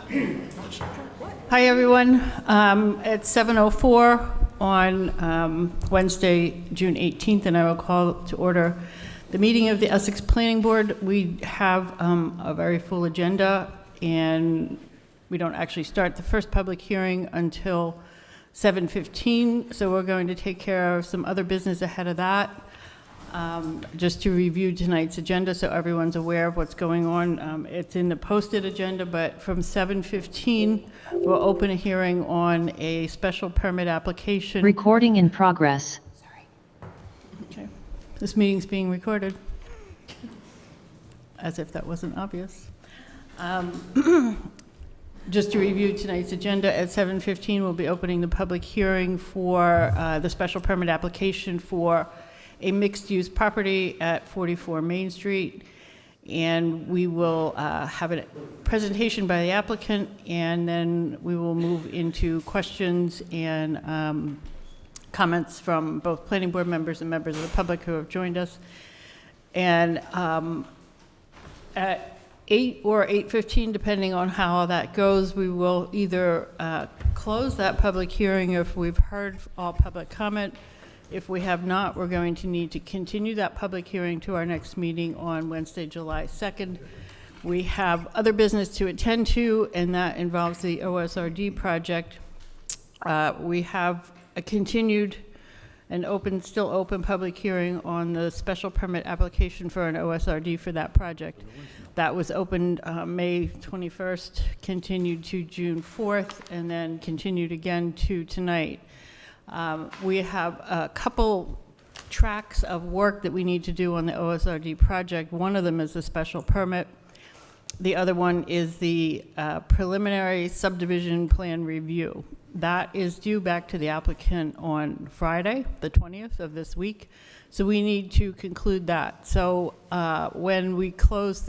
Hi, everyone. It's 7:04 on Wednesday, June 18th, and I will call to order the meeting of the Essex Planning Board. We have a very full agenda, and we don't actually start the first public hearing until 7:15, so we're going to take care of some other business ahead of that. Just to review tonight's agenda so everyone's aware of what's going on. It's in the posted agenda, but from 7:15, we'll open a hearing on a special permit application. Recording in progress. Okay. This meeting's being recorded. As if that wasn't obvious. Just to review tonight's agenda, at 7:15, we'll be opening the public hearing for the special permit application for a mixed-use property at 44 Main Street, and we will have a presentation by the applicant, and then we will move into questions and comments from both planning board members and members of the public who have joined us. And at 8 or 8:15, depending on how that goes, we will either close that public hearing if we've heard all public comment. If we have not, we're going to need to continue that public hearing to our next meeting on Wednesday, July 2nd. We have other business to attend to, and that involves the OSRD project. We have a continued and still open public hearing on the special permit application for an OSRD for that project. That was opened May 21st, continued to June 4th, and then continued again to tonight. We have a couple tracks of work that we need to do on the OSRD project. One of them is the special permit. The other one is the preliminary subdivision plan review. That is due back to the applicant on Friday, the 20th of this week. So we need to conclude that. So when we close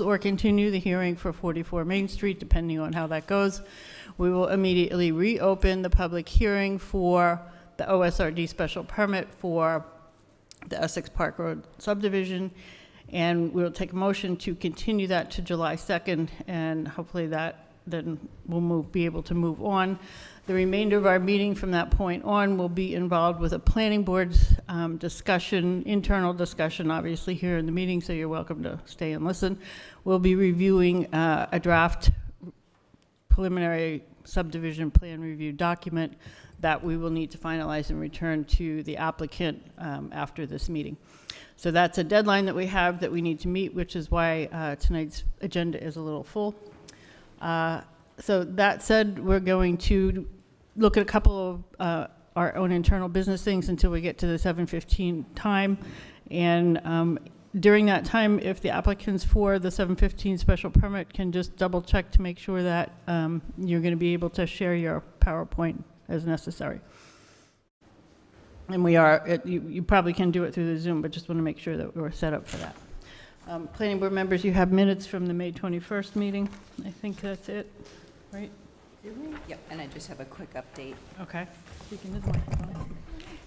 or continue the hearing for 44 Main Street, depending on how that goes, we will immediately reopen the public hearing for the OSRD special permit for the Essex Park Road subdivision, and we'll take a motion to continue that to July 2nd, and hopefully that then we'll be able to move on. The remainder of our meeting from that point on will be involved with a planning board discussion, internal discussion, obviously here in the meeting, so you're welcome to stay and listen. We'll be reviewing a draft preliminary subdivision plan review document that we will need to finalize and return to the applicant after this meeting. So that's a deadline that we have that we need to meet, which is why tonight's agenda is a little full. So that said, we're going to look at a couple of our own internal business things until we get to the 7:15 time. And during that time, if the applicants for the 7:15 special permit can just double check to make sure that you're going to be able to share your PowerPoint as necessary. And we are, you probably can do it through the Zoom, but just want to make sure that we're set up for that. Planning board members, you have minutes from the May 21st meeting. I think that's it, right? Yep, and I just have a quick update. Okay. Speaking of the microphone.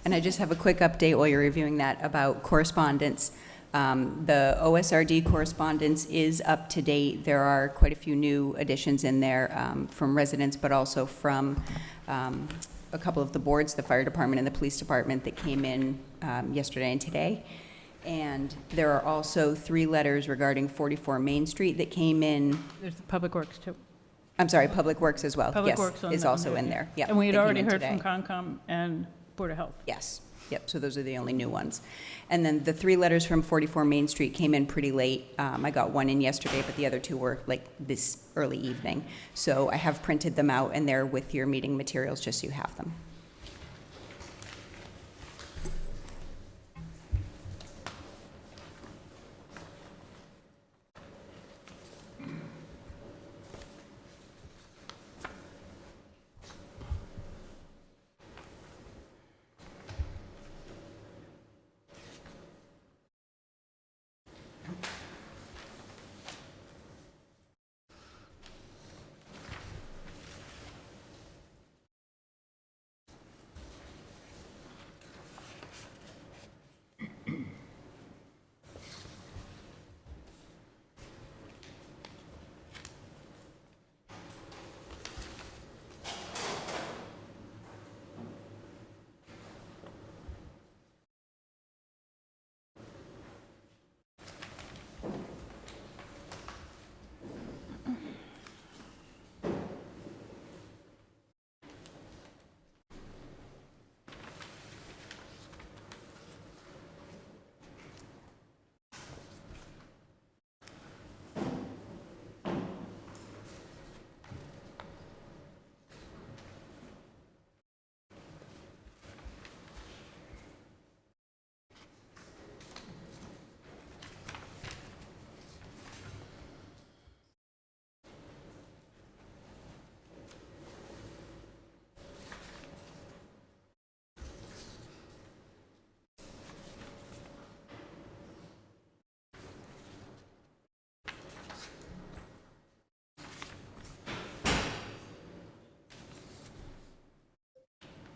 And I just have a quick update while you're reviewing that about correspondence. The OSRD correspondence is up to date. There are quite a few new additions in there from residents, but also from a couple of the boards, the fire department and the police department, that came in yesterday and today. And there are also 3 letters regarding 44 Main Street that came in. There's the Public Works too. I'm sorry, Public Works as well. Public Yes, Works on is that also one, in yeah. there. Yeah. And we had they came already in heard today. from Concom and Board of Health. Yes. Yep, so those are the only new ones. And then the 3 letters from 44 Main Street came in pretty late. I got one in yesterday, but the other 2 were like this early evening. So I have printed them out, and they're with your meeting materials, just so you have them.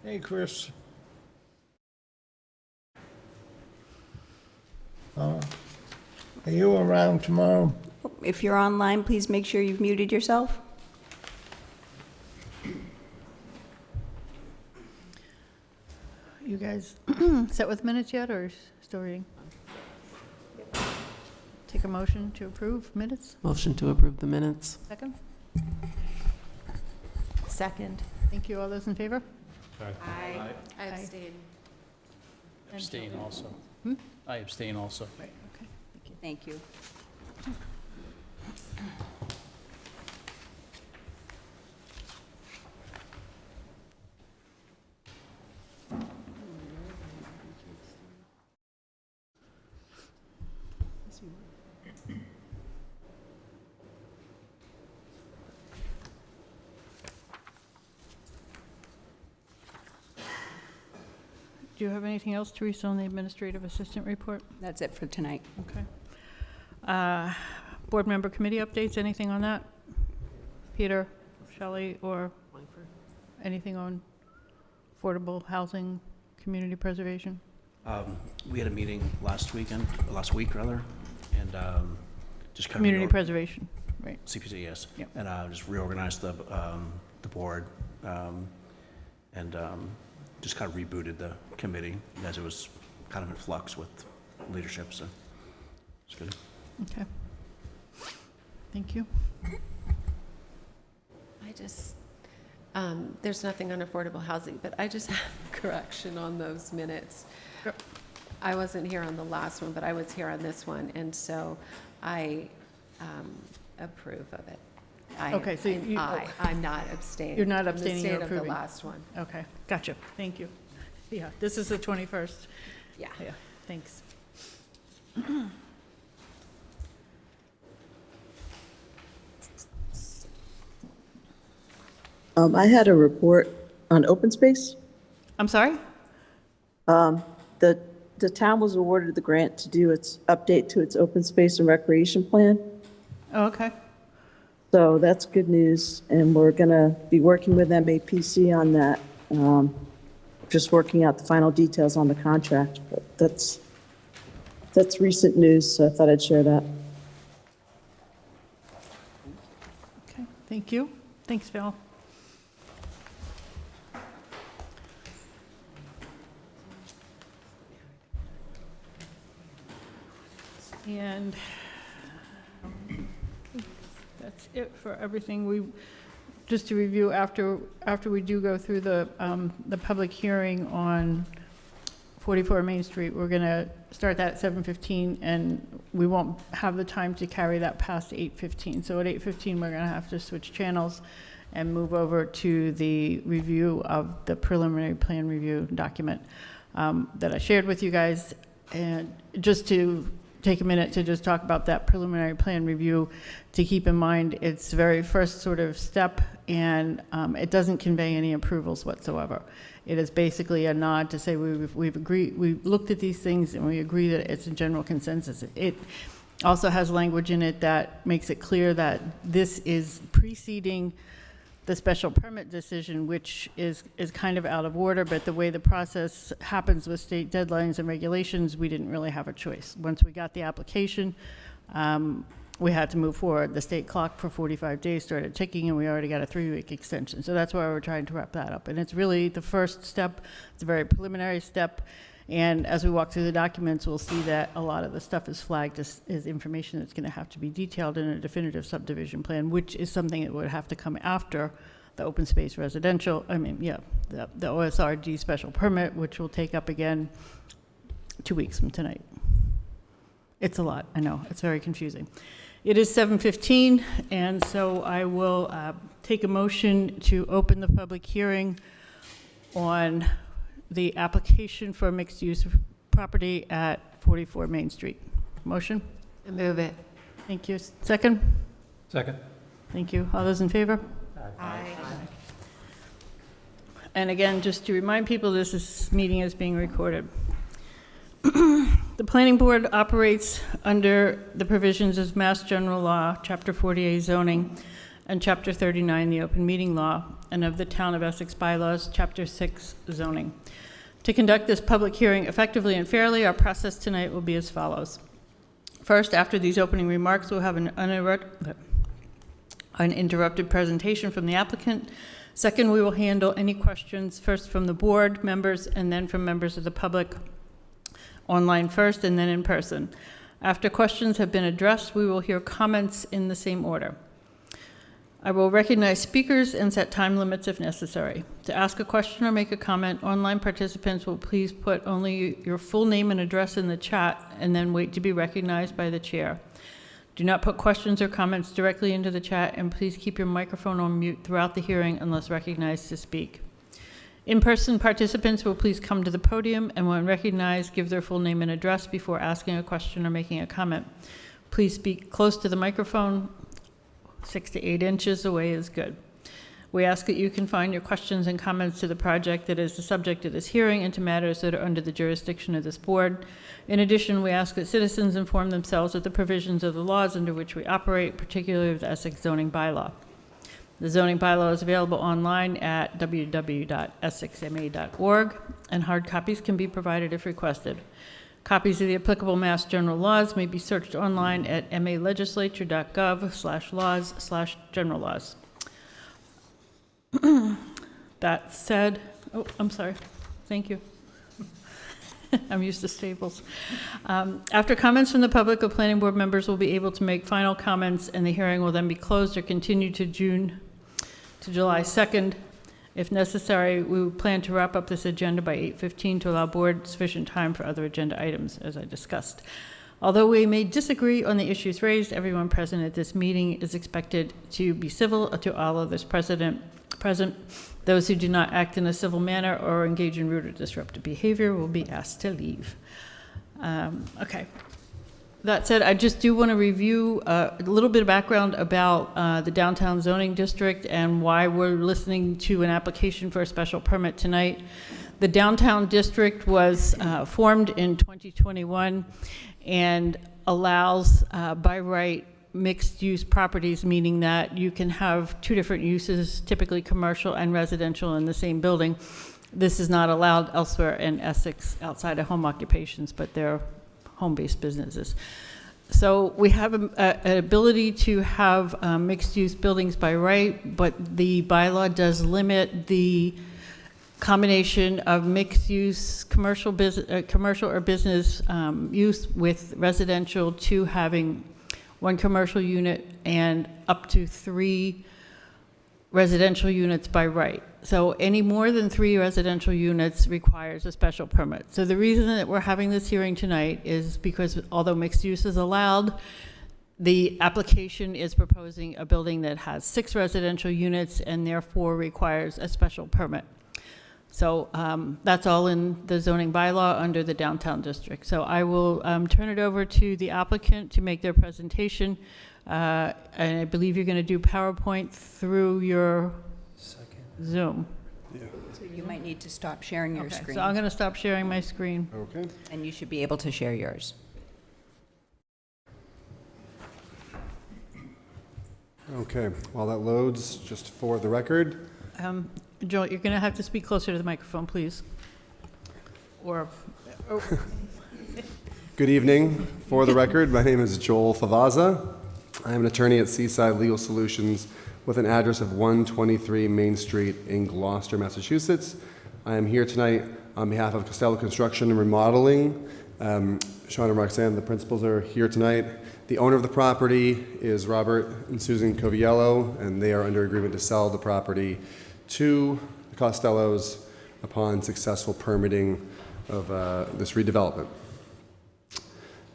Hey, Chris. Are you around tomorrow? If you're online, please make sure you've muted yourself. You guys set with minutes yet, or still reading? Take a motion to approve minutes? Motion to approve the minutes. Second? Second. Thank you. All those in favor? I Aye. abstain. Abstain also. Hmm? I abstain also. Right, okay. Thank you. Do you have anything else, Teresa, on the administrative assistant report? That's it for tonight. Okay. Board member committee updates, anything on that? Peter, Shelley, or anything on affordable housing, community preservation? We had a meeting last week, and just kind Community of preservation, right. CPC, yes. Yep. And just reorganized the board, and just kind of rebooted the committee as it was kind of in flux with leadership, so it's good. Okay. Thank you. I just, there's nothing on affordable housing, but I just have a correction on those minutes. Sure. I wasn't here on the last one, but I was here on this one, and so I approve of it. Okay, so you- I'm not abstaining. You're not from abstaining, you're The state of approving. the last one. Okay, gotcha. Thank you. Yeah, this is the 21st. Yeah. Yeah, thanks. I had a report on open space. I'm sorry? The town was awarded the grant to do its update to its open space and recreation plan. Oh, okay. So that's good news, and we're going to be working with MAPC on that. Just working out the final details on the contract, but that's recent news, so I thought I'd share that. Okay, thank you. Thanks, Val. And that's it for everything. Just to review, after we do go through the public hearing on 44 Main Street, we're going to start that at 7:15, and we won't have the time to carry that past 8:15. So at 8:15, we're going to have to switch channels and move over to the review of the preliminary plan review document that I shared with you guys. And just to take a minute to just talk about that preliminary plan review, to keep in mind its very first sort of step, and it doesn't convey any approvals whatsoever. It is basically a nod to say we've agreed, we've looked at these things and we agree that it's a general consensus. It also has language in it that makes it clear that this is preceding the special permit decision, which is kind of out of order, but the way the process happens with state deadlines and regulations, we didn't really have a choice. Once we got the application, we had to move forward. The state clock for 45 days started ticking, and we already got a 3-week extension. So that's why we're trying to wrap that up. And it's really the first step. It's a very preliminary step. And as we walk through the documents, we'll see that a lot of the stuff is flagged as information that's going to have to be detailed in a definitive subdivision plan, which is something that would have to come after the open space residential, the OSRD special permit, which we'll take up again 2 weeks from tonight. It's a lot, I know, it's very confusing. It is 7:15, and so I will take a motion to open the public hearing on the application for mixed-use property at 44 Main Street. Motion? I move it. Thank you. Second? Second. Thank you. All those in favor? Aye. And again, just to remind people, this meeting is being recorded. The planning board operates under the provisions of Mass General Law, Chapter 48 zoning, and Chapter 39, the open meeting law, and of the Town of Essex bylaws, Chapter 6, zoning. To conduct this public hearing effectively and fairly, our process tonight will be as follows. First, after these opening remarks, we'll have an uninterrupted presentation from the applicant. Second, we will handle any questions first from the board members and then from members of the public, online first and then in person. After questions have been addressed, we will hear comments in the same order. I will recognize speakers and set time limits if necessary. To ask a question or make a comment, online participants will please put only your full name and address in the chat and then wait to be recognized by the chair. Do not put questions or comments directly into the chat, and please keep your microphone on mute throughout the hearing unless recognized to speak. In-person participants will please come to the podium and when recognized, give their full name and address before asking a question or making a comment. Please speak close to the microphone. 6 to 8 inches away is good. We ask that you confine your questions and comments to the project that is the subject of this hearing and to matters that are under the jurisdiction of this board. In addition, we ask that citizens inform themselves of the provisions of the laws under which we operate, particularly the Essex zoning bylaw. The zoning bylaw is available online at www.essexma.org, and hard copies can be provided if requested. Copies of the applicable Mass General laws may be searched online at malegislature.gov/laws/general laws. That said, oh, I'm sorry. Thank you. I'm used to staples. After comments from the public, the planning board members will be able to make final comments, and the hearing will then be closed or continued to July 2nd. If necessary, we will plan to wrap up this agenda by 8:15 to allow board sufficient time for other agenda items, as I discussed. Although we may disagree on the issues raised, everyone present at this meeting is expected to be civil to all others present. Those who do not act in a civil manner or engage in rude or disruptive behavior will be asked to leave. Okay. That said, I just do want to review a little bit of background about the downtown zoning district and why we're listening to an application for a special permit tonight. The downtown district was formed in 2021 and allows by right mixed-use properties, meaning that you can have two different uses, typically commercial and residential, in the same building. This is not allowed elsewhere in Essex outside of home occupations, but they're home-based businesses. So we have an ability to have mixed-use buildings by right, but the bylaw does limit the combination of mixed-use commercial or business use with residential to having one commercial unit and up to 3 residential units by right. So any more than 3 residential units requires a special permit. So the reason that we're having this hearing tonight is because although mixed use is allowed, the application is proposing a building that has 6 residential units and therefore requires a special permit. So that's all in the zoning bylaw under the downtown district. So I will turn it over to the applicant to make their presentation. And I believe you're going to do PowerPoint through your Zoom. So you might need to stop sharing your Okay, screen. so I'm going to stop sharing my screen. Okay. And you should be able to share yours. Okay, while that loads, just for the record, Joel, you're going to have to speak closer to the microphone, please. Or good evening. For the record, my name is Joel Favaza. I am an attorney at Seaside Legal Solutions with an address of 123 Main Street in Gloucester, Massachusetts. I am here tonight on behalf of Costello Construction and Remodeling. Sean and Roxanne, the principals, are here tonight. The owner of the property is Robert and Susan Coviello, and they are under agreement to sell the property to the Costellos upon successful permitting of this redevelopment.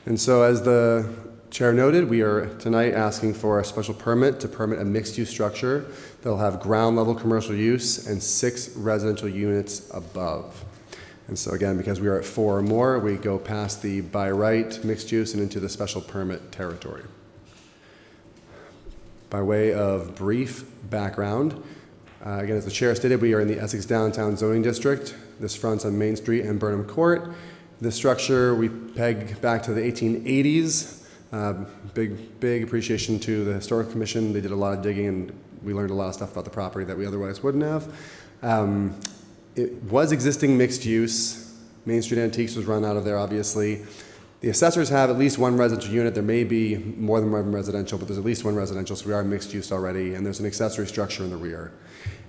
And so, as the chair noted, we are tonight asking for a special permit to permit a mixed-use structure that will have ground-level commercial use and 6 residential units above. And so again, because we are at 4 or more, we go past the by right mixed use and into the special permit territory. By way of brief background, again, as the chair stated, we are in the Essex Downtown Zoning District. This fronts on Main Street and Burnham Court. This structure we peg back to the 1880s. Big appreciation to the Historical Commission. They did a lot of digging, and we learned a lot of stuff about the property that we otherwise wouldn't have. It was existing mixed use. Main Street Antiques was run out of there, obviously. The assessors have at least one residential unit. There may be more than one residential, but there's at least one residential, so we are mixed use already, and there's an accessory structure in the rear.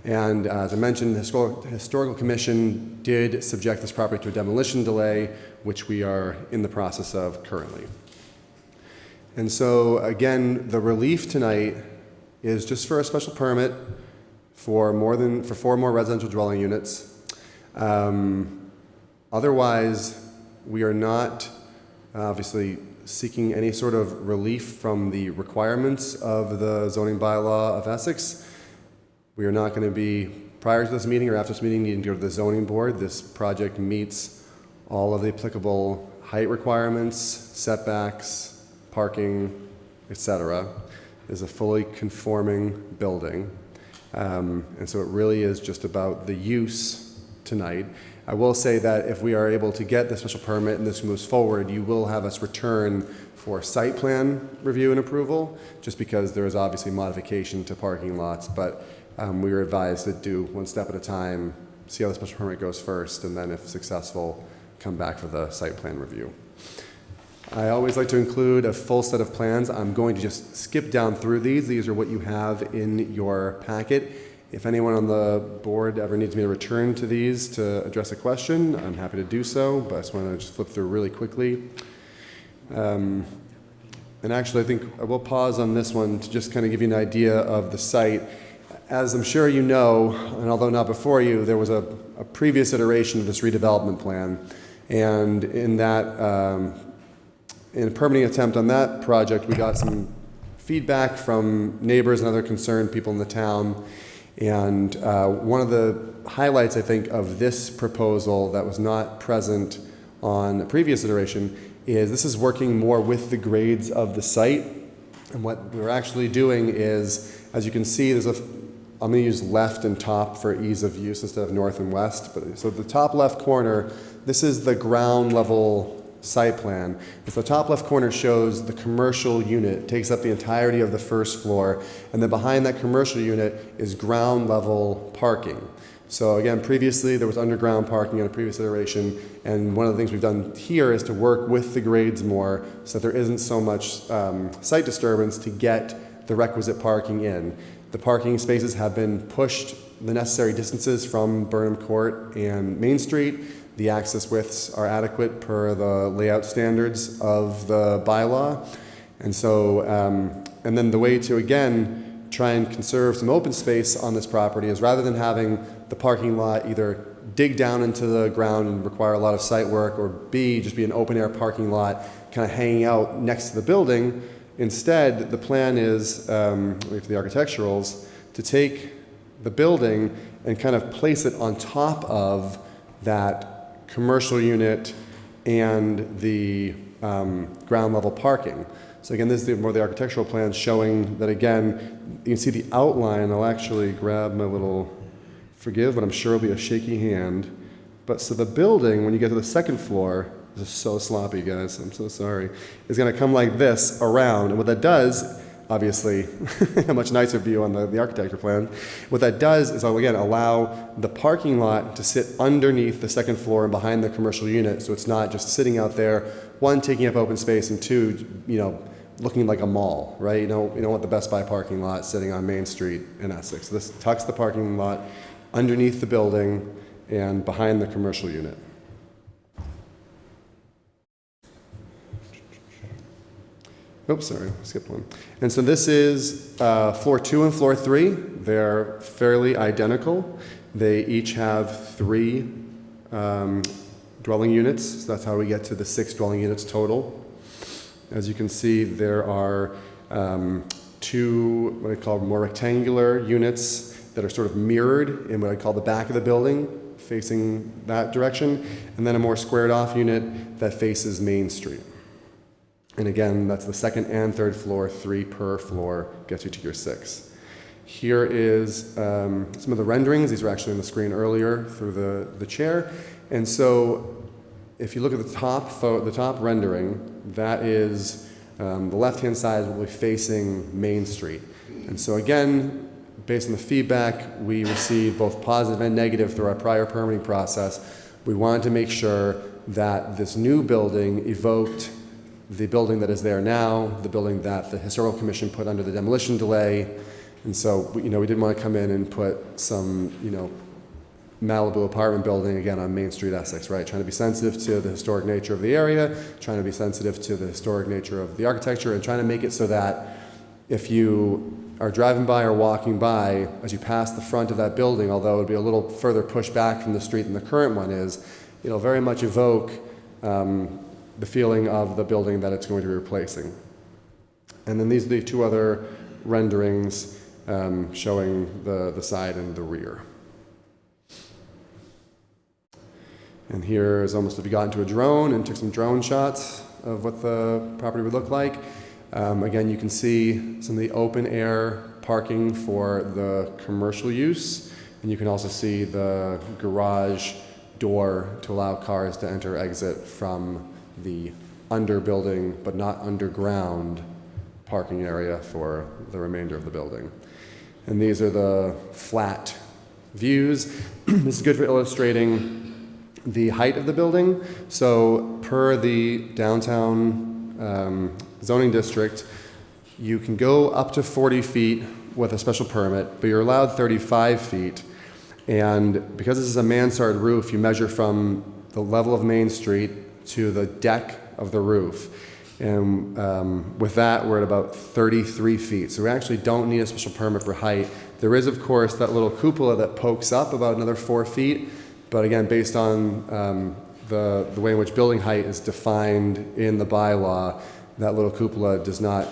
And as I mentioned, the Historical Commission did subject this property to a demolition delay, which we are in the process of currently. And so, again, the relief tonight is just for a special permit for 4 more residential dwelling units. Otherwise, we are not obviously seeking any sort of relief from the requirements of the zoning bylaw of Essex. We are not going to be, prior to this meeting or after this meeting, needing to go to the zoning board. This project meets all of the applicable height requirements, setbacks, parking, etc. Is a fully conforming building. And so it really is just about the use tonight. I will say that if we are able to get the special permit and this moves forward, you will have us return for site plan review and approval, just because there is obviously modification to parking lots, but we were advised to do one step at a time, see how the special permit goes first, and then if successful, come back for the site plan review. I always like to include a full set of plans. I'm going to just skip down through these. These are what you have in your packet. If anyone on the board ever needs me to return to these to address a question, I'm happy to do so, but I just want to just flip through really quickly. And actually, I think I will pause on this one to just kind of give you an idea of the site. As I'm sure you know, and although not before you, there was a previous iteration of this redevelopment plan. And in that, in a permitting attempt on that project, we got some feedback from neighbors and other concerned people in the town. And one of the highlights, I think, of this proposal that was not present on a previous iteration is this is working more with the grades of the site. And what we're actually doing is, as you can see, I'm going to use left and top for ease of use instead of north and west. But so the top left corner, this is the ground level site plan. If the top left corner shows the commercial unit, takes up the entirety of the first floor, and then behind that commercial unit is ground level parking. So again, previously there was underground parking in a previous iteration, and one of the things we've done here is to work with the grades more so that there isn't so much site disturbance to get the requisite parking in. The parking spaces have been pushed the necessary distances from Burnham Court and Main Street. The access widths are adequate per the layout standards of the bylaw. And so, and then the way to, again, try and conserve some open space on this property is rather than having the parking lot either dig down into the ground and require a lot of site work, or B, just be an open air parking lot kind of hanging out next to the building, instead, the plan is, wait for the architecturals, to take the building and kind of place it on top of that commercial unit and the ground level parking. So again, this is more the architectural plan showing that, again, you can see the outline. I'll actually grab my little, forgive, but I'm sure it'll be a shaky hand. But so the building, when you get to the second floor, this is so sloppy, guys, I'm so sorry, is going to come like this around. And what that does, obviously, a much nicer view on the architecture plan. What that does is, again, allow the parking lot to sit underneath the second floor and behind the commercial unit, so it's not just sitting out there, one, taking up open space, and two, looking like a mall, right? You don't want the Best Buy parking lot sitting on Main Street in Essex. This tucks the parking lot underneath the building and behind the commercial unit. Oops, sorry, skipped one. And so this is floor 2 and floor 3. They're fairly identical. They each have 3 dwelling units. So that's how we get to the 6 dwelling units total. As you can see, there are 2 what I call more rectangular units that are sort of mirrored in what I call the back of the building, facing that direction, and then a more squared off unit that faces Main Street. And again, that's the second and third floor, 3 per floor, gets you to your 6. Here is some of the renderings. These were actually on the screen earlier through the chair. And so if you look at the top rendering, that is The left-hand side will be facing Main Street. And so again, based on the feedback we received, both positive and negative through our prior permitting process, we wanted to make sure that this new building evoked the building that is there now, the building that the Historical Commission put under the demolition delay. And so, we didn't want to come in and put some, Malibu apartment building again on Main Street, Essex, right? Trying to be sensitive to the historic nature of the area, trying to be sensitive to the historic nature of the architecture, and trying to make it so that if you are driving by or walking by, as you pass the front of that building, although it would be a little further pushed back from the street than the current one is, it'll very much evoke the feeling of the building that it's going to be replacing. And then these are the two other renderings showing the side and the rear. And here is almost if you got into a drone and took some drone shots of what the property would look like. Again, you can see some of the open air parking for the commercial use, and you can also see the garage door to allow cars to enter or exit from the under building but not underground parking area for the remainder of the building. And these are the flat views. This is good for illustrating the height of the building. So per the downtown zoning district, you can go up to 40 feet with a special permit, but you're allowed 35 feet. And because this is a mansard roof, you measure from the level of Main Street to the deck of the roof. And with that, we're at about 33 feet. So we actually don't need a special permit for height. There is, of course, that little cupola that pokes up about another 4 feet. But again, based on the way in which building height is defined in the bylaw, that little cupola does not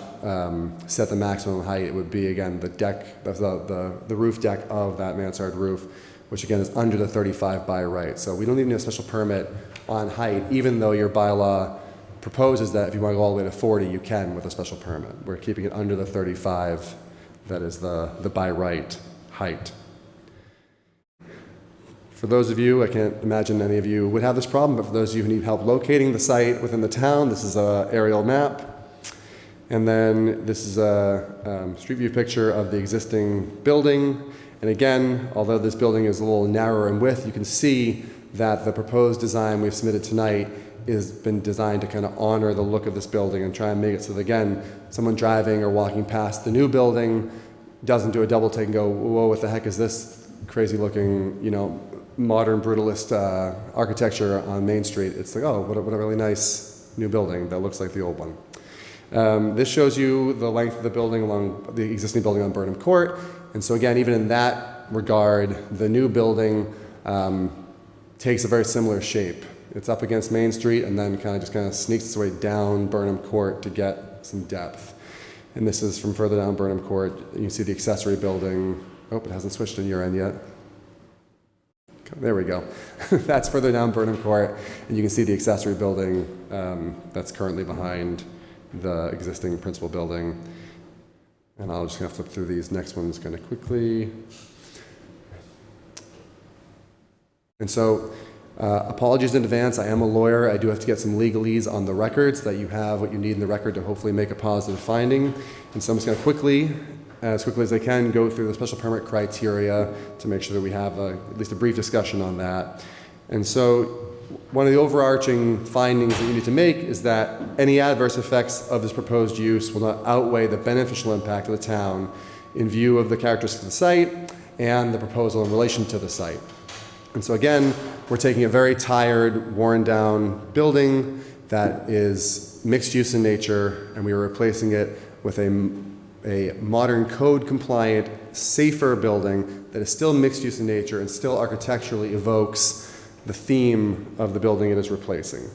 set the maximum height. It would be, again, the deck, the roof deck of that mansard roof, which again is under the 35 by right. So we don't even need a special permit on height, even though your bylaw proposes that if you want to go all the way to 40, you can with a special permit. We're keeping it under the 35, that is the by right height. For those of you, I can't imagine any of you would have this problem, but for those of you who need help locating the site within the town, this is an aerial map. And then this is a street view picture of the existing building. And again, although this building is a little narrower in width, you can see that the proposed design we've submitted tonight has been designed to kind of honor the look of this building and try and make it so that, again, someone driving or walking past the new building doesn't do a double take and go, whoa, what the heck is this crazy looking, modern brutalist architecture on Main Street. It's like, oh, what a really nice new building that looks like the old one. This shows you the length of the building along the existing building on Burnham Court. And so again, even in that regard, the new building takes a very similar shape. It's up against Main Street and then kind of sneaks its way down Burnham Court to get some depth. And this is from further down Burnham Court. You can see the accessory building. Oh, it hasn't switched on your end yet. There we go. That's further down Burnham Court, and you can see the accessory building that's currently behind the existing principal building. And I'll just flip through these next ones kind of quickly. And so, apologies in advance. I am a lawyer. I do have to get some legalese on the records so that you have what you need in the record to hopefully make a positive finding. And so I'm just going to as quickly as I can, go through the special permit criteria to make sure that we have at least a brief discussion on that. And so one of the overarching findings that you need to make is that any adverse effects of this proposed use will not outweigh the beneficial impact of the town in view of the characteristics of the site and the proposal in relation to the site. And so again, we're taking a very tired, worn down building that is mixed use in nature, and we are replacing it with a modern code compliant, safer building that is still mixed use in nature and still architecturally evokes the theme of the building it is replacing.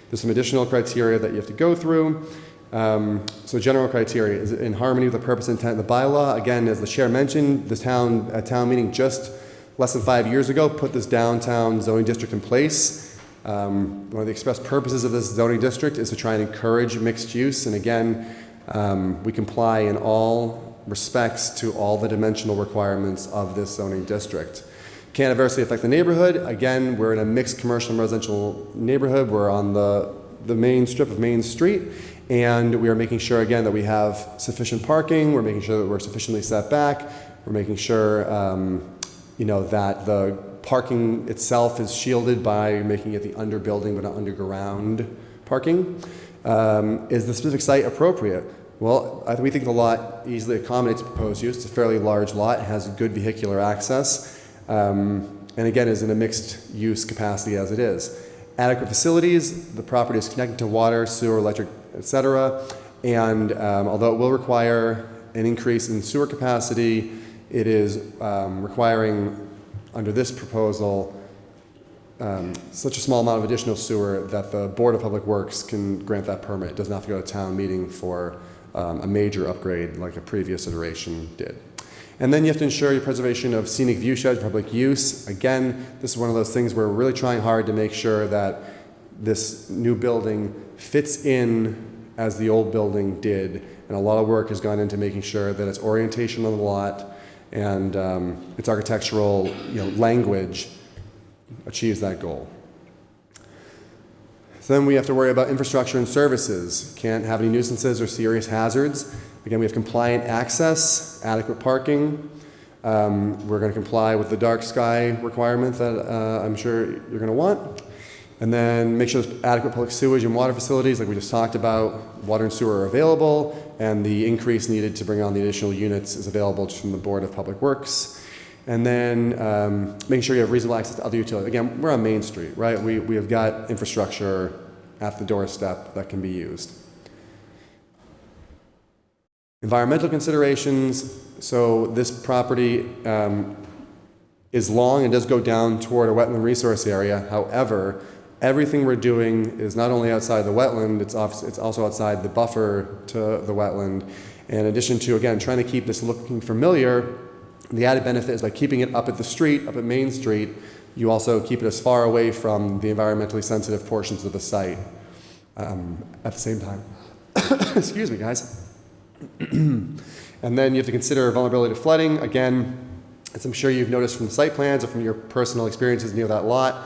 There's some additional criteria that you have to go through. So general criteria is in harmony with the purpose and intent of the bylaw. Again, as the chair mentioned, the town at town meeting just less than 5 years ago put this downtown zoning district in place. One of the express purposes of this zoning district is to try and encourage mixed use. And again, we comply in all respects to all the dimensional requirements of this zoning district. Can't adversely affect the neighborhood. Again, we're in a mixed commercial and residential neighborhood. We're on the main strip of Main Street. And we are making sure, again, that we have sufficient parking. We're making sure that we're sufficiently set back. We're making sure, that the parking itself is shielded by making it the under building but not underground parking. Is the specific site appropriate? Well, we think the lot easily accommodates proposed use. It's a fairly large lot. It has good vehicular access. And again, is in a mixed use capacity as it is. Adequate facilities. The property is connected to water, sewer, electric, etc. And although it will require an increase in sewer capacity, it is requiring, under this proposal, such a small amount of additional sewer that the Board of Public Works can grant that permit. It doesn't have to go to town meeting for a major upgrade like a previous iteration did. And then you have to ensure your preservation of scenic view sheds for public use. Again, this is one of those things where we're really trying hard to make sure that this new building fits in as the old building did. And a lot of work has gone into making sure that its orientation on the lot and its architectural language achieves that goal. So then we have to worry about infrastructure and services. Can't have any nuisances or serious hazards. Again, we have compliant access, adequate parking. We're going to comply with the dark sky requirement that I'm sure you're going to want. And then make sure there's adequate public sewage and water facilities, like we just talked about. Water and sewer are available, and the increase needed to bring on the additional units is available from the Board of Public Works. And then making sure you have reasonable access to other utilities. Again, we're on Main Street, right? We have got infrastructure at the doorstep that can be used. Environmental considerations. So this property is long and does go down toward a wetland resource area. However, everything we're doing is not only outside the wetland, it's also outside the buffer to the wetland. And in addition to, again, trying to keep this looking familiar, the added benefit is by keeping it up at the street, up at Main Street, you also keep it as far away from the environmentally sensitive portions of the site at the same time. Excuse me, guys. And then you have to consider vulnerability to flooding. Again, as I'm sure you've noticed from the site plans or from your personal experiences near that lot,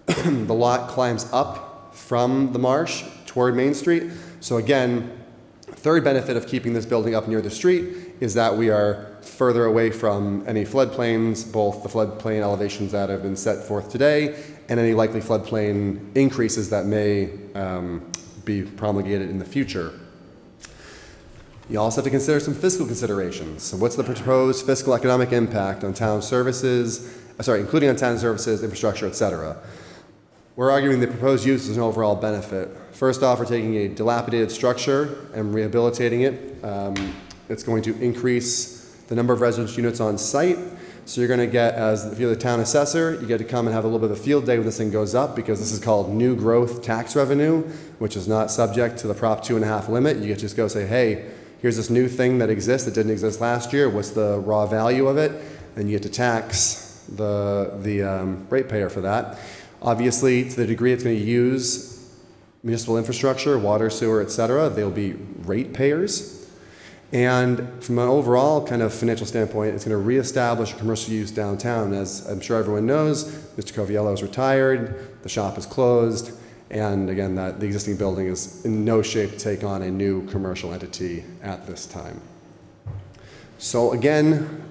the lot climbs up from the marsh toward Main Street. So again, third benefit of keeping this building up near the street is that we are further away from any floodplains, both the floodplain elevations that have been set forth today and any likely floodplain increases that may be promulgated in the future. You also have to consider some fiscal considerations. So what's the proposed fiscal economic impact on town services, including on town services, infrastructure, etc. We're arguing the proposed use is an overall benefit. First off, we're taking a dilapidated structure and rehabilitating it. It's going to increase the number of residence units on site. So you're going to get, if you're the town assessor, you get to come and have a little bit of a field day when this thing goes up, because this is called new growth tax revenue, which is not subject to the Prop 2.5 limit. You get to just go say, hey, here's this new thing that exists that didn't exist last year. What's the raw value of it? And you get to tax the ratepayer for that. Obviously, to the degree it's going to use municipal infrastructure, water, sewer, et cetera, they'll be ratepayers. And from an overall kind of financial standpoint, it's going to reestablish commercial use downtown. As I'm sure everyone knows, Mr. Coviello is retired, the shop is closed, and again, the existing building is in no shape to take on a new commercial entity at this time. So again,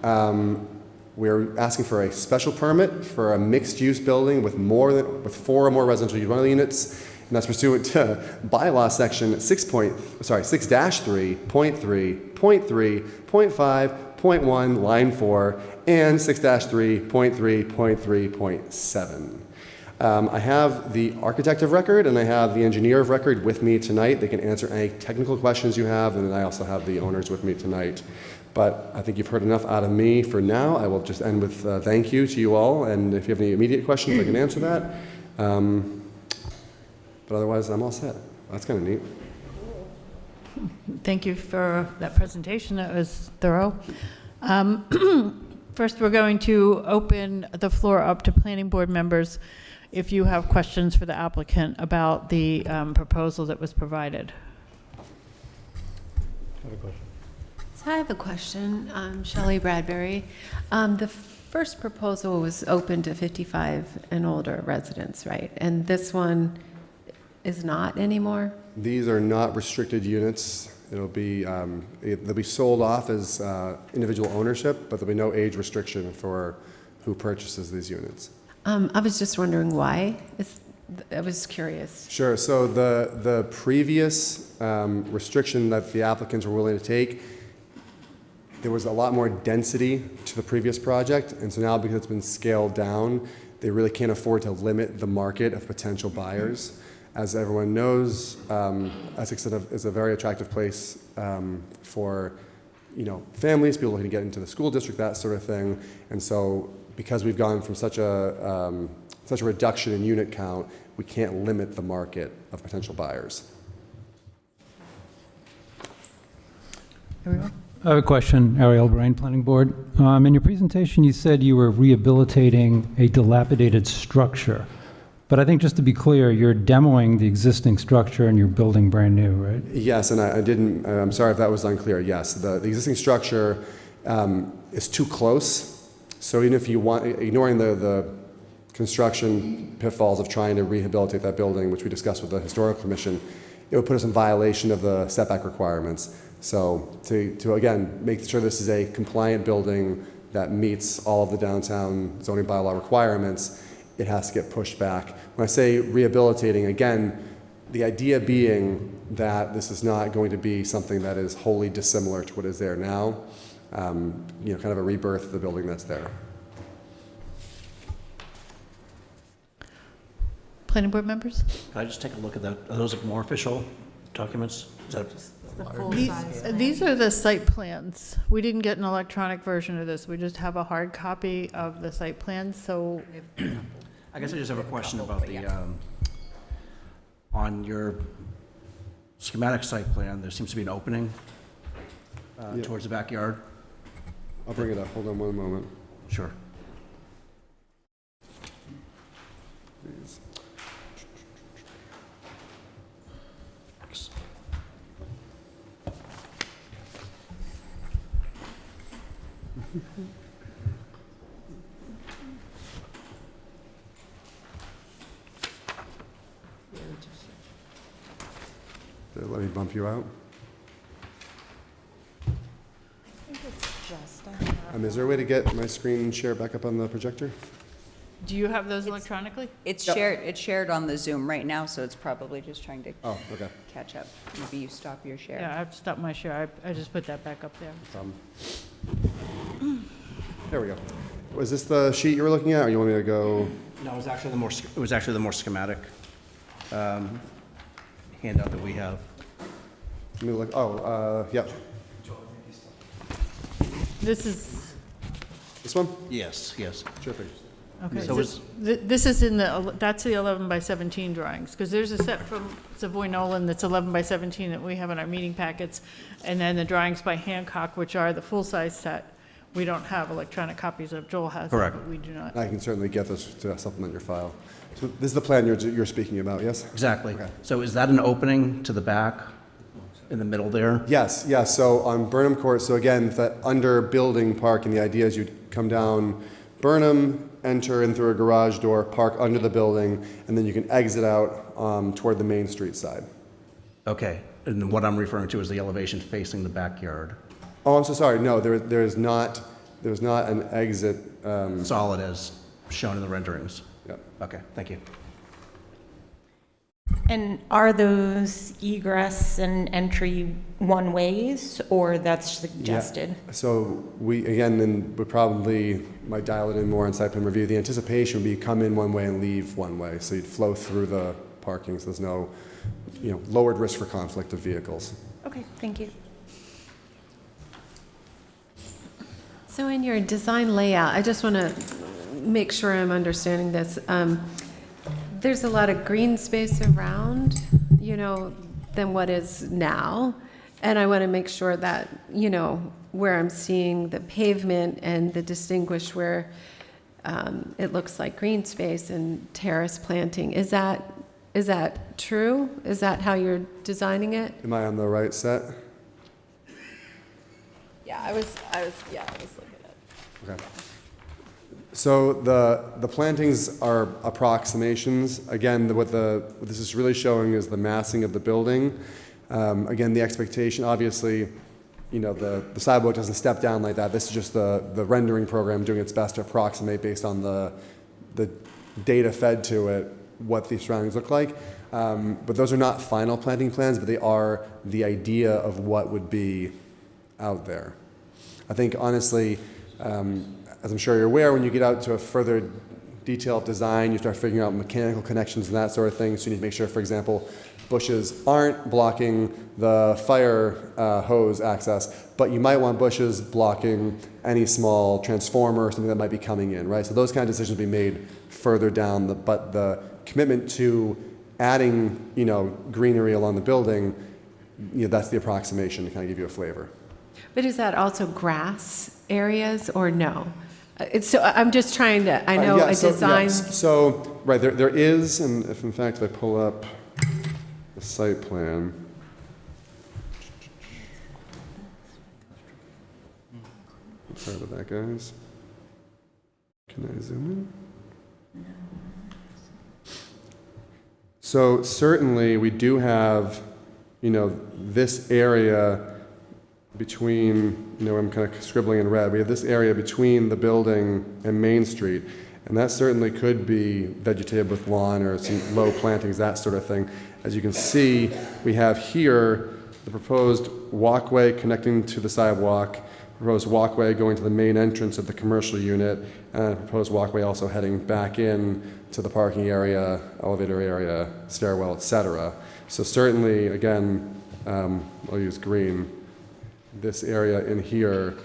we're asking for a special permit for a mixed-use building with 4 or more residential units, and that's pursuant to bylaw section 6-3.3.5.1, line 4, and 6-3.3.3.7. I have the architect of record and I have the engineer of record with me tonight. They can answer any technical questions you have, and then I also have the owners with me tonight. But I think you've heard enough out of me for now. I will just end with thank you to you all, and if you have any immediate questions, I can answer that. But otherwise, I'm all set. That's kind of neat. Thank you for that presentation. That was thorough. First, we're going to open the floor up to planning board members if you have questions for the applicant about the proposal that was provided. So I have a question. Shelley Bradbury. The first proposal was open to 55 and older residents, right? And this one is not anymore? These are not restricted units. They'll be sold off as individual ownership, but there'll be no age restriction for who purchases these units. I was just wondering why. I was curious. Sure. So the previous restriction that the applicants were willing to take, there was a lot more density to the previous project, and so now because it's been scaled down, they really can't afford to limit the market of potential buyers. As everyone knows, Essex is a very attractive place for, families, people looking to get into the school district, that sort of thing. And so, because we've gone from such a reduction in unit count, we can't limit the market of potential buyers. Everyone? I have a question, Ariel Brain, Planning Board. In your presentation, you said you were rehabilitating a dilapidated structure. But I think just to be clear, you're demoing the existing structure and you're building brand new, right? Yes, and I'm sorry if that was unclear. Yes, the existing structure is too close. So even if you want, ignoring the construction pitfalls of trying to rehabilitate that building, which we discussed with the Historical Commission, it would put us in violation of the setback requirements. So to again, make sure this is a compliant building that meets all of the downtown zoning bylaw requirements, it has to get pushed back. When I say rehabilitating, again, the idea being that this is not going to be something that is wholly dissimilar to what is there now, kind of a rebirth of the building that's there. Planning board members? Can I just take a look at that? Are those more official documents? Is that, These are the site plans. We didn't get an electronic version of this. We just have a hard copy of the site plans, so I guess I just have a question about on your schematic site plan, there seems to be an opening towards the backyard. I'll bring it up. Hold on one moment. Sure. Please. Did it let me bump you out? Is there a way to get my screen share back up on the projector? do you have those electronically? It's shared on the Zoom right now, so it's probably just trying to Oh, okay. catch up. Maybe you stop your share. Yeah, I have to stop my share. I just put that back up there. There we go. Was this the sheet you were looking at, or you want me to go? No, it was actually the more schematic handout that we have. Let me look. Yeah. This is, This one? Yes. Terrific. okay, So this is in that's the 11 by 17 drawings, because there's a set from Savoy Nolan that's 11 by 17 that we have in our meeting packets, and then the drawings by Hancock, which are the full-size set. We don't have electronic copies of. Joel has them, Correct. but we do not. I can certainly get this to supplement your file. So this is the plan you're speaking about, yes? Exactly. Okay. So is that an opening to the back in the middle there? Yes. So on Burnham Court, so again, that under building parking, the idea is you'd come down Burnham, enter in through a garage door, park under the building, and then you can exit out toward the Main Street side. Okay. And what I'm referring to is the elevation facing the backyard. Oh, I'm so sorry. No, there's not an exit. Solid as shown in the renderings. Yeah. Okay, thank you. And are those egress and entry one-ways, or that's suggested? Yeah. So we, again, then we probably might dial it in more on site plan review. The anticipation would be come in one way and leave one way. So you'd flow through the parking, so there's no, lowered risk for conflict of vehicles. Okay, thank you. So in your design layout, I just want to make sure I'm understanding this. There's a lot of green space around, than what is now. And I want to make sure that, where I'm seeing the pavement and the distinguish where it looks like green space and terrace planting. Is that true? Is that how you're designing it? Am I on the right set? Yeah, I was looking at it. Okay. So the plantings are approximations. Again, what this is really showing is the massing of the building. Again, the expectation, obviously, you know, the sidewalk doesn't step down like that. This is just the rendering program doing its best to approximate based on the data fed to it what the surroundings look like. But those are not final planting plans, but they are the idea of what would be out there. I think, honestly, as I'm sure you're aware, when you get out to a further detailed design, you start figuring out mechanical connections and that sort of thing. So you need to make sure, for example, bushes aren't blocking the fire hose access, but you might want bushes blocking any small transformer or something that might be coming in, right? So those kind of decisions will be made further down. But the commitment to adding, you know, greenery along the building, you know, that's the approximation to kind of give you a flavor. But is that also grass areas or no? So I'm just trying to, I know Yeah, a so, design. yes. So, right, there is, and if in fact I pull up the site plan. Sorry about that, guys. Can I zoom in? So certainly we do have, you know, this area between, you know, I'm kind of scribbling in red. We have this area between the building and Main Street, and that certainly could be vegetated with lawn or some low plantings, that sort of thing. As you can see, we have here the proposed walkway connecting to the sidewalk, proposed walkway going to the main entrance of the commercial unit, and a proposed walkway also heading back in to the parking area, elevator area, stairwell, etc. So certainly, again, I'll use green. This area in here,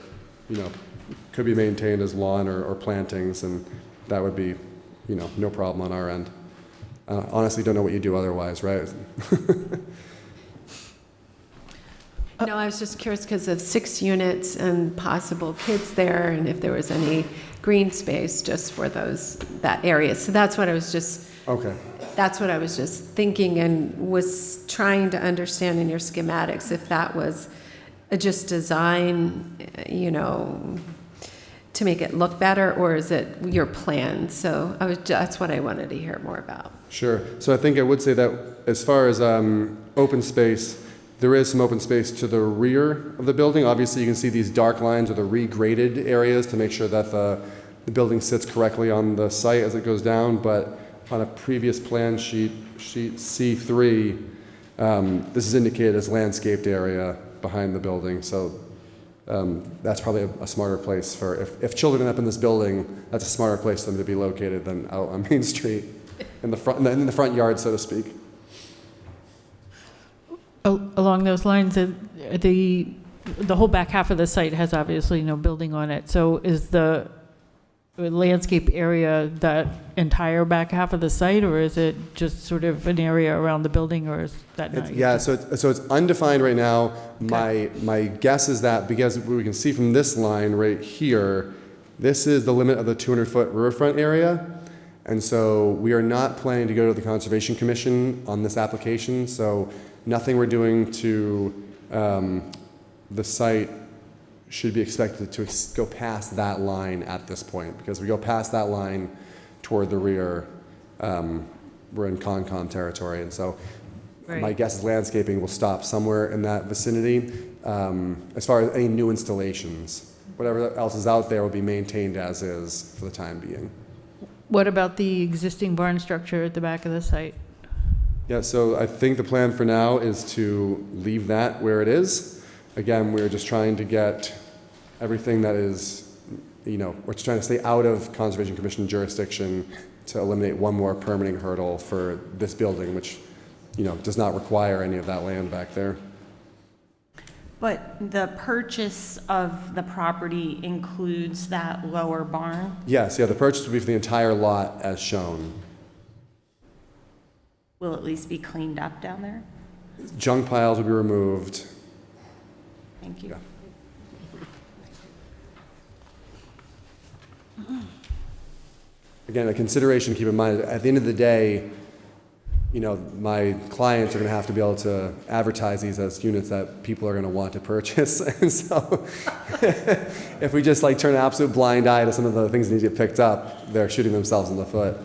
you know, could be maintained as lawn or plantings, and that would be, you know, no problem on our end. Honestly, don't know what you do otherwise, right? No, I was just curious because of 6 units and possible kids there, and if there was any green space just for that area. So that's what I was just. Okay. That's what I was just thinking and was trying to understand in your schematics if that was just design, you know, to make it look better, or is it your plan? So that's what I wanted to hear more about. Sure. So I think I would say that as far as open space, there is some open space to the rear of the building. Obviously, you can see these dark lines are the regraded areas to make sure that the building sits correctly on the site as it goes down. But on a previous plan sheet C3, this is indicated as landscaped area behind the building. So that's probably a smarter place for, if children end up in this building, that's a smarter place for them to be located than out on Main Street, in the front yard, so to speak. Along those lines, the whole back half of the site has obviously no building on it. So is the landscape area that entire back half of the site, or is it just sort of an area around the building, or is that not? Yeah, so it's undefined right now. Okay. My guess is that because we can see from this line right here, this is the limit of the 200-foot riverfront area. And so we are not planning to go to the Conservation Commission on this application. So nothing we're doing to the site should be expected to go past that line at this point, because if we go past that line toward the rear, we're in Concom territory. And so my guess is landscaping will stop somewhere in that vicinity. As far as any new installations, whatever else is out there will be maintained as is for the time being. What about the existing barn structure at the back of the site? Yeah, so I think the plan for now is to leave that where it is. Again, we're just trying to get everything that is, you know, we're just trying to stay out of Conservation Commission jurisdiction to eliminate one more permitting hurdle for this building, which, you know, does not require any of that land back there. But the purchase of the property includes that lower barn? Yes, yeah, the purchase will be for the entire lot as shown. Will at least be cleaned up down there? Junk piles will be removed. Thank you. Yeah. Again, a consideration to keep in mind, at the end of the day, my clients are going to have to be able to advertise these as units that people are going to want to purchase. And so if we just like turn an absolute blind eye to some of the things that need to get picked up, they're shooting themselves in the foot.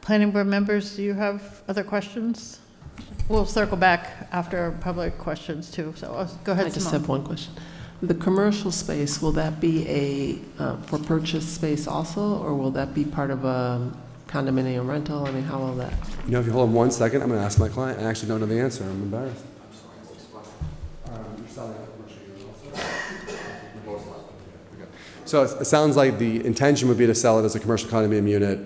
Planning board members, do you have other questions? We'll circle back after public questions too, so go ahead, I just Simone. have one question. The commercial space, will that be a for purchase space also, or will that be part of a condominium rental? I mean, how will that? If you hold on 1 second, I'm going to ask my client. I actually don't know the answer. I'm embarrassed. So it sounds like the intention would be to sell it as a commercial condominium unit.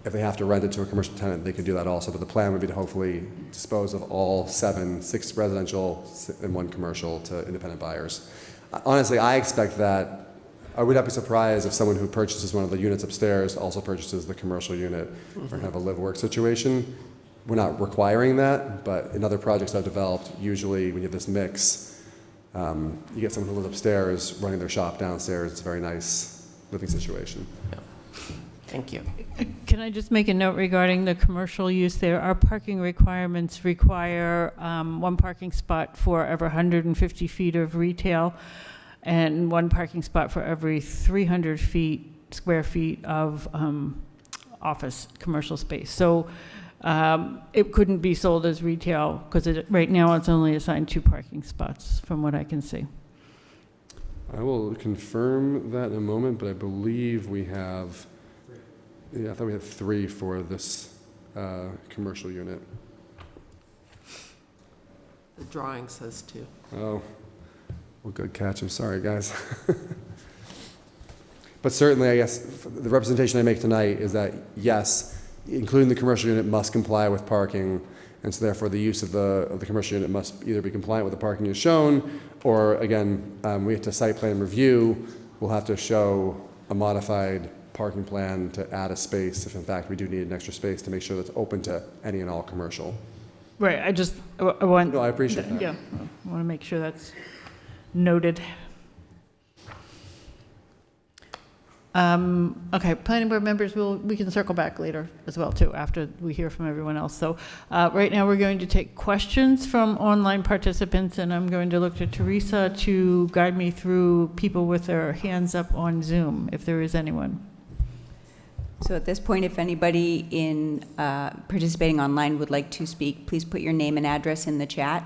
If they have to rent it to a commercial tenant, they could do that also. But the plan would be to hopefully dispose of all 6 residential and 1 commercial to independent buyers. Honestly, I expect that. I would not be surprised if someone who purchases one of the units upstairs also purchases the commercial unit for kind of a live-work situation. We're not requiring that, but in other projects I've developed, usually when you have this mix, you get someone who lives upstairs running their shop downstairs. It's a very nice living situation. Thank you. Can I just make a note regarding the commercial use there? Our parking requirements require 1 parking spot for every 150 feet of retail and 1 parking spot for every 300 square feet of office commercial space. So it couldn't be sold as retail because right now it's only assigned 2 parking spots from what I can see. I will confirm that in a moment, but I believe we have... Yeah, I thought we had 3 for this commercial unit. The drawing says 2. Oh, well, good catch. I'm sorry, guys. But certainly, I guess, the representation I make tonight is that, yes, including the commercial unit must comply with parking, and so therefore the use of the commercial unit must either be compliant with the parking as shown, or, again, we have to site plan review. We'll have to show a modified parking plan to add a space if in fact we do need an extra space to make sure that's open to any and all commercial. Right, I want... No, I appreciate that. Yeah, I want to make sure that's noted. Okay, planning board members, we can circle back later as well too, after we hear from everyone else. So right now we're going to take questions from online participants, and I'm going to look to Teresa to guide me through people with their hands up on Zoom, if there is anyone. So at this point, if anybody in participating online would like to speak, please put your name and address in the chat.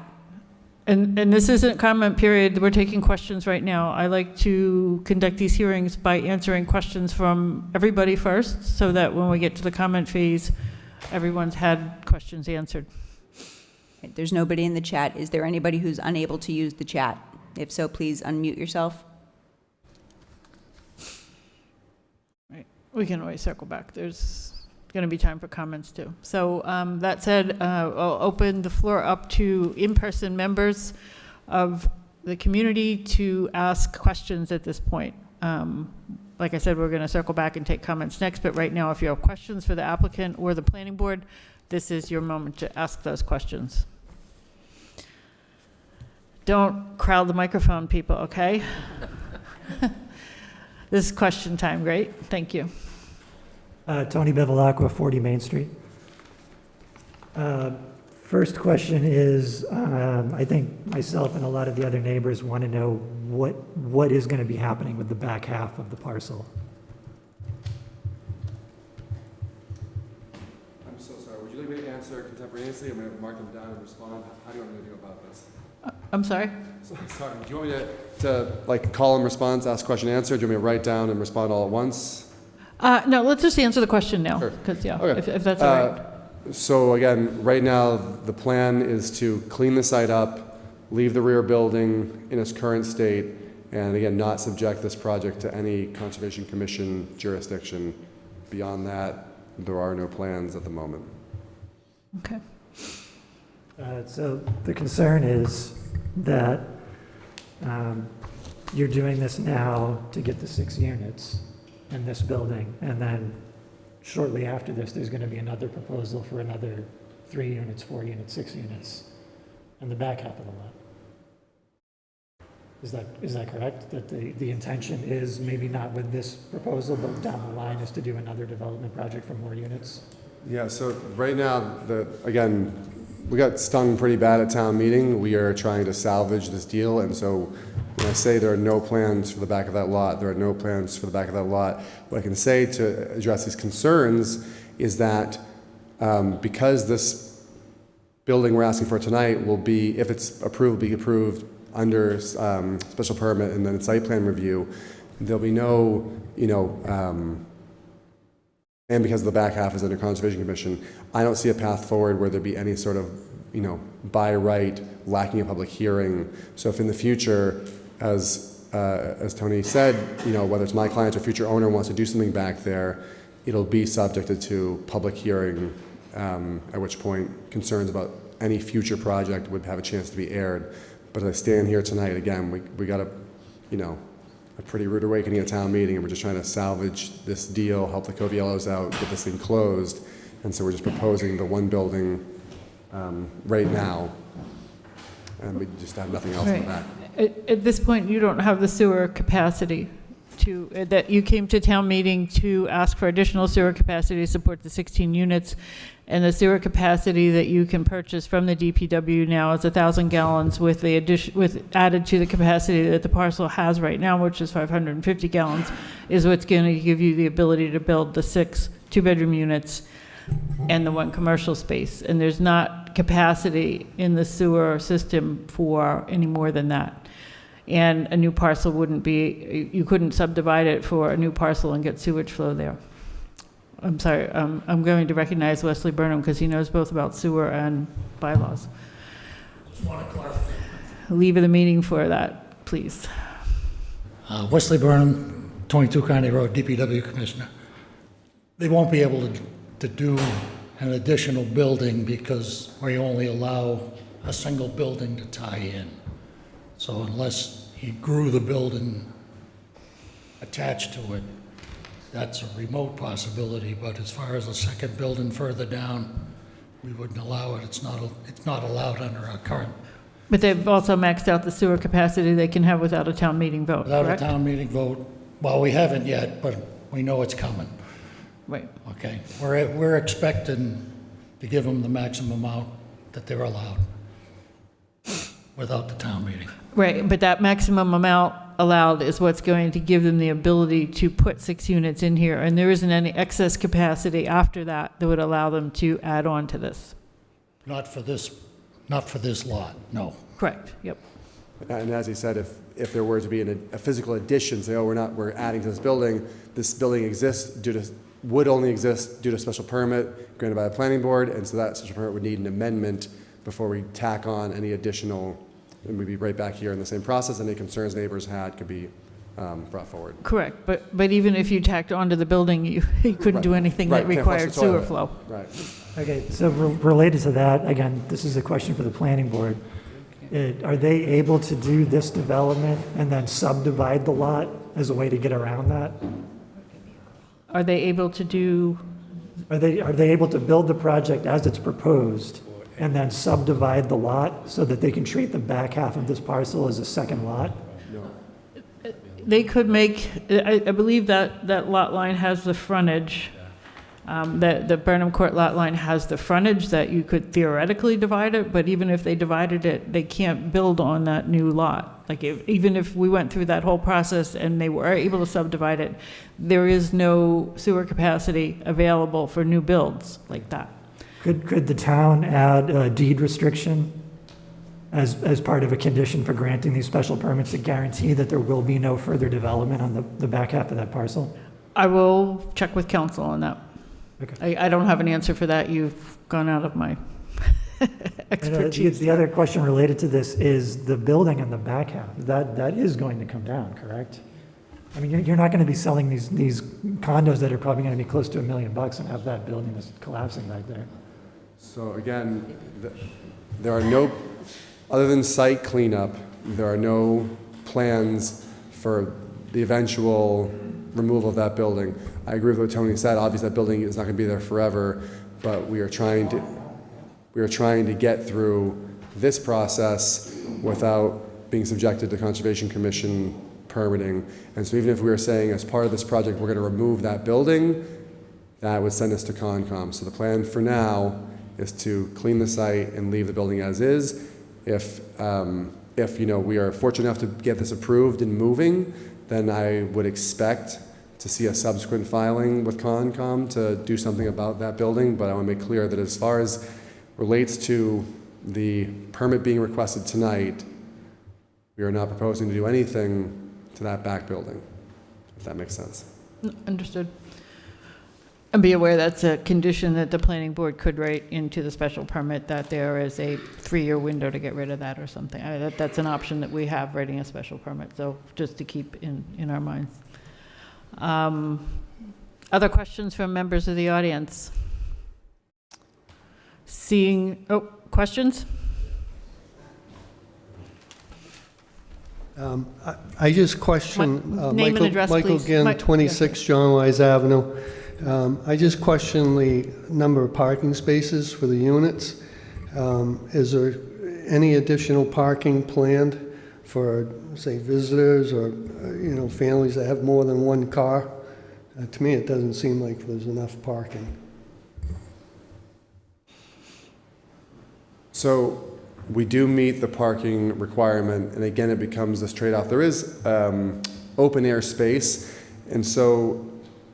And this isn't comment period, we're taking questions right now. I like to conduct these hearings by answering questions from everybody first, so that when we get to the comment phase, everyone's had questions answered. There's nobody in the chat. Is there anybody who's unable to use the chat? If so, please unmute yourself. Right, we can always circle back. There's going to be time for comments too. So that said, I'll open the floor up to in-person members of the community to ask questions at this point. Like I said, we're going to circle back and take comments next, but right now, if you have questions for the applicant or the planning board, this is your moment to ask those questions. Don't crowd the microphone, people, okay? This is question time, great, thank you. Tony Bevilacqua, 40 Main Street. First question is, I think myself and a lot of the other neighbors want to know what is going to be happening with the back half of the parcel. I'm so sorry. Would you like me to answer contemporaneously, or am I going to mark them down and respond? How do you want me to do about this? I'm sorry? Sorry. Do you want me to like call and response, ask question, answer? Do you want me to write down and respond all at once? No, let's just answer the question now, Sure. because, yeah, Okay. if that's all right. So again, right now, the plan is to clean the site up, leave the rear building in its current state, and again, not subject this project to any Conservation Commission jurisdiction. Beyond that, there are no plans at the moment. Okay. So the concern is that you're doing this now to get the 6 units in this building, and then shortly after this, there's going to be another proposal for another 3 units, 4 units, 6 units in the back half of the lot. Is that correct? That the intention is maybe not with this proposal, but down the line is to do another development project for more units? Yeah, so right now, again, we got stung pretty bad at town meeting. We are trying to salvage this deal, and so when I say there are no plans for the back of that lot, there are no plans for the back of that lot. What I can say to address these concerns is that because this building we're asking for tonight will be, if it's approved, be approved under special permit and then site plan review, there'll be no, and because the back half is under Conservation Commission, I don't see a path forward where there'd be any sort of, by right lacking a public hearing. So if in the future, as Tony said, whether it's my client or future owner wants to do something back there, it'll be subjected to public hearing, at which point concerns about any future project would have a chance to be aired. But as I stand here tonight, again, we got a pretty rude awakening at town meeting, and we're just trying to salvage this deal, help the Coviellos out, get this thing closed. And so we're just proposing the one building right now, and we just have nothing else in the back. At this point, you don't have the sewer capacity that you came to town meeting to ask for additional sewer capacity to support the 16 units. And the sewer capacity that you can purchase from the DPW now is 1,000 gallons with the addition, added to the capacity that the parcel has right now, which is 550 gallons, is what's going to give you the ability to build the 6 two-bedroom units and the 1 commercial space. And there's not capacity in the sewer system for any more than that. And a new parcel wouldn't be, you couldn't subdivide it for a new parcel and get sewage flow there. I'm sorry, I'm going to recognize Wesley Burnham because he knows both about sewer and bylaws. Just want to clarify. Leave the meeting for that, please. Wesley Burnham, 22 County Road, DPW Commissioner. They won't be able to do an additional building because we only allow a single building to tie in. So unless he grew the building attached to it, that's a remote possibility, but as far as a second building further down, we wouldn't allow it. It's not allowed under our current. But they've also maxed out the sewer capacity they can have without a town meeting vote, Without correct? a town meeting vote, well, we haven't yet, but we know it's coming. Right. Okay, we're expecting to give them the maximum amount that they're allowed without the town meeting. Right, but that maximum amount allowed is what's going to give them the ability to put 6 units in here, and there isn't any excess capacity after that that would allow them to add on to this. Not for this lot, no. Correct, yep. And as he said, if there were to be a physical addition, say, we're adding to this building exists would only exist due to special permit granted by the planning board, and so that special permit would need an amendment before we tack on any additional, and we'd be right back here in the same process. Any concerns neighbors had could be brought forward. Correct, but even if you tacked onto the building, you couldn't do anything that Can't flush the required sewer toilet. flow. Right. Okay, so related to that, again, this is a question for the planning board. Are they able to do this development and then subdivide the lot as a way to get around that? Are they able to do, Are they able to build the project as it's proposed and then subdivide the lot so that they can treat the back half of this parcel as a second lot? they could make, I believe that lot line has the frontage, the Burnham Court lot line has the frontage that you could theoretically divide it, but even if they divided it, they can't build on that new lot. Like, even if we went through that whole process and they were able to subdivide it, there is no sewer capacity available for new builds like that. Could the town add a deed restriction as part of a condition for granting these special permits to guarantee that there will be no further development on the back half of that parcel? I will check with council on that. Okay. I don't have an answer for that. You've gone out of my expertise. The other question related to this is the building on the back half. That is going to come down, correct? I mean, you're not going to be selling these condos that are probably going to be close to $1 million and have that building that's collapsing right there. So again, there are no, other than site cleanup, there are no plans for the eventual removal of that building. I agree with what Tony said. Obviously, that building is not going to be there forever, but we are trying to get through this process without being subjected to Conservation Commission permitting. And so even if we were saying as part of this project, we're going to remove that building, that would send us to Concom. So the plan for now is to clean the site and leave the building as is. If we are fortunate enough to get this approved and moving, then I would expect to see a subsequent filing with Concom to do something about that building. But I want to make clear that as far as relates to the permit being requested tonight, we are not proposing to do anything to that back building, if that makes sense. Understood. And be aware that's a condition that the planning board could write into the special permit, that there is a 3-year window to get rid of that or something. That's an option that we have, writing a special permit, so just to keep in our minds. Other questions from members of the audience? Questions? I just question, Name and address, Michael please. Ginn, 26 John Wise Avenue. I just question the number of parking spaces for the units. Is there any additional parking planned for, say, visitors or, families that have more than one car? To me, it doesn't seem like there's enough parking. So we do meet the parking requirement, and again, it becomes this trade-off. There is open air space, and so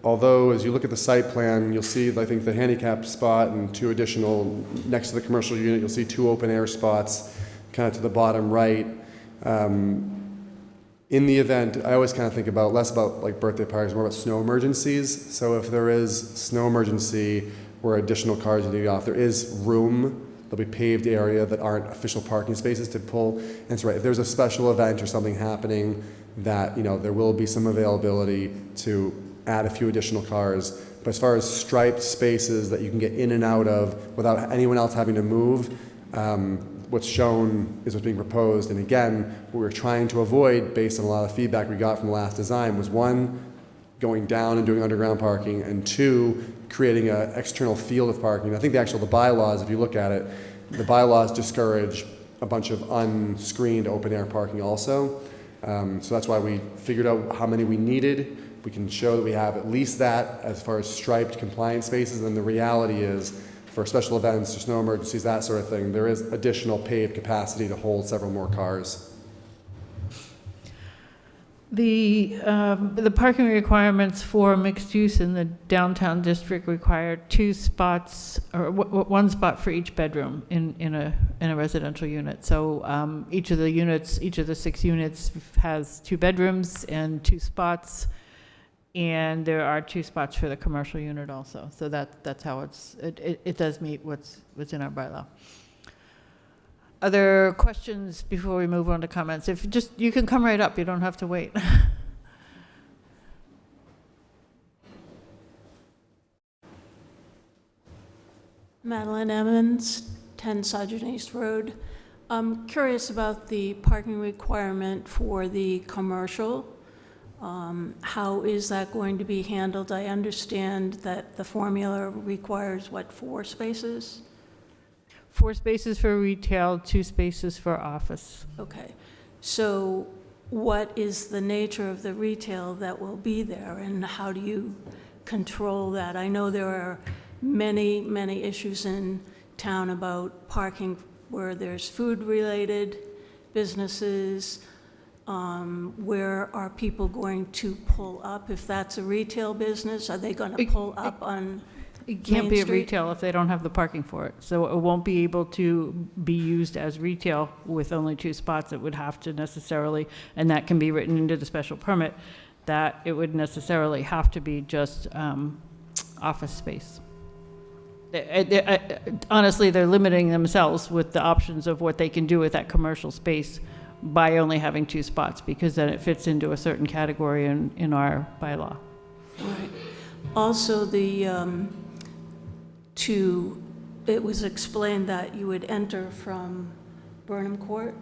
although as you look at the site plan, you'll see, I think, the handicap spot and 2 additional, next to the commercial unit, you'll see 2 open air spots kind of to the bottom right. In the event, I always kind of think about, less about like birthday parties, more about snow emergencies. So if there is snow emergency where additional cars need to get off, there is room. There'll be paved area that aren't official parking spaces to pull. And so, right, if there's a special event or something happening, that there will be some availability to add a few additional cars. But as far as striped spaces that you can get in and out of without anyone else having to move, what's shown is what's being proposed. And again, what we're trying to avoid, based on a lot of feedback we got from the last design, was 1, going down and doing underground parking, and 2, creating an external field of parking. I think the bylaws, if you look at it, the bylaws discourage a bunch of unscreened open air parking also. So that's why we figured out how many we needed. We can show that we have at least that as far as striped compliant spaces, and the reality is, for special events or snow emergencies, that sort of thing, there is additional paved capacity to hold several more cars. The parking requirements for mixed use in the downtown district require 2 spots, or 1 spot for each bedroom in a residential unit. So each of the 6 units has 2 bedrooms and 2 spots, and there are 2 spots for the commercial unit also. So that's how it does meet what's in our bylaw. Other questions before we move on to comments? You can come right up, you don't have to wait. Madeline Evans, 10 Sergeant East Road. I'm curious about the parking requirement for the commercial. How is that going to be handled? I understand that the formula requires, 4 spaces? 4 spaces for retail, 2 spaces for office. Okay. So what is the nature of the retail that will be there, and how do you control that? I know there are many, many issues in town about parking where there's food-related businesses. Where are people going to pull up? If that's a retail business, are they going to pull up on It can't Main be a Street? retail if they don't have the parking for it. So it won't be able to be used as retail with only 2 spots. It would have to necessarily, and that can be written into the special permit, that it would necessarily have to be just office space. Honestly, they're limiting themselves with the options of what they can do with that commercial space by only having 2 spots, because then it fits into a certain category in our bylaw. Right. Also, it was explained that you would enter from Burnham Court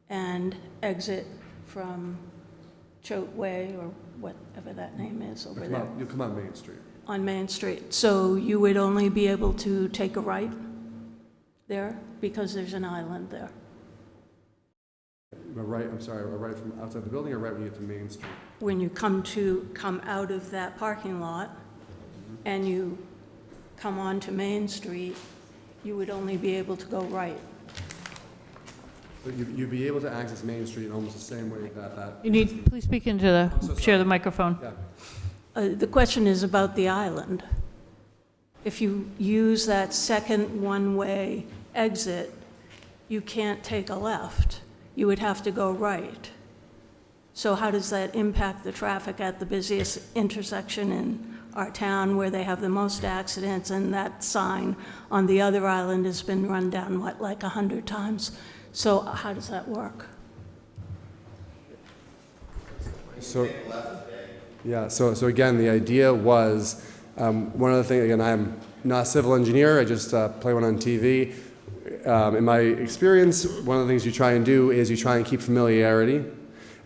and exit from Choate Way, or whatever that name is over there. You'll come on Main Street. On Main Street. So you would only be able to take a right there because there's an island there? Right, I'm sorry, right from outside the building or right when you get to Main Street? When you come out of that parking lot and you come onto Main Street, you would only be able to go right. But you'd be able to access Main Street in almost the same way that. You need, please speak into the, share the microphone. Yeah. The question is about the island. If you use that second one-way exit, you can't take a left. You would have to go right. So how does that impact the traffic at the busiest intersection in our town where they have the most accidents, and that sign on the other island has been run down, what, like 100 times? So how does that work? So, yeah, so again, the idea was, one of the things, again, I'm not a civil engineer, I just play one on TV. In my experience, one of the things you try and do is you try and keep familiarity.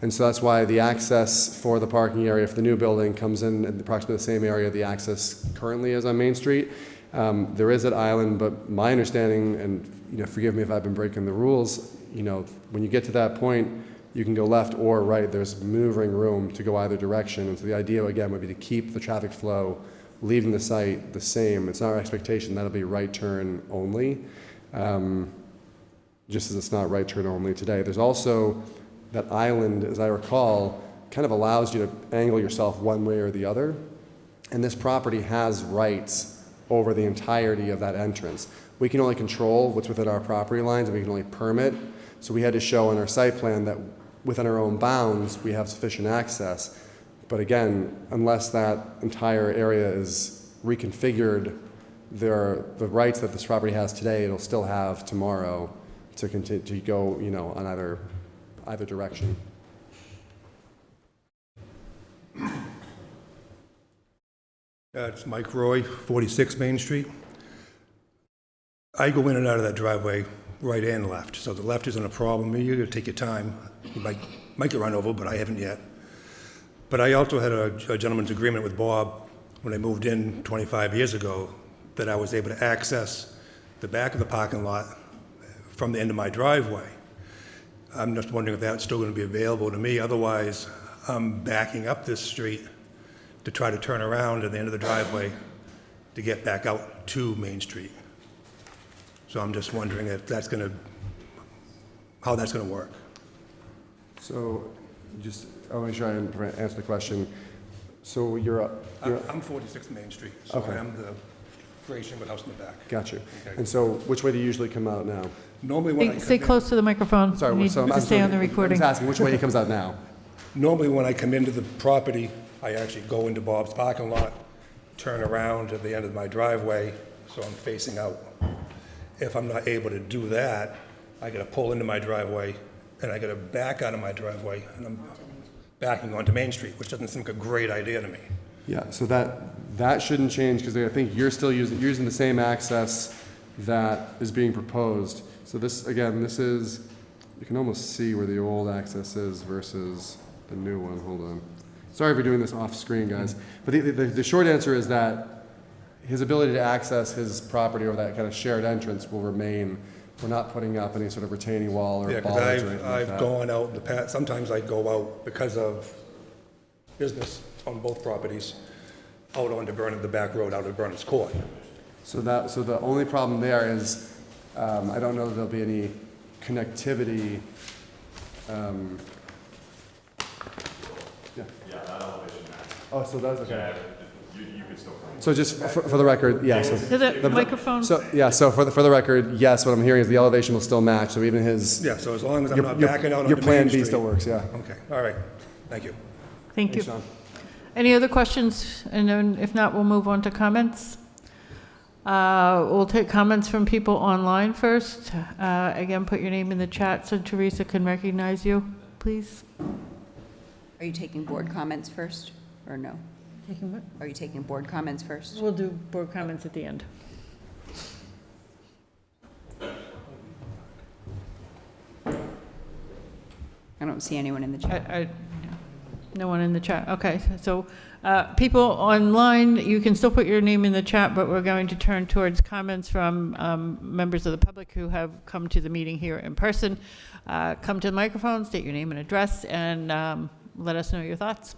And so that's why the access for the parking area for the new building comes in at approximately the same area the access currently is on Main Street. There is an island, but my understanding, and forgive me if I've been breaking the rules, when you get to that point, you can go left or right. There's maneuvering room to go either direction. And so the idea, again, would be to keep the traffic flow leaving the site the same. It's not our expectation that'll be right turn only, just as it's not right turn only today. There's also that island, as I recall, kind of allows you to angle yourself one way or the other. And this property has rights over the entirety of that entrance. We can only control what's within our property lines, and we can only permit. So we had to show in our site plan that within our own bounds, we have sufficient access. But again, unless that entire area is reconfigured, the rights that this property has today, it'll still have tomorrow to continue to go, on either direction. It's Mike Roy, 46 Main Street. I go in and out of that driveway right and left, so the left isn't a problem. You're going to take your time. You might get run over, but I haven't yet. But I also had a gentleman's agreement with Bob when I moved in 25 years ago that I was able to access the back of the parking lot from the end of my driveway. I'm just wondering if that's still going to be available to me. Otherwise, I'm backing up this street to try to turn around at the end of the driveway to get back out to Main Street. So I'm just wondering if that's how that's going to work. So I want to try and answer the question. So I'm 46 Main Street, so Okay. I am the creation with house in the back. Got you. Okay. And so which way do you usually come out now? Normally when I Stay come close to the microphone. Sorry, You need so to stay on the I'm recording. just asking which way he comes out now. Normally, when I come into the property, I actually go into Bob's parking lot, turn around at the end of my driveway, so I'm facing out. If I'm not able to do that, I gotta pull into my driveway, and I gotta back out of my driveway, and I'm backing onto Main Street, which doesn't seem like a great idea to me. Yeah, so that shouldn't change because I think you're still using the same access that is being proposed. So this is, you can almost see where the old access is versus the new one. Hold on. Sorry for doing this off screen, guys. But the short answer is that his ability to access his property or that kind of shared entrance will remain. We're not putting up any sort of retaining wall or Yeah, bollards or because anything like that. I've gone out in the past, sometimes I go out because of business on both properties, out onto the back road, out of Burners Court. So the only problem there is, I don't know that there'll be any connectivity. Yeah, that elevation matters. Oh, so that's okay. You can still. So just for the record, yes. To the microphone. So for the record, yes. What I'm hearing is the elevation will still match. So even his. Yeah, so as long as I'm not backing out onto your Main plan B Street. still works. Yeah. Okay, all right, thank you. Thank you. Thanks, Sean. Any other questions? And then if not, we'll move on to comments. We'll take comments from people online first. Again, put your name in the chat so Teresa can recognize you, please. Are you taking board comments first, or no? Taking what? Are you taking board comments first? We'll do board comments at the end. I don't see anyone in the chat. No one in the chat. Okay, so people online, you can still put your name in the chat, but we're going to turn towards comments from members of the public who have come to the meeting here in person. Come to the microphone, state your name and address, and let us know your thoughts.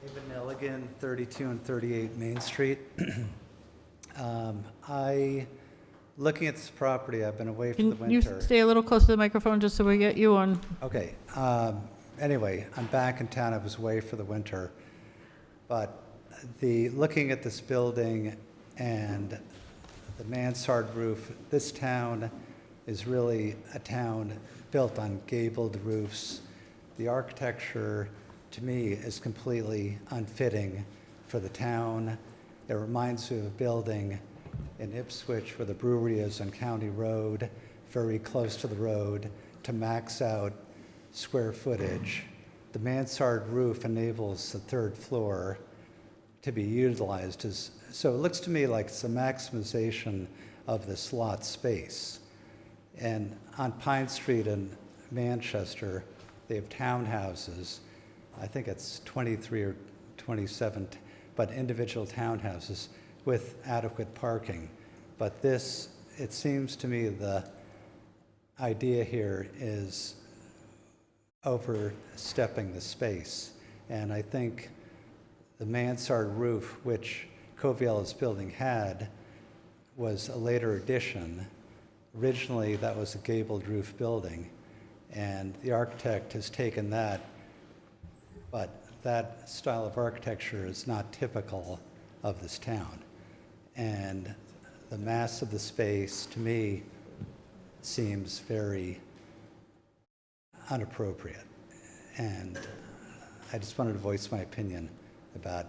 David Nelligan, 32 and 38 Main Street. Looking at this property, I've been away for the Can you winter. stay a little closer to the microphone just so we get you on? Okay. Anyway, I'm back in town. I was away for the winter. But looking at this building and the mansard roof, this town is really a town built on gabled roofs. The architecture, to me, is completely unfitting for the town. It reminds me of a building in Ipswich where the brewery is on County Road, very close to the road, to max out square footage. The mansard roof enables the third floor to be utilized so it looks to me like it's a maximization of this lot space. And on Pine Street in Manchester, they have townhouses. I think it's 23 or 27, but individual townhouses with adequate parking. But this, it seems to me the idea here is overstepping the space. And I think the mansard roof, which Coviela's building had, was a later addition. Originally, that was a gabled roof building, and the architect has taken that, but that style of architecture is not typical of this town. And the mass of the space, to me, seems very inappropriate. And I just wanted to voice my opinion about,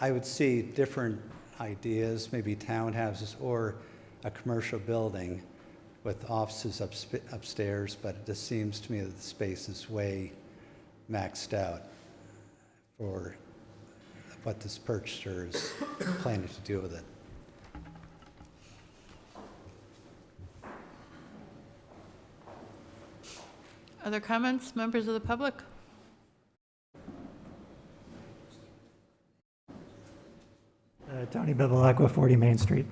I would see different ideas, maybe townhouses or a commercial building with offices upstairs, but it just seems to me that the space is way maxed out for what this purchaser is planning to do with it. Other comments, members of the public? Tony Bevilacqua, 40 Main Street.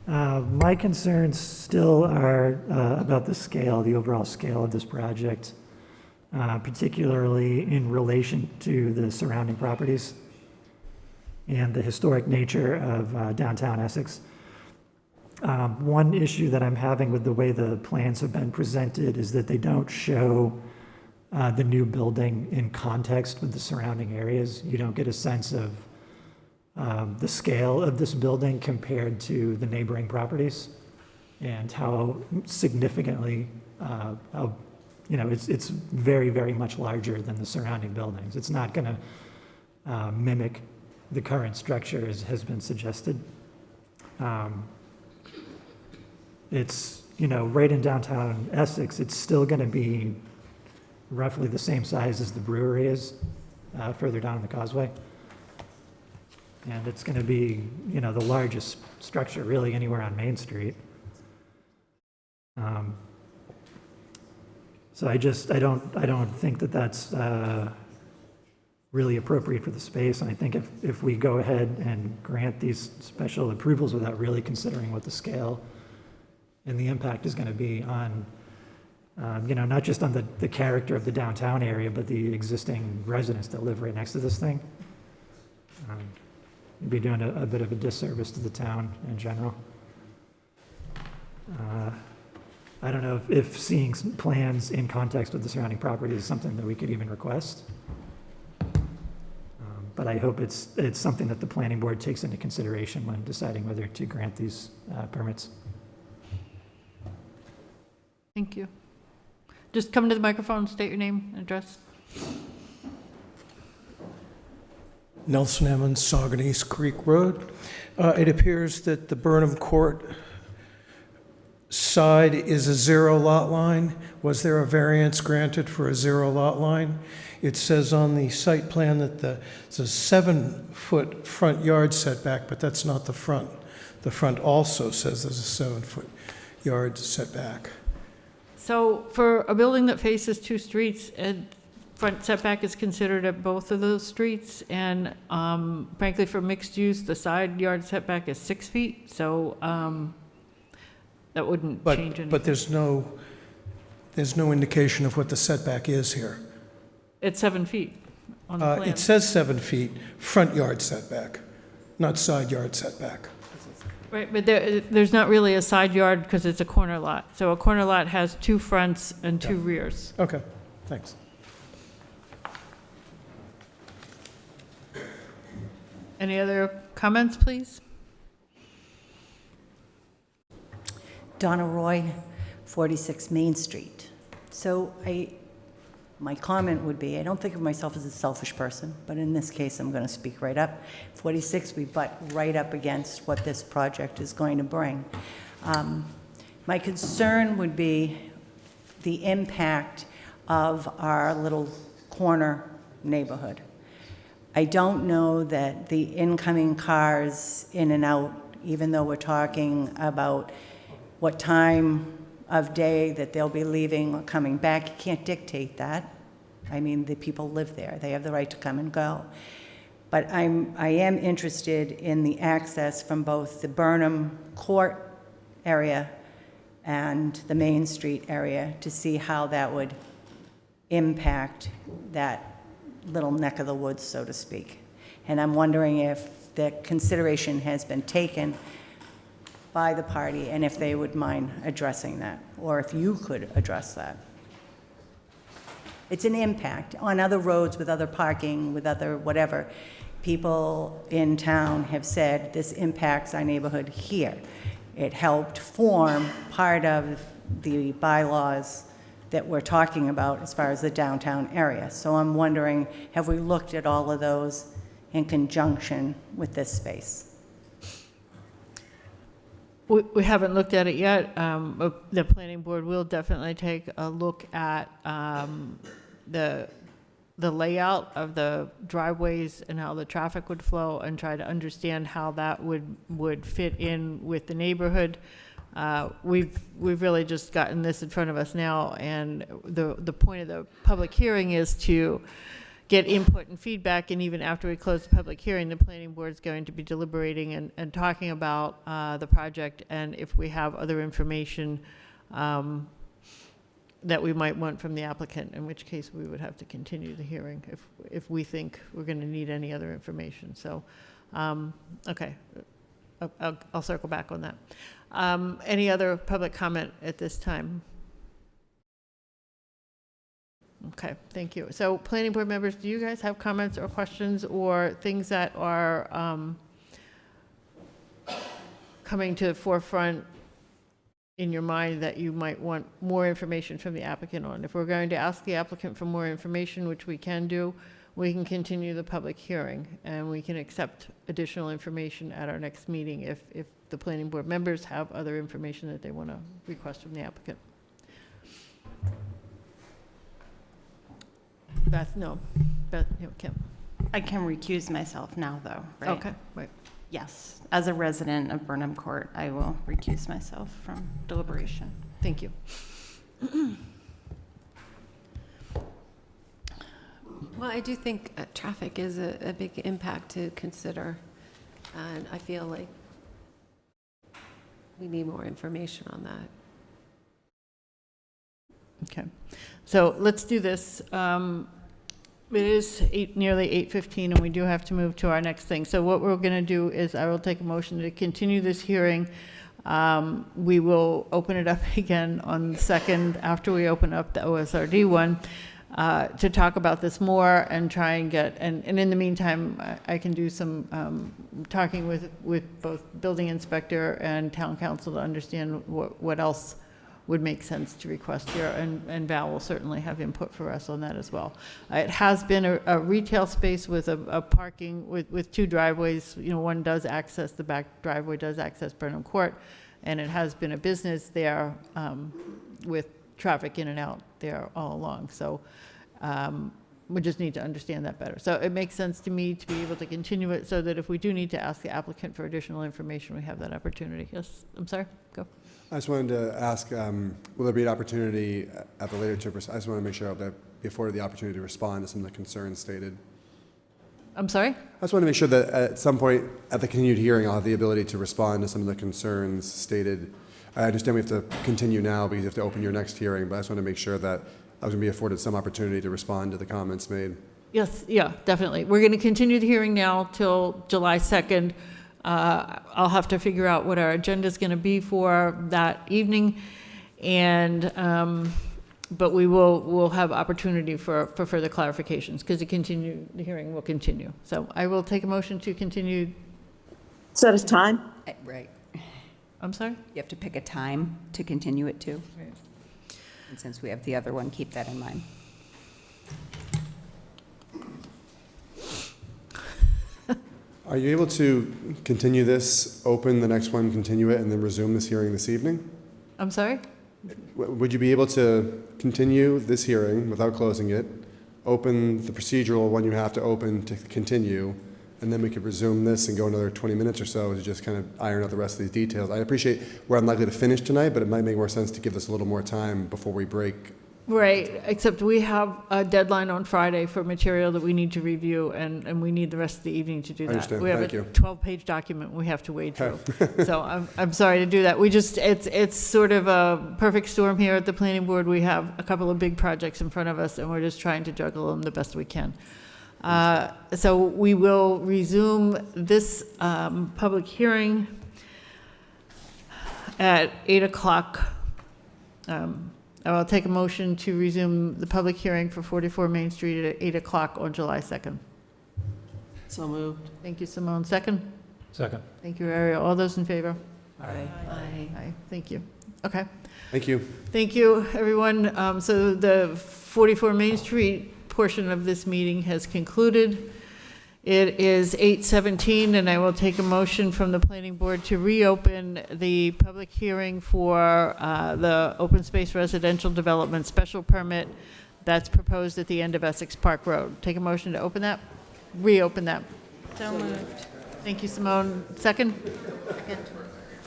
My concerns still are about the scale, the overall scale of this project, particularly in relation to the surrounding properties and the historic nature of downtown Essex. One issue that I'm having with the way the plans have been presented is that they don't show the new building in context with the surrounding areas. You don't get a sense of the scale of this building compared to the neighboring properties and how significantly, it's very, very much larger than the surrounding buildings. It's not going to mimic the current structure as has been suggested. It's, right in downtown Essex, it's still going to be roughly the same size as the brewery is further down the causeway. And it's going to be, the largest structure really anywhere on Main Street. So I don't think that that's really appropriate for the space. And I think if we go ahead and grant these special approvals without really considering what the scale and the impact is going to be on, not just on the character of the downtown area, but the existing residents that live right next to this thing, you'd be doing a bit of a disservice to the town in general. I don't know if seeing plans in context with the surrounding property is something that we could even request. But I hope it's something that the planning board takes into consideration when deciding whether to grant these permits. Thank you. Just come to the microphone, state your name and address. Nelson Emmons, Saugon East Creek Road. It appears that the Burnham Court side is a zero lot line. Was there a variance granted for a zero lot line? It says on the site plan that it's a 7-foot front yard setback, but that's not the front. The front also says there's a 7-foot yard setback. So for a building that faces two streets, front setback is considered at both of those streets, and frankly, for mixed use, the side yard setback is 6 feet, so that wouldn't change anything. But there's no indication of what the setback is here. It's 7 feet on the plan. It says 7 feet, front yard setback, not side yard setback. Right, but there's not really a side yard because it's a corner lot. So a corner lot has 2 fronts and 2 rears. Okay, thanks. Any other comments, please? Donna Roy, 46 Main Street. So my comment would be, I don't think of myself as a selfish person, but in this case, I'm going to speak right up. 46, we butt right up against what this project is going to bring. My concern would be the impact of our little corner neighborhood. I don't know that the incoming cars in and out, even though we're talking about what time of day that they'll be leaving or coming back, you can't dictate that. I mean, the people live there. They have the right to come and go. But I am interested in the access from both the Burnham Court area and the Main Street area to see how that would impact that little neck of the woods, so to speak. And I'm wondering if the consideration has been taken by the party and if they would mind addressing that, or if you could address that. It's an impact on other roads with other parking, with other whatever. People in town have said this impacts our neighborhood here. It helped form part of the bylaws that we're talking about as far as the downtown area. So I'm wondering, have we looked at all of those in conjunction with this space? We haven't looked at it yet. The planning board will definitely take a look at the layout of the driveways and how the traffic would flow and try to understand how that would fit in with the neighborhood. We've really just gotten this in front of us now, and the point of the public hearing is to get input and feedback, and even after we close the public hearing, the planning board is going to be deliberating and talking about the project, and if we have other information that we might want from the applicant, in which case we would have to continue the hearing if we think we're going to need any other information. So, okay, I'll circle back on that. Any other public comment at this time? Okay, thank you. So planning board members, do you guys have comments or questions or things that are coming to the forefront in your mind that you might want more information from the applicant on? If we're going to ask the applicant for more information, which we can do, we can continue the public hearing and we can accept additional information at our next meeting if the planning board members have other information that they want to request from the applicant. Kim. I can recuse myself now, though, right? Okay, right. Yes, as a resident of Burnham Court, I will recuse myself from deliberation. Thank you. Well, I do think traffic is a big impact to consider, and I feel like we need more information on that. Okay, so let's do this. It is nearly 8:15, and we do have to move to our next thing. So what we're going to do is I will take a motion to continue this hearing. We will open it up again on the 2nd after we open up the OSRD one to talk about this more and try and get, and in the meantime, I can do some talking with both building inspector and town council to understand what else would make sense to request here, and Val will certainly have input for us on that as well. It has been a retail space with a parking with 2 driveways. You know, one does access, the back driveway does access Burnham Court, and it has been a business there with traffic in and out there all along. So we just need to understand that better. So it makes sense to me to be able to continue it so that if we do need to ask the applicant for additional information, we have that opportunity. Yes, I'm sorry, go. I just wanted to ask, will there be an opportunity at the later I just want to make sure that be afforded the opportunity to respond to some of the concerns stated. I'm sorry? I just want to make sure that at some point at the continued hearing, I'll have the ability to respond to some of the concerns stated. I understand we have to continue now because you have to open your next hearing, but I just want to make sure that I was going to be afforded some opportunity to respond to the comments made. Yes, yeah, definitely. We're going to continue the hearing now till July 2nd. I'll have to figure out what our agenda is going to be for that evening, and but we'll have opportunity for further clarifications because the hearing will continue. So I will take a motion to continue. Set a time? Right. I'm sorry? You have to pick a time to continue it to. Right. And since we have the other one, keep that in mind. Are you able to continue this, open the next one, continue it, and then resume this hearing this evening? I'm sorry? Would you be able to continue this hearing without closing it, open the procedural one you have to open to continue, and then we could resume this and go another 20 minutes or so to just kind of iron out the rest of these details? I appreciate we're unlikely to finish tonight, but it might make more sense to give this a little more time before we break. Right, except we have a deadline on Friday for material that we need to review, and we need the rest of the evening to do that. understand. We have Thank a you. 12-page document we have to wade through. So I'm sorry to do that. It's sort of a perfect storm here at the planning board. We have a couple of big projects in front of us, and we're just trying to juggle them the best we can. So we will resume this public hearing at 8 o'clock. I will take a motion to resume the public hearing for 44 Main Street at 8 o'clock on July 2nd. So moved. Thank you, Simone. Second? Second. Thank you, Ariel. All those in favor? Aye. Aye. Thank you. Okay. Thank you. Thank you, everyone. So the 44 Main Street portion of this meeting has concluded. It is 8:17, and I will take a motion from the planning board to reopen the public hearing for the open space residential development special permit that's proposed at the end of Essex Park Road. Take a motion to open that, reopen that. So moved. Thank you, Simone. Second?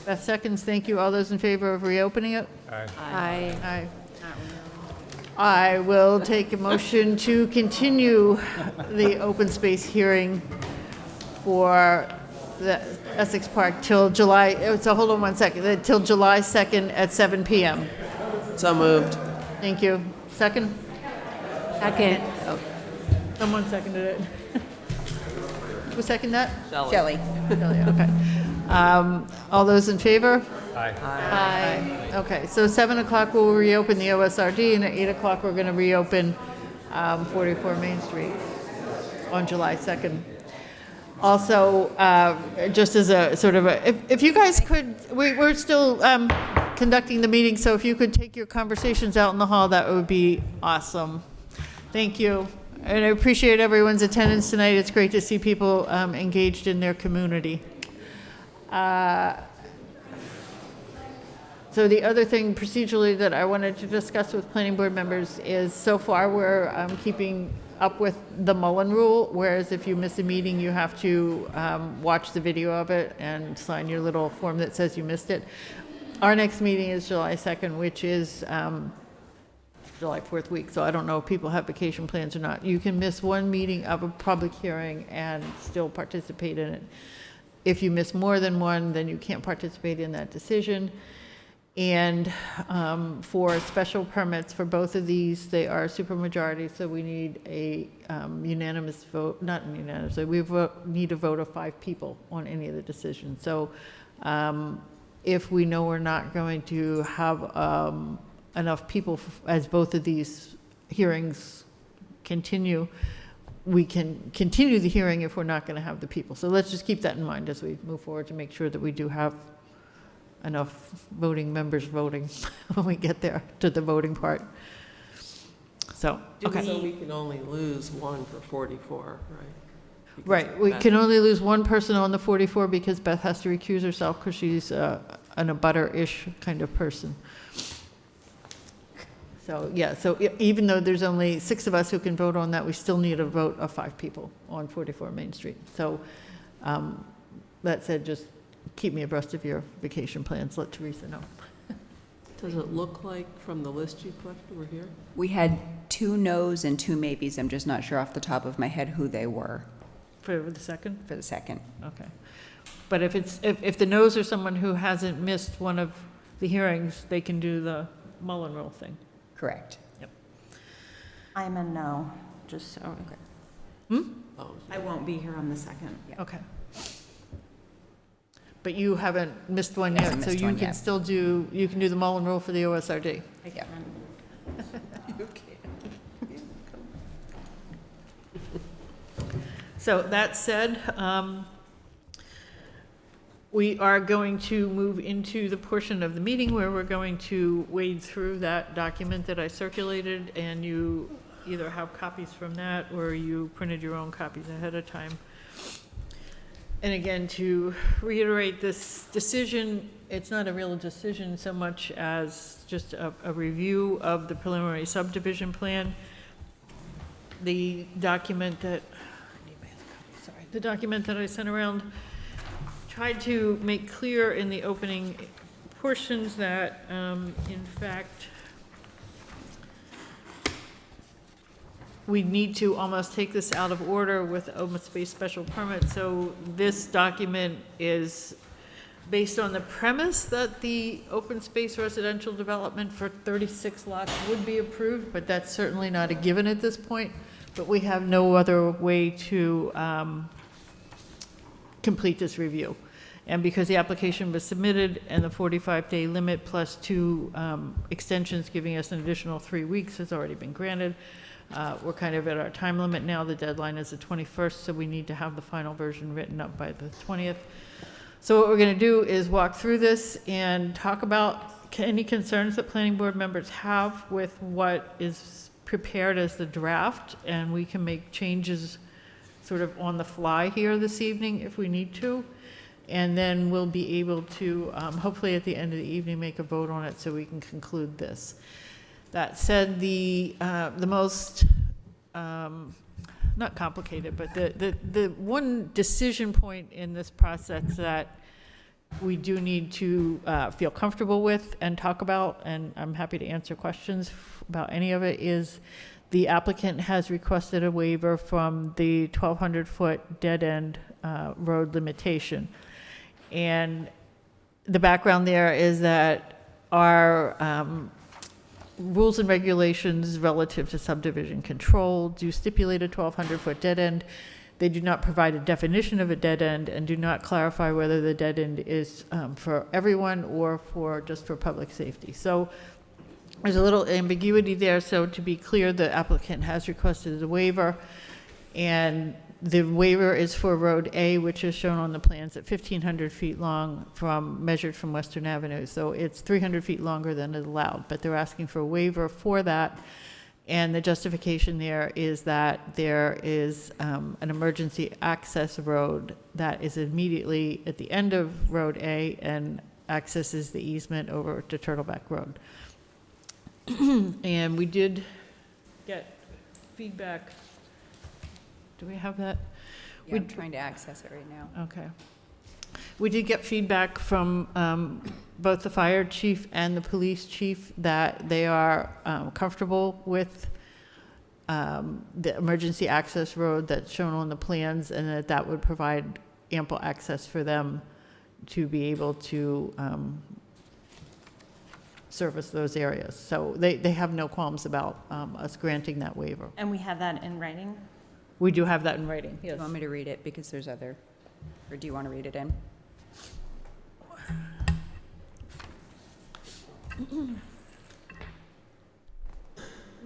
Beth seconds. Thank you. All those in favor of reopening it? Aye. Aye. Aye. I will take a motion to continue the open space hearing for the Essex Park till July, so hold on one second, till July 2nd at 7 PM. So moved. Thank you. Second? Second. Someone seconded it. Who seconded that? Shelley. Shelley, okay. All those in favor? Aye. Aye. Okay, so 7 o'clock we'll reopen the OSRD, and at 8 o'clock we're going to reopen 44 Main Street on July 2nd. Also, just as a sort of a, if you guys could, we're still conducting the meeting, so if you could take your conversations out in the hall, that would be awesome. Thank you. And I appreciate everyone's attendance tonight. It's great to see people engaged in their community. So the other thing procedurally that I wanted to discuss with planning board members is so far we're keeping up with the Mullen rule, whereas if you miss a meeting, you have to watch the video of it and sign your little form that says you missed it. Our next meeting is July 2nd, which is July 4th week, so I don't know if people have vacation plans or not. You can miss one meeting of a public hearing and still participate in it. If you miss more than one, then you can't participate in that decision. And for special permits for both of these, they are supermajority, so we need a unanimous vote, not unanimous, we need a vote of 5 people on any of the decisions. So if we know we're not going to have enough people as both of these hearings continue, we can continue the hearing if we're not going to have the people. So let's just keep that in mind as we move forward to make sure that we do have enough voting members voting when we get there to the voting part. So, okay. So we can only lose one for 44, right? Because Right, we can only lose one person on the 44 because Beth has to recuse herself because she's an abutter-ish kind of person. So, yeah, so even though there's only 6 of us who can vote on that, we still need a vote of 5 people on 44 Main Street. So that said, just keep me abreast of your vacation plans. Let Teresa know. Does it look like from the list you collected, we're here? We had 2 no's and 2 maybes. I'm just not sure off the top of my head who they were For the second? for the second. Okay. But if the no's are someone who hasn't missed one of the hearings, they can do the Mullen Rule thing. Correct. I'm a no, just so. Oh, I won't be here on the 2nd. Okay. But you haven't missed one Hasn't yet, so missed you one can yet. still do, you can do the Mullen Rule for the OSRD. Yeah. So that said, we are going to move into the portion of the meeting where we're going to wade through that document that I circulated, and you either have copies from that or you printed your own copies ahead of time. And again, to reiterate this decision, it's not a real decision so much as just a review of the preliminary subdivision plan. The document that, the document that I sent around tried to make clear in the opening portions that, in fact, we need to almost take this out of order with open space special permit. So this document is based on the premise that the open space residential development for 36 lots would be approved, but that's certainly not a given at this point. But we have no other way to complete this review. And because the application was submitted and the 45-day limit plus 2 extensions giving us an additional 3 weeks has already been granted, we're kind of at our time limit now. The deadline is the 21st, so we need to have the final version written up by the 20th. So what we're going to do is walk through this and talk about any concerns that planning board members have with what is prepared as the draft, and we can make changes sort of on the fly here this evening if we need to. And then we'll be able to, hopefully at the end of the evening, make a vote on it so we can conclude this. That said, the most, not complicated, but the one decision point in this process that we do need to feel comfortable with and talk about, and I'm happy to answer questions about any of it, is the applicant has requested a waiver from the 1,200-foot dead-end road limitation. And the background there is that our rules and regulations relative to subdivision control do stipulate a 1,200-foot dead end. They do not provide a definition of a dead end and do not clarify whether the dead end is for everyone or just for public safety. So there's a little ambiguity there. So to be clear, the applicant has requested a waiver, and the waiver is for Road A, which is shown on the plans at 1,500 feet long measured from Western Avenue. So it's 300 feet longer than is allowed, but they're asking for a waiver for that. And the justification there is that there is an emergency access road that is immediately at the end of Road A and accesses the easement over to Turtleback Road. And we did get feedback. Do we have that? Yeah, I'm trying to access it right now. Okay. We did get feedback from both the fire chief and the police chief that they are comfortable with the emergency access road that's shown on the plans, and that would provide ample access for them to be able to service those areas. So they have no qualms about us granting that waiver. And we have that in writing? We do have that in writing, Do yes. you want me to read it because there's other, or do you want to read it in?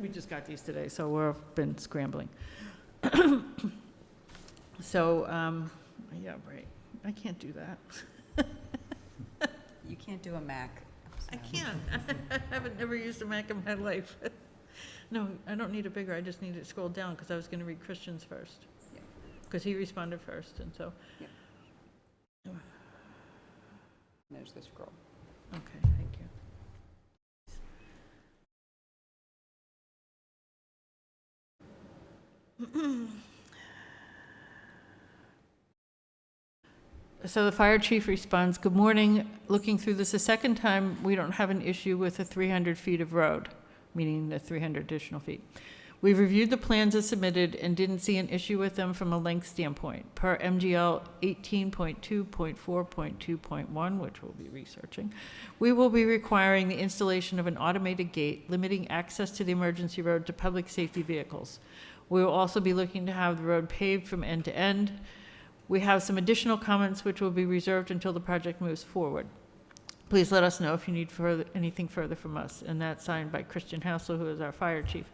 We just got these today, so we've been scrambling. So, yeah, right. I can't do that. You can't do a Mac. I can't. I haven't never used a Mac in my life. No, I don't need a bigger, I just need it to scroll down because I was going to read Christian's first. Because he responded first, and so. There's the scroll. Okay, thank you. So the fire chief responds, "Good morning. Looking through this a second time, we don't have an issue with the 300 feet of road," meaning the 300 additional feet. "We've reviewed the plans as submitted and didn't see an issue with them from a length standpoint. Per MGL 18.2.4.2.1, which we'll be researching, we will be requiring the installation of an automated gate limiting access to the emergency road to public safety vehicles. We will also be looking to have the road paved from end to end. We have some additional comments which will be reserved until the project moves forward. Please let us know if you need anything further from us." And that's signed by Christian Hassel, who is our fire chief.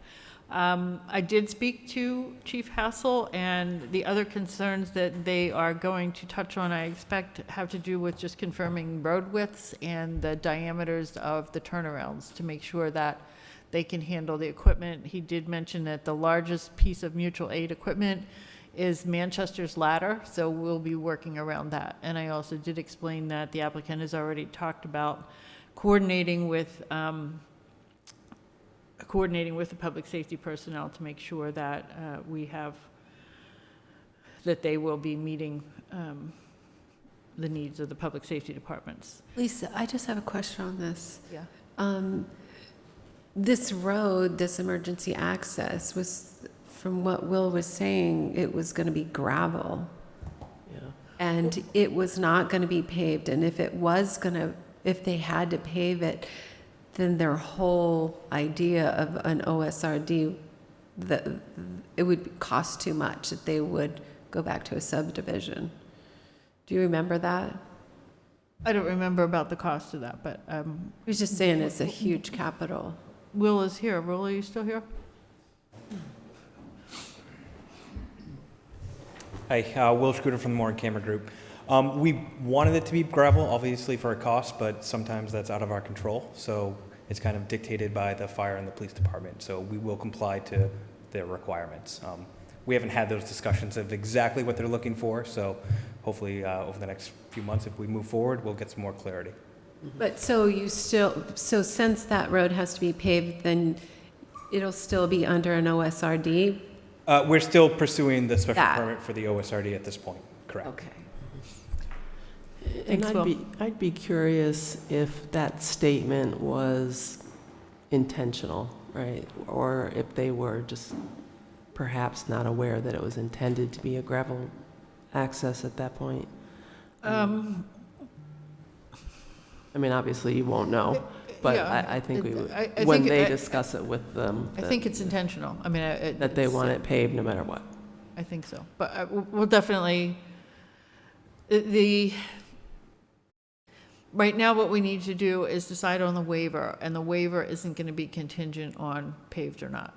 I did speak to Chief Hassel, and the other concerns that they are going to touch on, I expect, have to do with just confirming road widths and the diameters of the turnarounds to make sure that they can handle the equipment. He did mention that the largest piece of mutual aid equipment is Manchester's ladder, so we'll be working around that. And I also did explain that the applicant has already talked about coordinating with the public safety personnel to make sure that that they will be meeting the needs of the public safety departments. Lisa, I just have a question on this. Yeah. This road, this emergency access was, from what Will was saying, it was going to be gravel. Yeah. And it was not going to be paved. And if they had to pave it, then their whole idea of an OSRD, it would cost too much, that they would go back to a subdivision. Do you remember that? I don't remember about the cost of that, but He was just saying it's a huge capital. Will is here. Will, are you still here? Hi, Will Schroeder from the Morgan Camera Group. We wanted it to be gravel, obviously for a cost, but sometimes that's out of our control. So it's kind of dictated by the fire and the police department. So we will comply to their requirements. We haven't had those discussions of exactly what they're looking for. So hopefully over the next few months, if we move forward, we'll get some more clarity. But so since that road has to be paved, then it'll still be under an OSRD? We're still pursuing the special That. permit for the OSRD at this point, correct? Okay. And Thanks, Will. I'd be curious if that statement was intentional, right? Or if they were just perhaps not aware that it was intended to be a gravel access at that point. I mean, obviously you won't know, but Yeah, I think we would, I when think they I- discuss it with them. I think it's intentional. I mean, That they want it paved no matter what. I think so. But we'll definitely, right now what we need to do is decide on the waiver, and the waiver isn't going to be contingent on paved or not.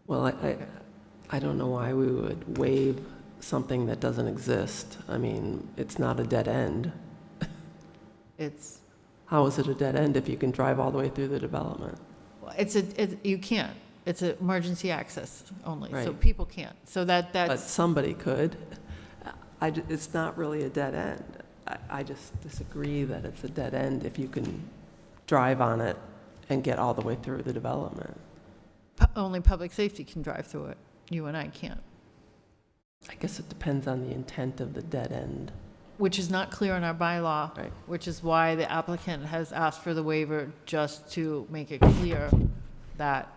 Well, I don't know why we would waive something that doesn't exist. I mean, it's not a dead end. It's, How is it a dead end if you can drive all the way through the development? you can't. It's an emergency access only, so Right. people can't. So But that's, somebody could. It's not really a dead end. I just disagree that it's a dead end if you can drive on it and get all the way through the development. only public safety can drive through it. You and I can't, I guess it depends on the intent of the dead end. which is not clear in our bylaw, Right. which is why the applicant has asked for the waiver, just to make it clear that,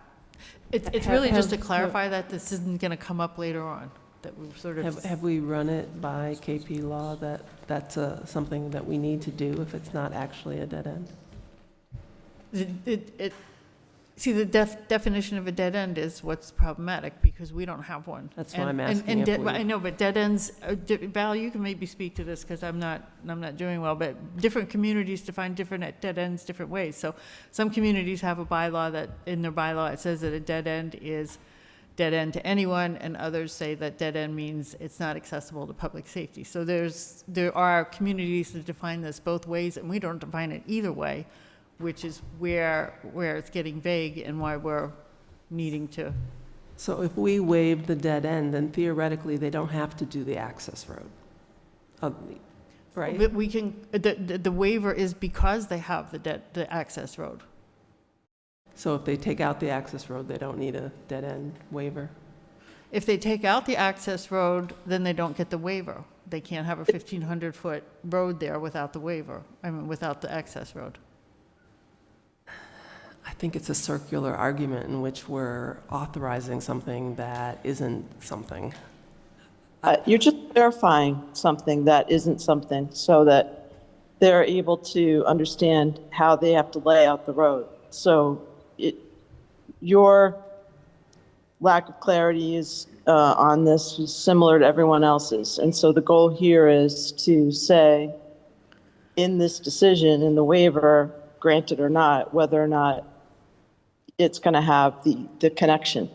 it's really just to clarify that this isn't going to come up later on, that we've sort of. Have we run it by KP Law that that's something that we need to do if it's not actually a dead end? See, the definition of a dead end is what's problematic, because we don't have one. That's what And- I'm and- asking and if dead- we- I know, but dead ends, Val, you can maybe speak to this, because I'm not doing well, but different communities define different dead ends different ways. So some communities have a bylaw that, in their bylaw, it says that a dead end is dead end to anyone, and others say that dead end means it's not accessible to public safety. So there are communities that define this both ways, and we don't define it either way, which is where it's getting vague and why we're needing to. So if we waive the dead end, then theoretically, they don't have to do the access road. Right? But we can, the waiver is because they have the access road. So if they take out the access road, they don't need a dead end waiver? If they take out the access road, then they don't get the waiver. They can't have a 1,500-foot road there without the waiver, without the access road. I think it's a circular argument in which we're authorizing something that isn't something. You're just verifying something that isn't something so that they're able to understand how they have to lay out the road. So your lack of clarity is on this is similar to everyone else's. And so the goal here is to say in this decision, in the waiver, granted or not, whether or not it's going to have the connection.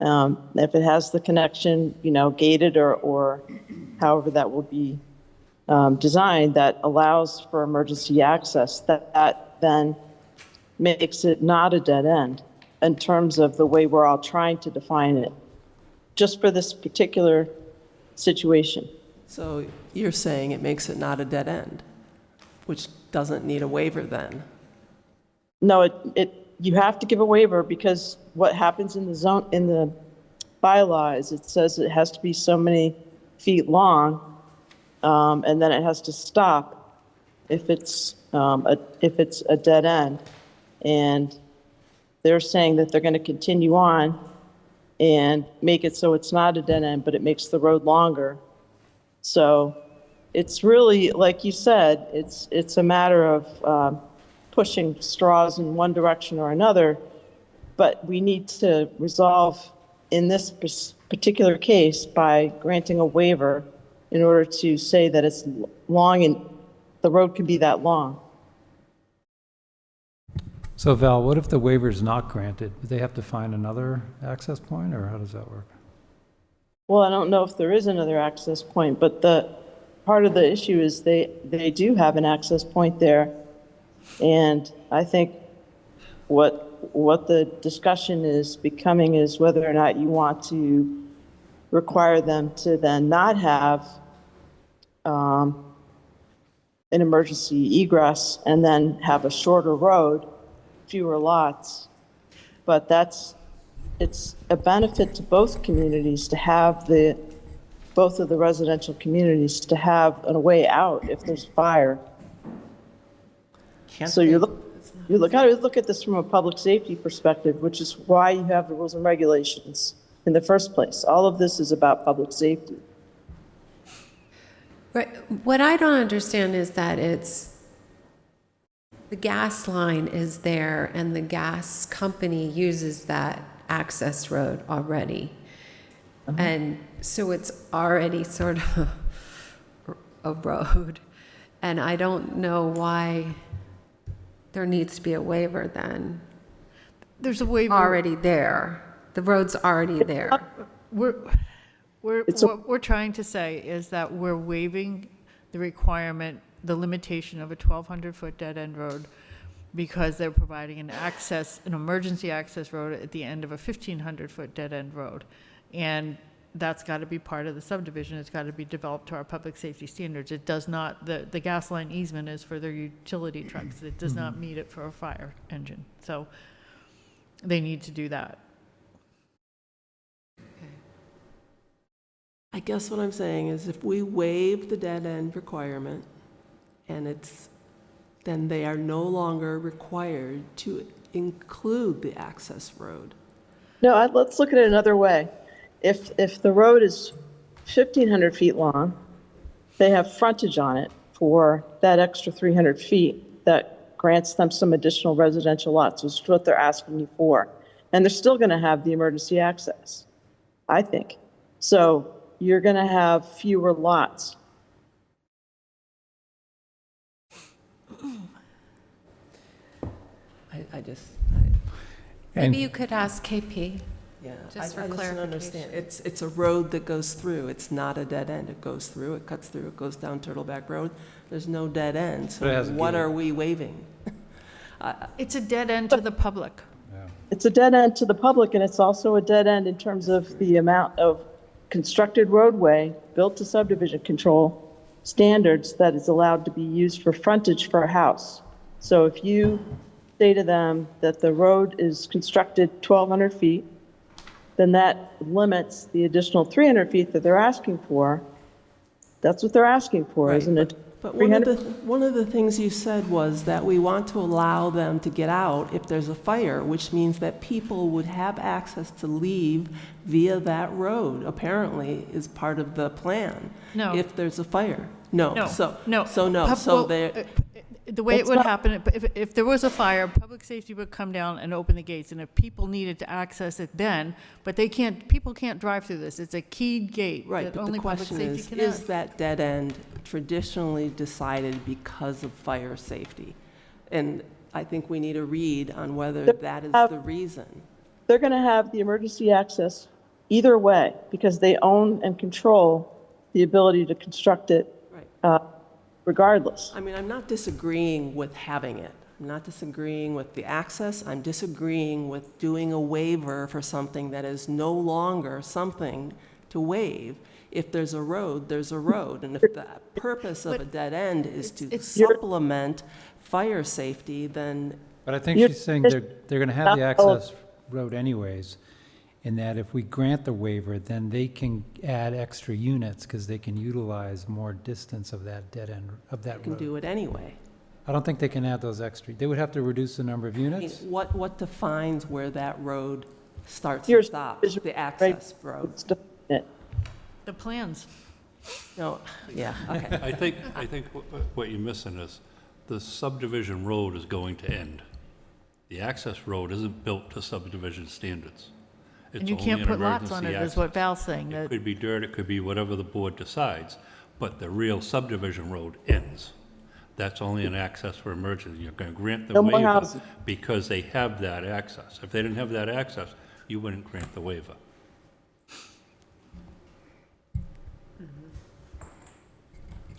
If it has the connection, gated or however that will be designed that allows for emergency access, that then makes it not a dead end in terms of the way we're all trying to define it, just for this particular situation. So you're saying it makes it not a dead end, which doesn't need a waiver then? No, you have to give a waiver because what happens in the bylaw is it says it has to be so many feet long, and then it has to stop if it's a dead end. And they're saying that they're going to continue on and make it so it's not a dead end, but it makes the road longer. So it's really, like you said, it's a matter of pushing straws in one direction or another, but we need to resolve in this particular case by granting a waiver in order to say that it's long and the road can be that long. So Val, what if the waiver is not granted? Do they have to find another access point, or how does that work? Well, I don't know if there is another access point, but the part of the issue is they do have an access point there. And I think what the discussion is becoming is whether or not you want to require them to then not have an emergency egress and then have a shorter road, fewer lots. But it's a benefit to both communities to have both of the residential communities to have a way out if there's a fire. So you got to look at this from a public safety perspective, which is why you have the rules and regulations in the first place. All of this is about public safety. Right. What I don't understand is that the gas line is there and the gas company uses that access road already. And so it's already sort of a road. And I don't know why there needs to be a waiver then. There's a waiver. Already there. The road's already there. What we're trying to say is that we're waiving the requirement, the limitation of a 1,200-foot dead-end road because they're providing an emergency access road at the end of a 1,500-foot dead-end road. And that's got to be part of the subdivision. It's got to be developed to our public safety standards. It does not, the gas line easement is for their utility trucks. It does not meet it for a fire engine. So they need to do that. I guess what I'm saying is if we waive the dead end requirement and then they are no longer required to include the access road. No, let's look at it another way. If the road is 1,500 feet long, they have frontage on it for that extra 300 feet that grants them some additional residential lots, which is what they're asking you for. And they're still going to have the emergency access, I think. So you're going to have fewer lots. Maybe you could ask KP. Yeah, Just for I just don't clarification. understand. It's a road that goes through. It's not a dead end. It goes through, it cuts through, it goes down Turtleback Road. There's no dead end. But it has So a what gate. are we waiving? It's a dead end to the public. It's a dead end to the public, and it's also a dead end in terms of the amount of constructed roadway built to subdivision control standards that is allowed to be used for frontage for a house. So if you say to them that the road is constructed 1,200 feet, then that limits the additional 300 feet that they're asking for That's what they're asking for, Right, isn't it? But 300 one of the things you said was that we want to allow them to get out if there's a fire, which means that people would have access to leave via that road, apparently, is part of the plan. No. If there's a fire. No. No, So, no. So no, Pub- so well, there, The way it It's would not- happen, if there was a fire, public safety would come down and open the gates, and if people needed to access it then, but they can't, people can't drive through this. It's a keyed gate right, that but the only public question safety is, can is access. that dead end traditionally decided because of fire safety? And I think we need a read on whether that is the reason. They're going to have the emergency access either way because they own and control the ability to construct it regardless. I mean, I'm not disagreeing with having it. I'm not disagreeing with the access. I'm disagreeing with doing a waiver for something that is no longer something to waive. If there's a road, there's a road. And if the purpose of a dead end is to supplement fire safety, then But I think she's saying they're going to have the access road anyways, and that if we grant the waiver, then they can add extra units because they can utilize more distance of that dead end, of that you can road. do it anyway. I don't think they can add those extra, they would have to reduce the number of I mean, units. what defines where that road starts Here's- and stops, the access road? It's definite. The plans. No, yeah, okay. I think what you're missing is the subdivision road is going to end. The access road isn't built to subdivision standards. And It's you only can't an put lots emergency on it, is access. what Val's saying. It that- could be dirt, it could be whatever the board decides, but the real subdivision road ends. That's only an access for emergency. You're going to grant the No more waiver housing. because they have that access. If they didn't have that access, you wouldn't grant the waiver.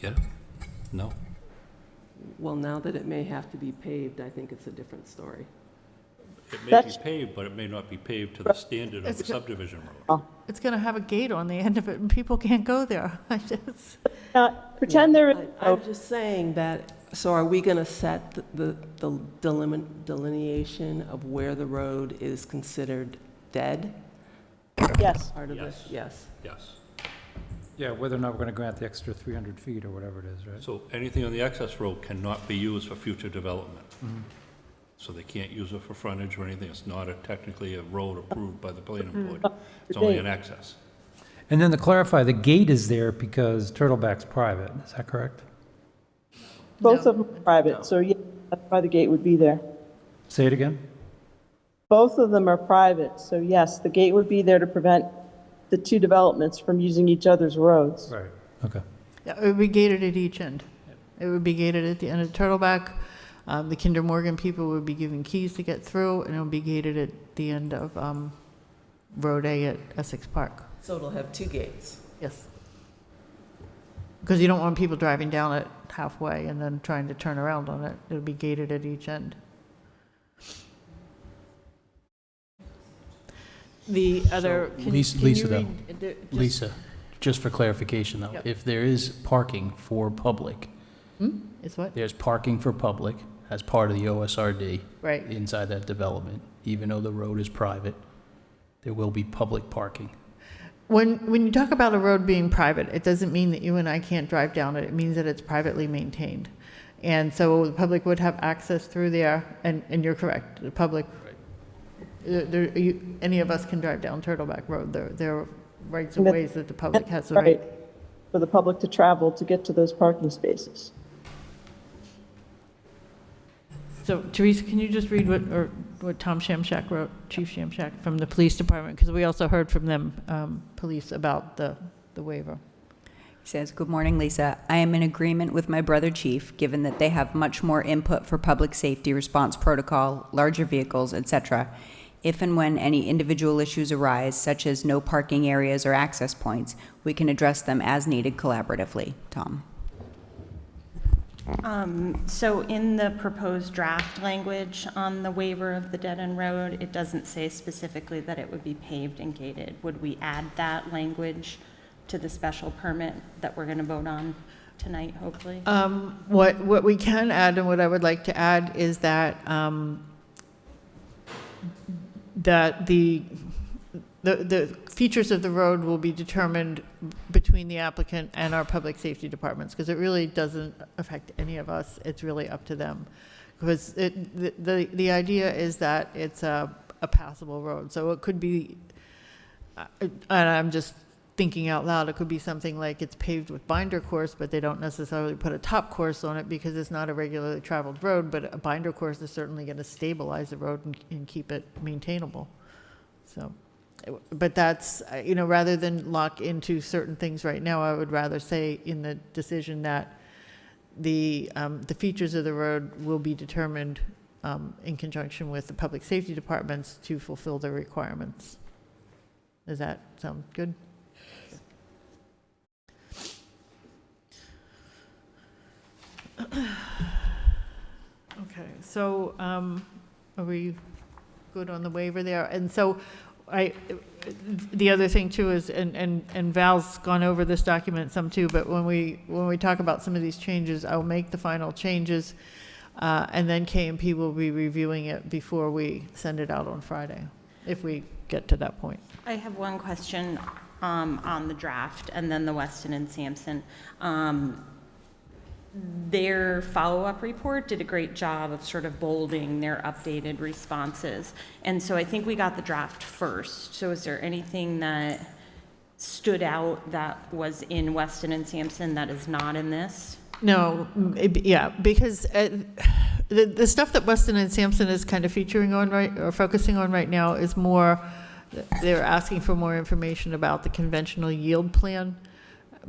Get it? No? Well, now that it may have to be paved, I think it's a different story. It may be That's- paved, but it may not be paved to the standard of a It's- subdivision road. It's going to have a gate on the end of it, and people can't go there. I just, Pretend there is I'm just saying that, so are we going to set the delineation of where the road is considered dead? yes. Part of this, Yes. yes. Yes. Yeah, whether or not we're going to grant the extra 300 feet or whatever it is, right? So anything on the access road cannot be used for future development. So they can't use it for frontage or anything. It's not technically a road approved by the planning board. It's only an access. And then to clarify, the gate is there because Turtleback's private, is that correct? Both of them are private, so yeah, that's why the gate would be there. Say it again? Both of them are private, so yes, the gate would be there to prevent the two developments from using each other's roads. Right. Okay. yeah, it would be gated at each end. It would be gated at the end of Turtleback. The Kinder Morgan people would be given keys to get through, and it would be gated at the end of Road A at Essex Park. So it'll have two gates. Yes. Because you don't want people driving down it halfway and then trying to turn around on it. It'll be gated at each end. The other, can Lisa, can Lisa, you though. read just- Lisa, just for clarification though, Yep. if there is parking for public, It's what? there's parking for public as part of the OSRD Right. inside that development, even though the road is private, there will be public parking. When you talk about a road being private, it doesn't mean that you and I can't drive down it. It means that it's privately maintained. And so the public would have access through there, and you're correct, the public, any of us can drive down Turtleback Road. There are rights and ways that the public has the right. For the public to travel to get to those parking spaces. So Teresa, can you just read what Tom Shamshak wrote, Chief Shamshak, from the police department? Because we also heard from them, police, about the waiver. He says, "Good morning, Lisa. I am in agreement with my brother chief, given that they have much more input for public safety response protocol, larger vehicles, etc. If and when any individual issues arise, such as no parking areas or access points, we can address them as needed collaboratively." Tom? So in the proposed draft language on the waiver of the dead-end road, it doesn't say specifically that it would be paved and gated. Would we add that language to the special permit that we're going to vote on tonight, hopefully? What we can add, and what I would like to add, is that that the the features of the road will be determined between the applicant and our public safety departments, because it really doesn't affect any of us. It's really up to them. Because the idea is that it's a passable road. So it could be, and I'm just thinking out loud, it could be something like it's paved with binder course, but they don't necessarily put a top course on it because it's not a regularly traveled road, but a binder course is certainly going to stabilize the road and keep it maintainable. So, but that's, rather than lock into certain things right now, I would rather say in the decision that the features of the road will be determined in conjunction with the public safety departments to fulfill their requirements. Does that sound good? Okay, so are we good on the waiver there? And so the other thing too is, and Val's gone over this document some too, but when we talk about some of these changes, I'll make the final changes, and then KMP will be reviewing it before we send it out on Friday, if we get to that point. I have one question on the draft and then the Weston and Sampson. Their follow-up report did a great job of sort of bolding their updated responses. And so I think we got the draft first. So is there anything that stood out that was in Weston and Sampson that is not in this? No, yeah, because the stuff that Weston and Sampson is kind of featuring on or focusing on right now is more, they're asking for more information about the conventional yield plan.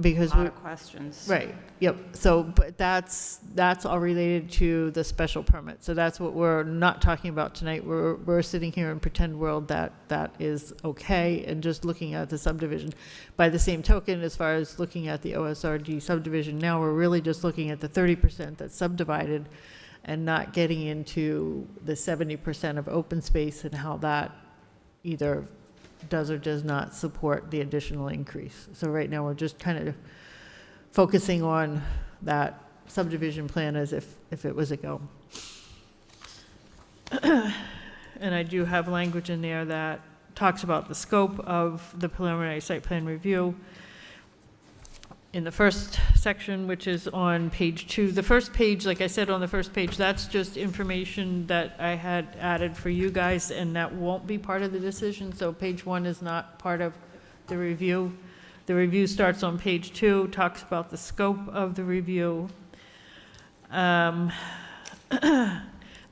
Because a lot of questions. Right, yep. So, but that's all related to the special permit. So that's what we're not talking about tonight. We're sitting here in pretend world that is okay and just looking at the subdivision. By the same token, as far as looking at the OSRD subdivision now, we're really just looking at the 30% that's subdivided and not getting into the 70% of open space and how that either does or does not support the additional increase. So right now we're just kind of focusing on that subdivision plan as if it was a go. And I do have language in there that talks about the scope of the preliminary site plan review. In the first section, which is on page 2, the first page, like I said on the first page, that's just information that I had added for you guys, and that won't be part of the decision. So page 1 is not part of the review. The review starts on page 2, talks about the scope of the review. The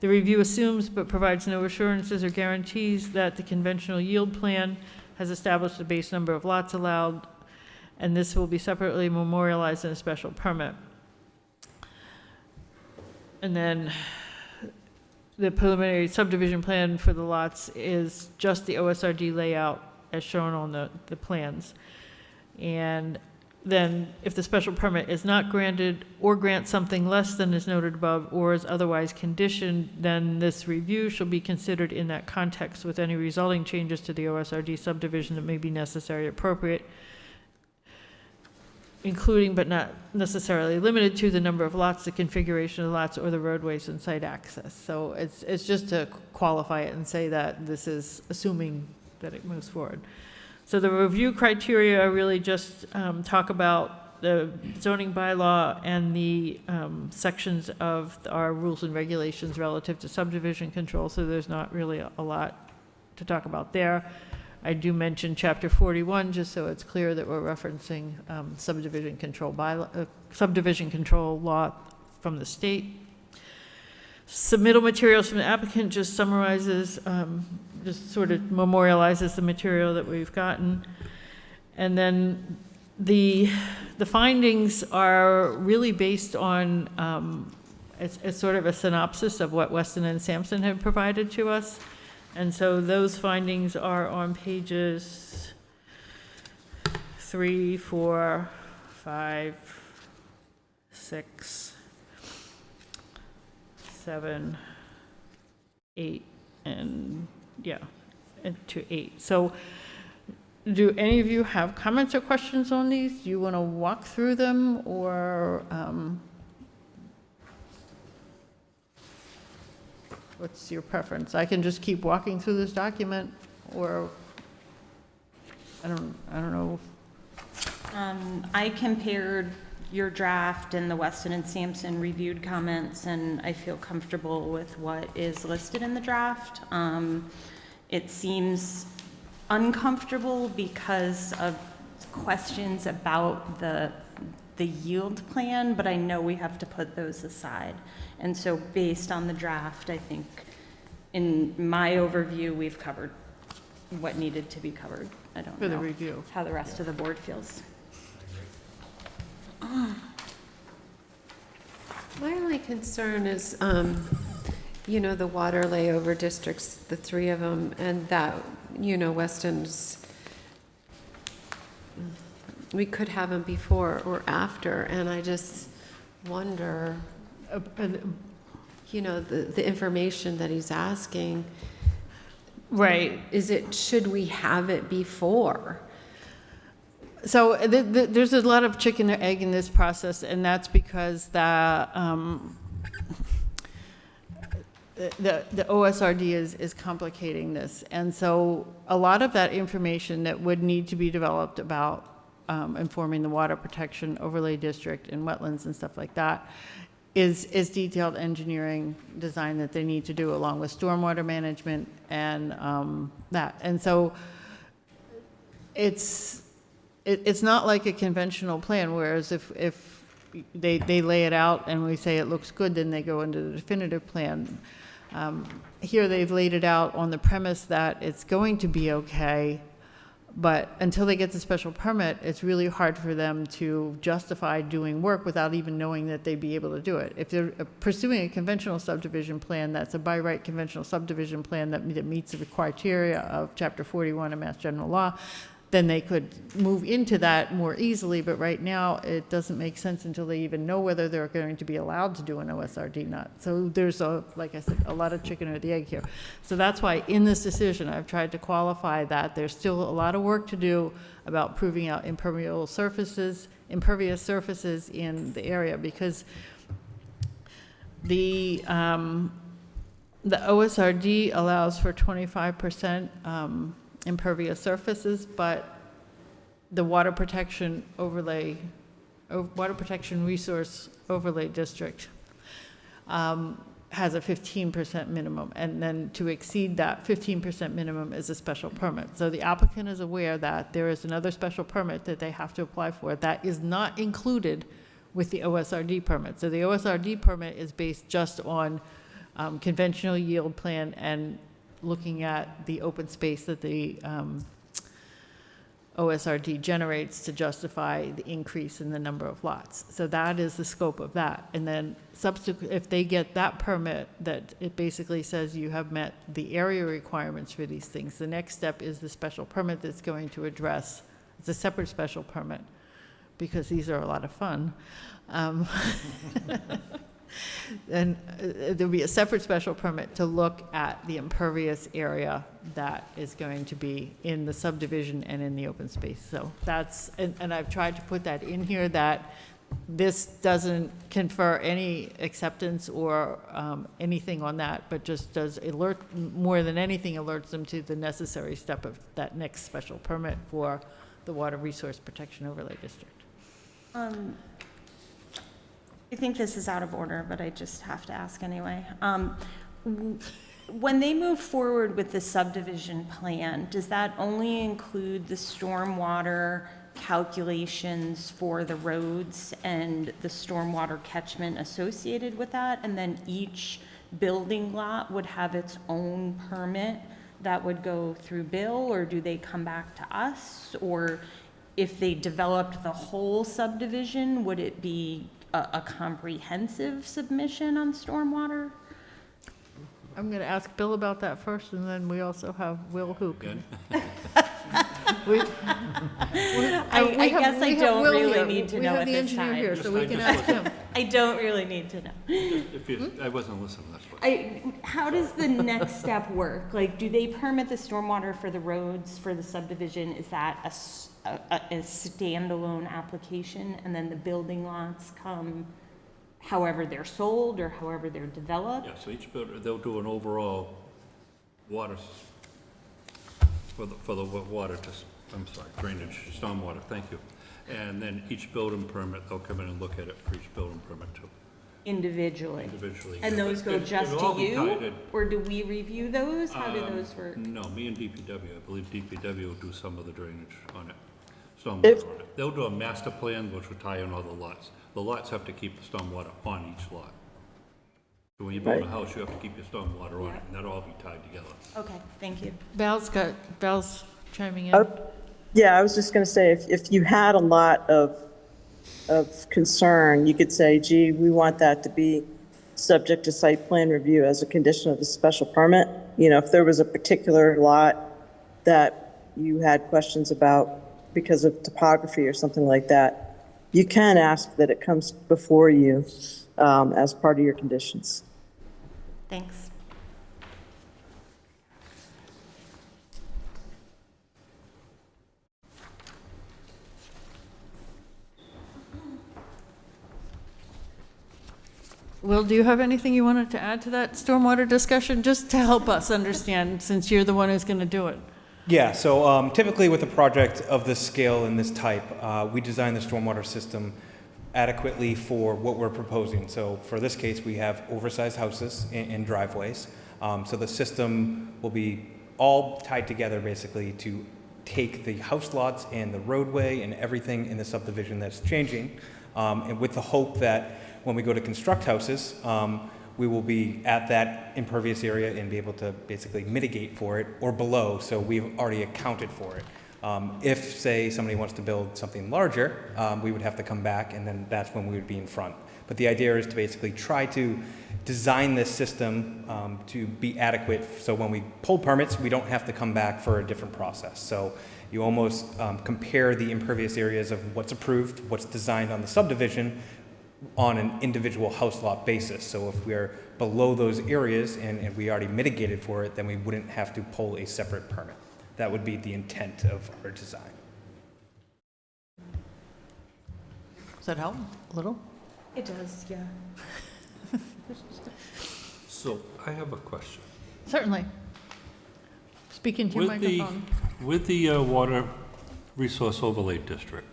review assumes but provides no assurances or guarantees that the conventional yield plan has established a base number of lots allowed, and this will be separately memorialized in a special permit. And then the preliminary subdivision plan for the lots is just the OSRD layout as shown on the plans. And then if the special permit is not granted or grants something less than is noted above or is otherwise conditioned, then this review shall be considered in that context with any resulting changes to the OSRD subdivision that may be necessary or appropriate, including but not necessarily limited to the number of lots, the configuration of lots, or the roadways and site access. So it's just to qualify it and say that this is assuming that it moves forward. So the review criteria are really just talk about the zoning bylaw and the sections of our rules and regulations relative to subdivision control. So there's not really a lot to talk about there. I do mention Chapter 41, just so it's clear that we're referencing subdivision control law from the state. Submittal materials from the applicant just summarizes, just sort of memorializes the material that we've gotten. And then the findings are really based on, it's sort of a synopsis of what Weston and Sampson have provided to us. And so those findings are on pages 3, 4, 5, 6, 7, 8, and to 8. So do any of you have comments or questions on these? Do you want to walk through them, or what's your preference? I can just keep walking through this document, or I don't know. I compared your draft and the Weston and Sampson reviewed comments, and I feel comfortable with what is listed in the draft. It seems uncomfortable because of questions about the yield plan, but I know we have to put those aside. And so based on the draft, I think in my overview, we've covered what needed to be covered. I don't know For the review. how the rest of the board feels. My only concern is, you know, the water layover districts, the three of them, and that, you know, Weston's, we could have them before or after, and I just wonder, you know, the information that he's asking. Right. Should we have it before? So there's a lot of chicken or egg in this process, and that's because the OSRD is complicating this. And so a lot of that information that would need to be developed about informing the water protection overlay district and wetlands and stuff like that is detailed engineering design that they need to do along with stormwater management and that. And so it's not like a conventional plan, whereas if they lay it out and we say it looks good, then they go into the definitive plan. Here they've laid it out on the premise that it's going to be okay, but until they get the special permit, it's really hard for them to justify doing work without even knowing that they'd be able to do it. If they're pursuing a conventional subdivision plan, that's a by right conventional subdivision plan that meets the criteria of Chapter 41 of Mass General Law, then they could move into that more easily, but right now it doesn't make sense until they even know whether they're going to be allowed to do an OSRD or not. So there's, like I said, a lot of chicken or the egg here. So that's why in this decision I've tried to qualify that there's still a lot of work to do about proving out impervious surfaces in the area, because the OSRD allows for 25% impervious surfaces, but the water protection resource overlay district has a 15% minimum, and then to exceed that 15% minimum is a special permit. So the applicant is aware that there is another special permit that they have to apply for that is not included with the OSRD permit. So the OSRD permit is based just on conventional yield plan and looking at the open space that the OSRD generates to justify the increase in the number of lots. So that is the scope of that. And then if they get that permit, that it basically says you have met the area requirements for these things, the next step is the special permit that's going to address, it's a separate special permit, because these are a lot of fun. And there'll be a separate special permit to look at the impervious area that is going to be in the subdivision and in the open space. So that's, and I've tried to put that in here, that this doesn't confer any acceptance or anything on that, but just does alert, more than anything, alerts them to the necessary step of that next special permit for the Water Resource Protection Overlay District. I think this is out of order, but I just have to ask anyway. When they move forward with the subdivision plan, does that only include the stormwater calculations for the roads and the stormwater catchment associated with that? And then each building lot would have its own permit that would go through Bill, or do they come back to us? Or if they developed the whole subdivision, would it be a comprehensive submission on stormwater? I'm going to ask Bill about that first, and then we also have Will Hoop. Good. I guess I don't really need to know at this We have the engineer time. here, so we can ask him. I don't really need to know. If you, I wasn't listening, that's what. How does the next step work? Like, do they permit the stormwater for the roads, for the subdivision? Is that a standalone application, and then the building lots come however they're sold or however they're developed? Yeah, so each builder, they'll do an overall water for the water to, I'm sorry, drainage, stormwater, thank you. And then each building permit, they'll come in and look at it for each building permit too, Individually? individually. And those go just It'll all to be you? tied in. Or do we review those? How do those work? No, me and DPW, I believe DPW will do some of the drainage on it, If- stormwater on it. They'll do a master plan, which will tie in all the lots. The lots have to keep the stormwater on each lot. So when you build a house, you have to keep your stormwater on it, and that'll all be tied together. Okay, thank you. Val's chiming in. Yeah, I was just going to say, if you had a lot of concern, you could say, gee, we want that to be subject to site plan review as a condition of the special permit. You know, if there was a particular lot that you had questions about because of topography or something like that, you can ask that it comes before you as part of your conditions. Thanks. Will, do you have anything you wanted to add to that stormwater discussion, just to help us understand, since you're the one who's going to do it? Yeah, so typically with a project of this scale and this type, we design the stormwater system adequately for what we're proposing. So for this case, we have oversized houses and driveways. So the system will be all tied together basically to take the house lots and the roadway and everything in the subdivision that's changing, and with the hope that when we go to construct houses, we will be at that impervious area and be able to basically mitigate for it or below, so we've already accounted for it. If, say, somebody wants to build something larger, we would have to come back, and then that's when we would be in front. But the idea is to basically try to design this system to be adequate, so when we pull permits, we don't have to come back for a different process. So you almost compare the impervious areas of what's approved, what's designed on the subdivision, on an individual house lot basis. So if we're below those areas and we already mitigated for it, then we wouldn't have to pull a separate permit. That would be the intent of our design. Does that help a little? It does, yeah. So I have a question. Certainly. Speak into your microphone. With the Water Resource Overlay District,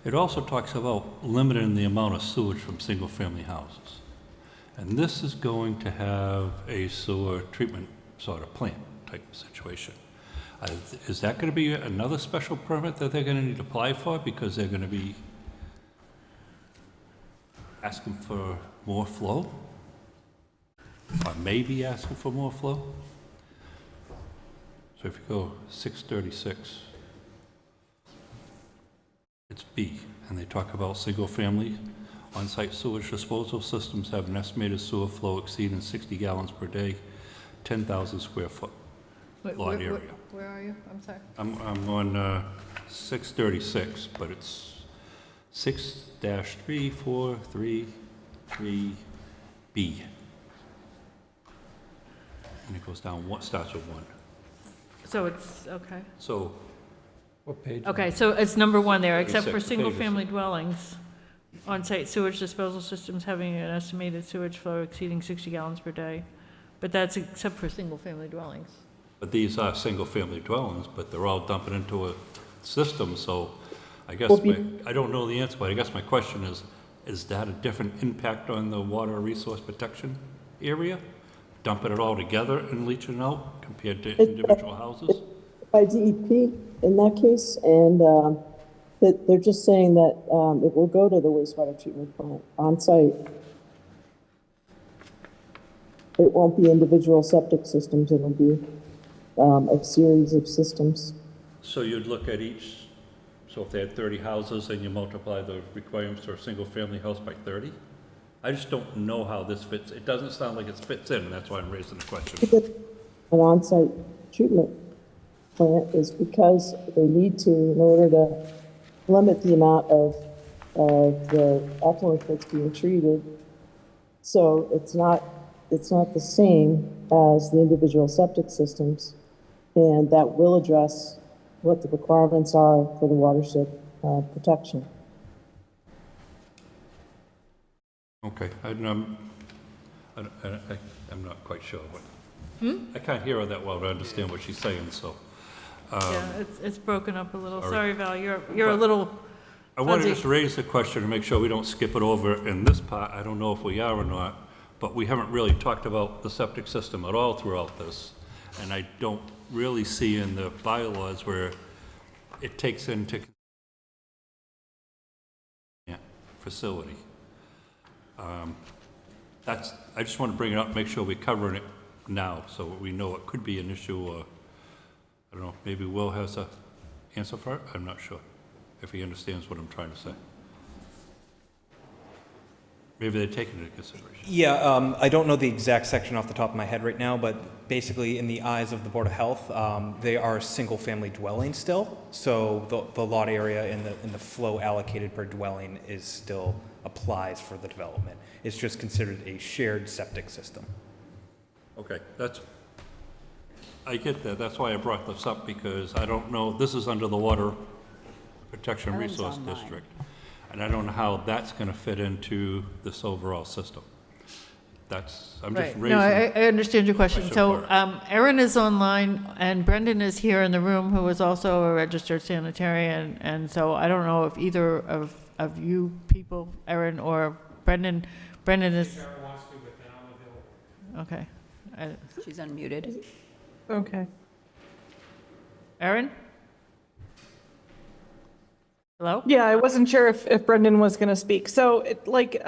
it also talks about limiting the amount of sewage from single-family houses. And this is going to have a sewer treatment sort of plant type of situation. Is that going to be another special permit that they're going to need to apply for because they're going to be asking for more flow? Or maybe asking for more flow? So if you go 636, it's B, and they talk about single-family on-site sewage disposal systems have an estimated sewer flow exceeding 60 gallons per day, 10,000 square foot lot area. Where are you? I'm sorry. I'm on 636, but it's 6-3433B. And it goes down, starts with 1. So it's, okay. So, What page? Okay, so it's number 1 there, except for 36, single-family dwellings. On-site sewage disposal systems having an estimated sewage flow exceeding 60 gallons per day. But that's except for single-family dwellings. but these are single-family dwellings, but they're all dumping into a system, so I guess, I don't know the answer, but I guess my question is that a different impact on the water resource protection area? Dumping it all together and leaching it out compared to individual houses? By DEP in that case, and that they're just saying that it will go to the wastewater treatment plant on site. It won't be individual septic systems, it'll be a series of systems. So you'd look at each, so if they had 30 houses and you multiply the requirements for a single-family house by 30? I just don't know how this fits. It doesn't sound like it fits in, and that's why I'm raising the question. An on-site treatment plant is because they need to in order to limit the amount of the effluent that's being treated. So it's not the same as the individual septic systems, and that will address what the requirements are for the watershed protection. Okay, I'm not quite sure what. I can't hear her that well to understand what she's saying, so Yeah, it's broken up a little. Sorry. Sorry, Val, you're a But little I want to fuzzy. just raise the question to make sure we don't skip it over in this part. I don't know if we are or not, but we haven't really talked about the septic system at all throughout this. And I don't really see in the bylaws where it takes into facility. I just want to bring it up, make sure we're covering it now, so we know it could be an issue, or, I don't know, maybe Will has a answer for it? I'm not sure, if he understands what I'm trying to say. Maybe they're taking it into consideration. Yeah, I don't know the exact section off the top of my head right now, but basically, in the eyes of the Board of Health, they are single-family dwellings still. So the lot area and the flow allocated per dwelling is still applies for the development. It's just considered a shared septic system. Okay, I get that, that's why I brought this up, because I don't know, this is under the Water Protection Erin's Resource online. District, and I don't know how that's gonna fit into this overall system. I'm just Right. raising. No, I understand your question. question So Erin is online, and Brendan is here in the room, who is also a registered sanitarian, and so I don't know if either of you people, Erin or Brendan is... Okay. She's unmuted. Okay. Erin? Hello? Yeah, I wasn't sure if Brendan was going to speak. So, like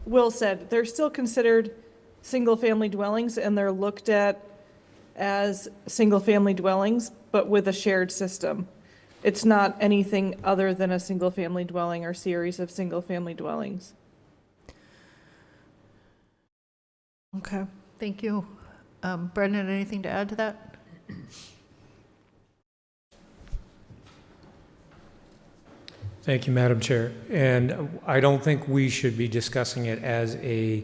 Will said, they're still considered single-family dwellings, and they're looked at as single-family dwellings, but with a shared system. It's not anything other than a single-family dwelling or series of single-family dwellings. Okay, thank you. Brendan, anything to add to that? Thank you, Madam Chair. And I don't think we should be discussing it as a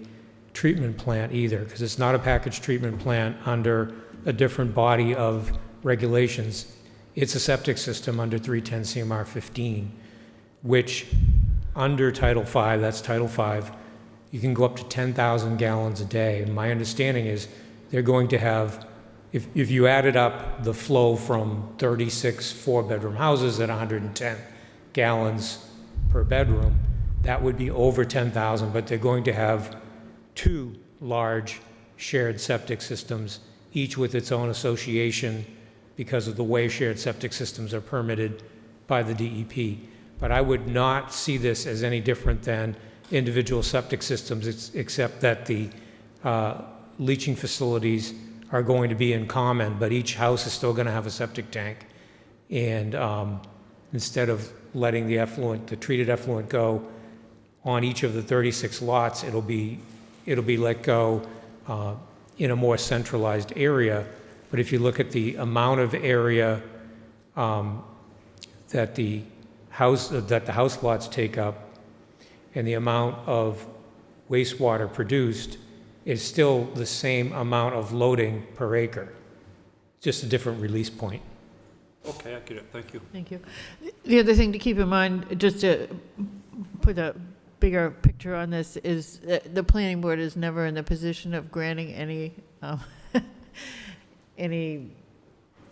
treatment plant either, because it's not a package treatment plant under a different body of regulations. It's a septic system under 310 CMR 15, which under Title V, that's Title V, you can go up to 10,000 gallons a day. And my understanding is they're going to have, if you added up the flow from 36 four-bedroom houses at 110 gallons per bedroom, that would be over 10,000, but they're going to have two large shared septic systems, each with its own association because of the way shared septic systems are permitted by the DEP. But I would not see this as any different than individual septic systems, except that the leaching facilities are going to be in common, but each house is still going to have a septic tank. And instead of letting the treated effluent go on each of the 36 lots, it'll be let go in a more centralized area. But if you look at the amount of area that the house lots take up and the amount of wastewater produced, is still the same amount of loading per acre, just a different release point. Okay, I get it, thank you. Thank you. The other thing to keep in mind, just to put a bigger picture on this, is that the planning board is never in the position of granting any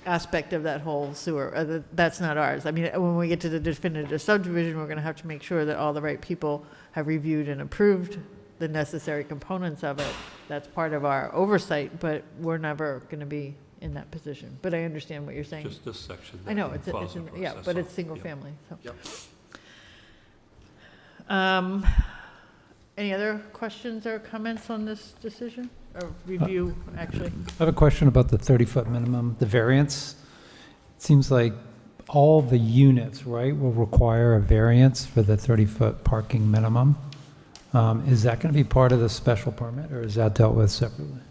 aspect of that whole sewer. That's not ours. I mean, when we get to the definitive subdivision, we're going to have to make sure that all the right people have reviewed and approved the necessary components of it. That's part of our oversight, but we're never going to be in that position. But I understand what you're saying. Just this section. I know, that follows the yeah, process, but so, it's single yeah. family, so. Yep. Any other questions or comments on this decision? Or review, actually? I have a question about the 30-foot minimum, the variance. It seems like all the units, right, will require a variance for the 30-foot parking minimum. Is that going to be part of the special permit, or is that dealt with separately?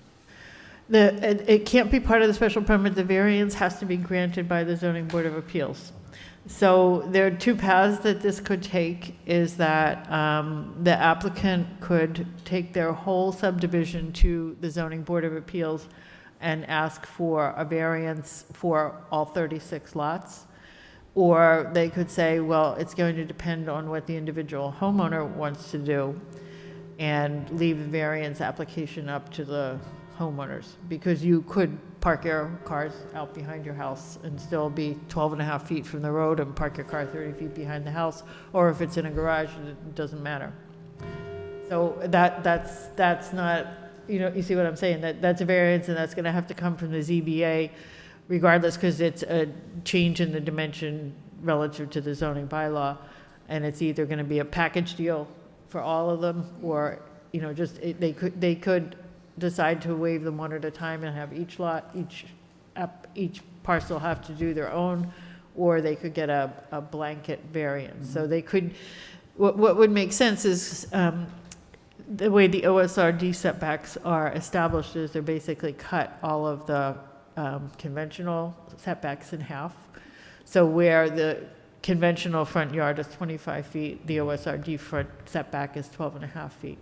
It can't be part of the special permit. The variance has to be granted by the zoning board of appeals. So there are two paths that this could take, is that the applicant could take their whole subdivision to the zoning board of appeals and ask for a variance for all 36 lots. Or they could say, well, it's going to depend on what the individual homeowner wants to do, and leave the variance application up to the homeowners, because you could park your cars out behind your house and still be 12 and a half feet from the road and park your car 30 feet behind the house, or if it's in a garage, it doesn't matter. So that's not, you see what I'm saying? That's a variance, and that's gonna have to come from the ZBA regardless, because it's a change in the dimension relative to the zoning bylaw. And it's either gonna be a package deal for all of them, or, they could decide to waive them one at a time and have each lot, each parcel have to do their own, or they could get a blanket variance. So they could, what would make sense is, the way the OSRD setbacks are established is they're basically cut all of the conventional setbacks in half. So where the conventional front yard is 25 feet, the OSRD front setback is 12 and a half feet.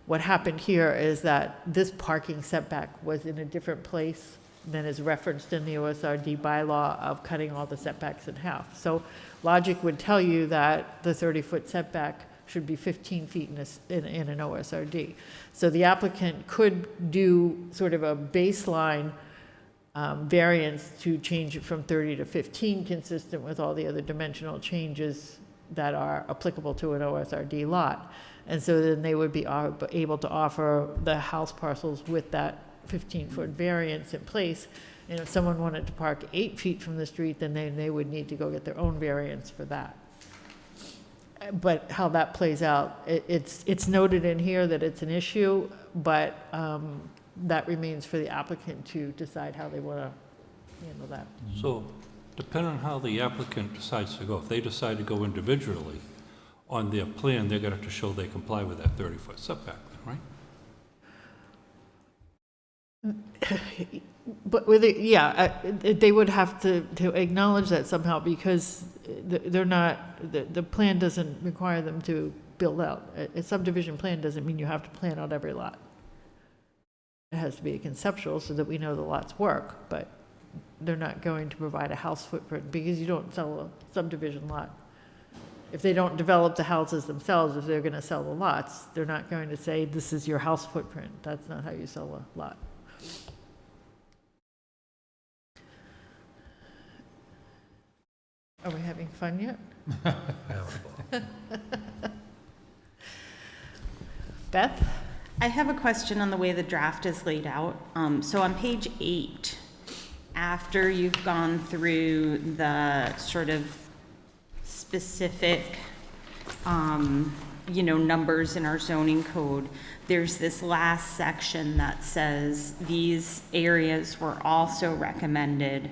What happened here is that this parking setback was in a different place than is referenced in the OSRD bylaw of cutting all the setbacks in half. So logic would tell you that the 30-foot setback should be 15 feet in an OSRD. So the applicant could do sort of a baseline variance to change it from 30 to 15, consistent with all the other dimensional changes that are applicable to an OSRD lot. And so then they would be able to offer the house parcels with that 15-foot variance in place. And if someone wanted to park 8 feet from the street, then they would need to go get their own variance for that. But how that plays out, it's noted in here that it's an issue, but that remains for the applicant to decide how they want to handle that. So depending on how the applicant decides to go, if they decide to go individually, on their plan, they're going to have to show they comply with that 30-foot setback, right? But with it, they would have to acknowledge that somehow, because they're not, the plan doesn't require them to build out. A subdivision plan doesn't mean you have to plan out every lot. It has to be conceptual so that we know the lots work, but they're not going to provide a house footprint, because you don't sell a subdivision lot. If they don't develop the houses themselves, if they're going to sell the lots, they're not going to say, this is your house footprint. That's not how you sell a lot. Are we having fun yet? Beth? I have a question on the way the draft is laid out. So on page 8, after you've gone through the sort of specific, numbers in our zoning code, there's this last section that says these areas were also recommended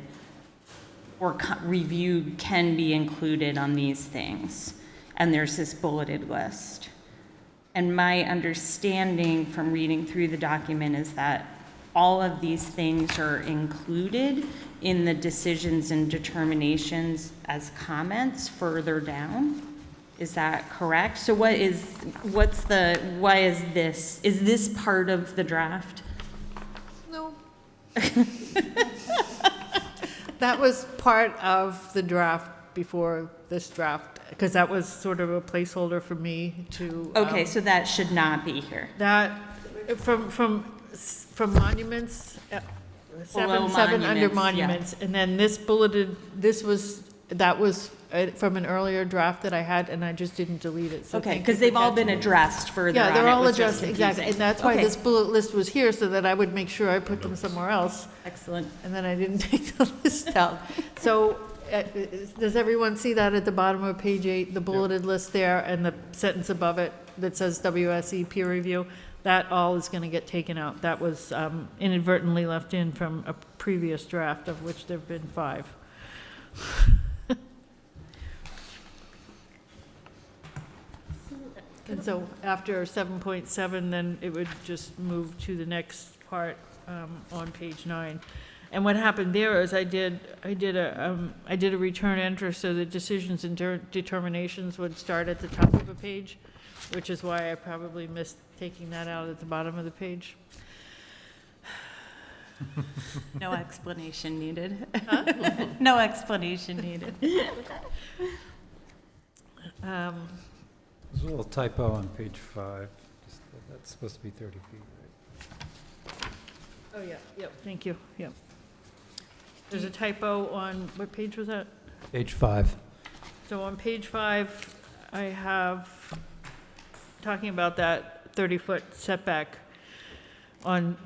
or reviewed, can be included on these things. And there's this bulleted list. And my understanding from reading through the document is that all of these things are included in the decisions and determinations as comments further down. Is that correct? So why is this? Is this part of the draft? No. That was part of the draft before this draft, because that was sort of a placeholder for me to. Okay, so that should not be here. That, from monuments, Below seven under monuments, monuments, and then this bulleted, that was from an earlier draft that I had, and I just didn't delete it. So Okay, because they've all been addressed further on. Yeah, they're It all was just addressed, exactly, and that's why Okay. this bullet list was here, so that I would make sure I put them somewhere else. Excellent. And then I didn't take the list out. So, does everyone see that at the bottom of page 8, the bulleted list there, and the sentence above it that says WSE peer review? That all is going to get taken out. That was inadvertently left in from a previous draft, of which there've been 5. And so after 7.7, then it would just move to the next part on page 9. And what happened there is I did a return enter so the decisions and determinations would start at the top of a page, which is why I probably missed taking that out at the bottom of the page. No explanation needed. No explanation needed. There's a little typo on page 5. That's supposed to be 30 feet, right? Oh, yeah, yep, thank you, yep. There's a typo on, what page was that? Page 5. So on page 5, I have, talking about that 30-foot setback on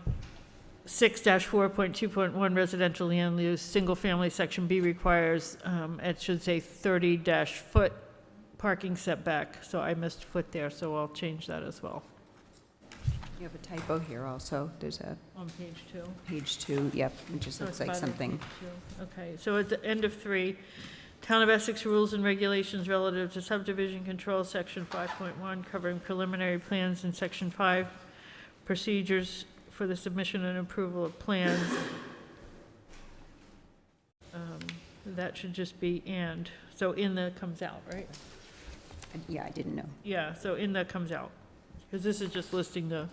6-4.2.1 residential land use, single-family, section B requires, it should say 30-foot parking setback, so I missed foot there, so I'll change that as well. You have a typo here also. There's a On page 2. page 2, yep, it just So looks it's like by the something. page 2. Okay, so at the end of 3, Town of Essex rules and regulations relative to subdivision control, section 5.1, covering preliminary plans, and section 5, procedures for the submission and approval of plans. That should just be and, so in the comes out, right? Yeah, I didn't know. Yeah, so in the comes out, because this is just listing the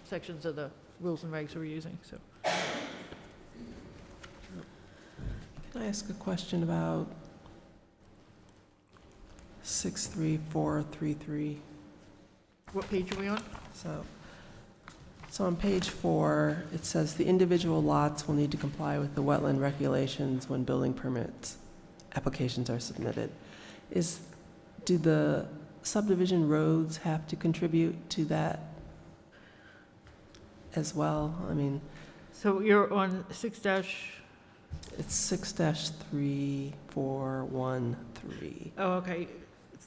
sections of the rules and regs we're using, so. Can I ask a question about 63433? What page are we on? So on page 4, it says the individual lots will need to comply with the wetland regulations when building permits applications are submitted. Do the subdivision roads have to contribute to that as well? I mean, So you're on 6 dash, it's 6-3413. oh, okay.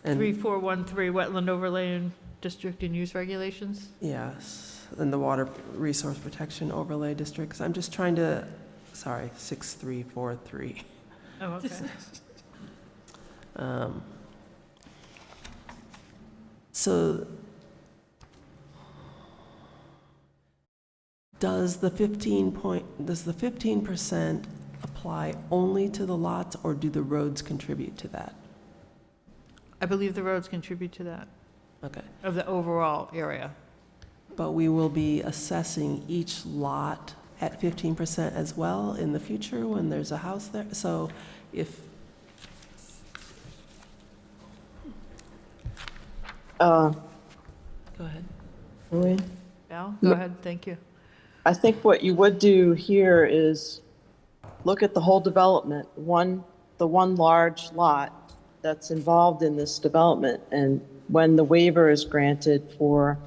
And- 3413, wetland overlay and district and use regulations? Yes, and the Water Resource Protection Overlay Districts. I'm just trying to, sorry, 6343. Oh, okay. So does the 15% apply only to the lots, or do the roads contribute to that? I believe the roads contribute to that, Okay. of the overall area. But we will be assessing each lot at 15% as well in the future when there's a house there? So if, go ahead. Maureen? Val, go ahead, thank you. I think what you would do here is look at the whole development, the one large lot that's involved in this development, and when the waiver is granted or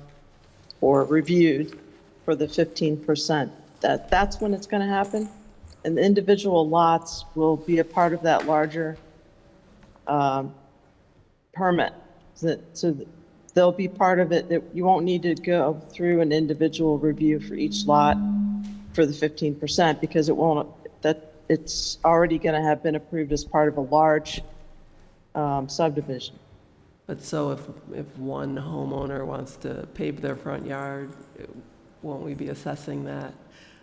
reviewed for the 15%, that's when it's going to happen. And the individual lots will be a part of that larger permit. So they'll be part of it, that you won't need to go through an individual review for each lot for the 15%, because it's already going to have been approved as part of a large subdivision. But so if one homeowner wants to pave their front yard, won't we be assessing that?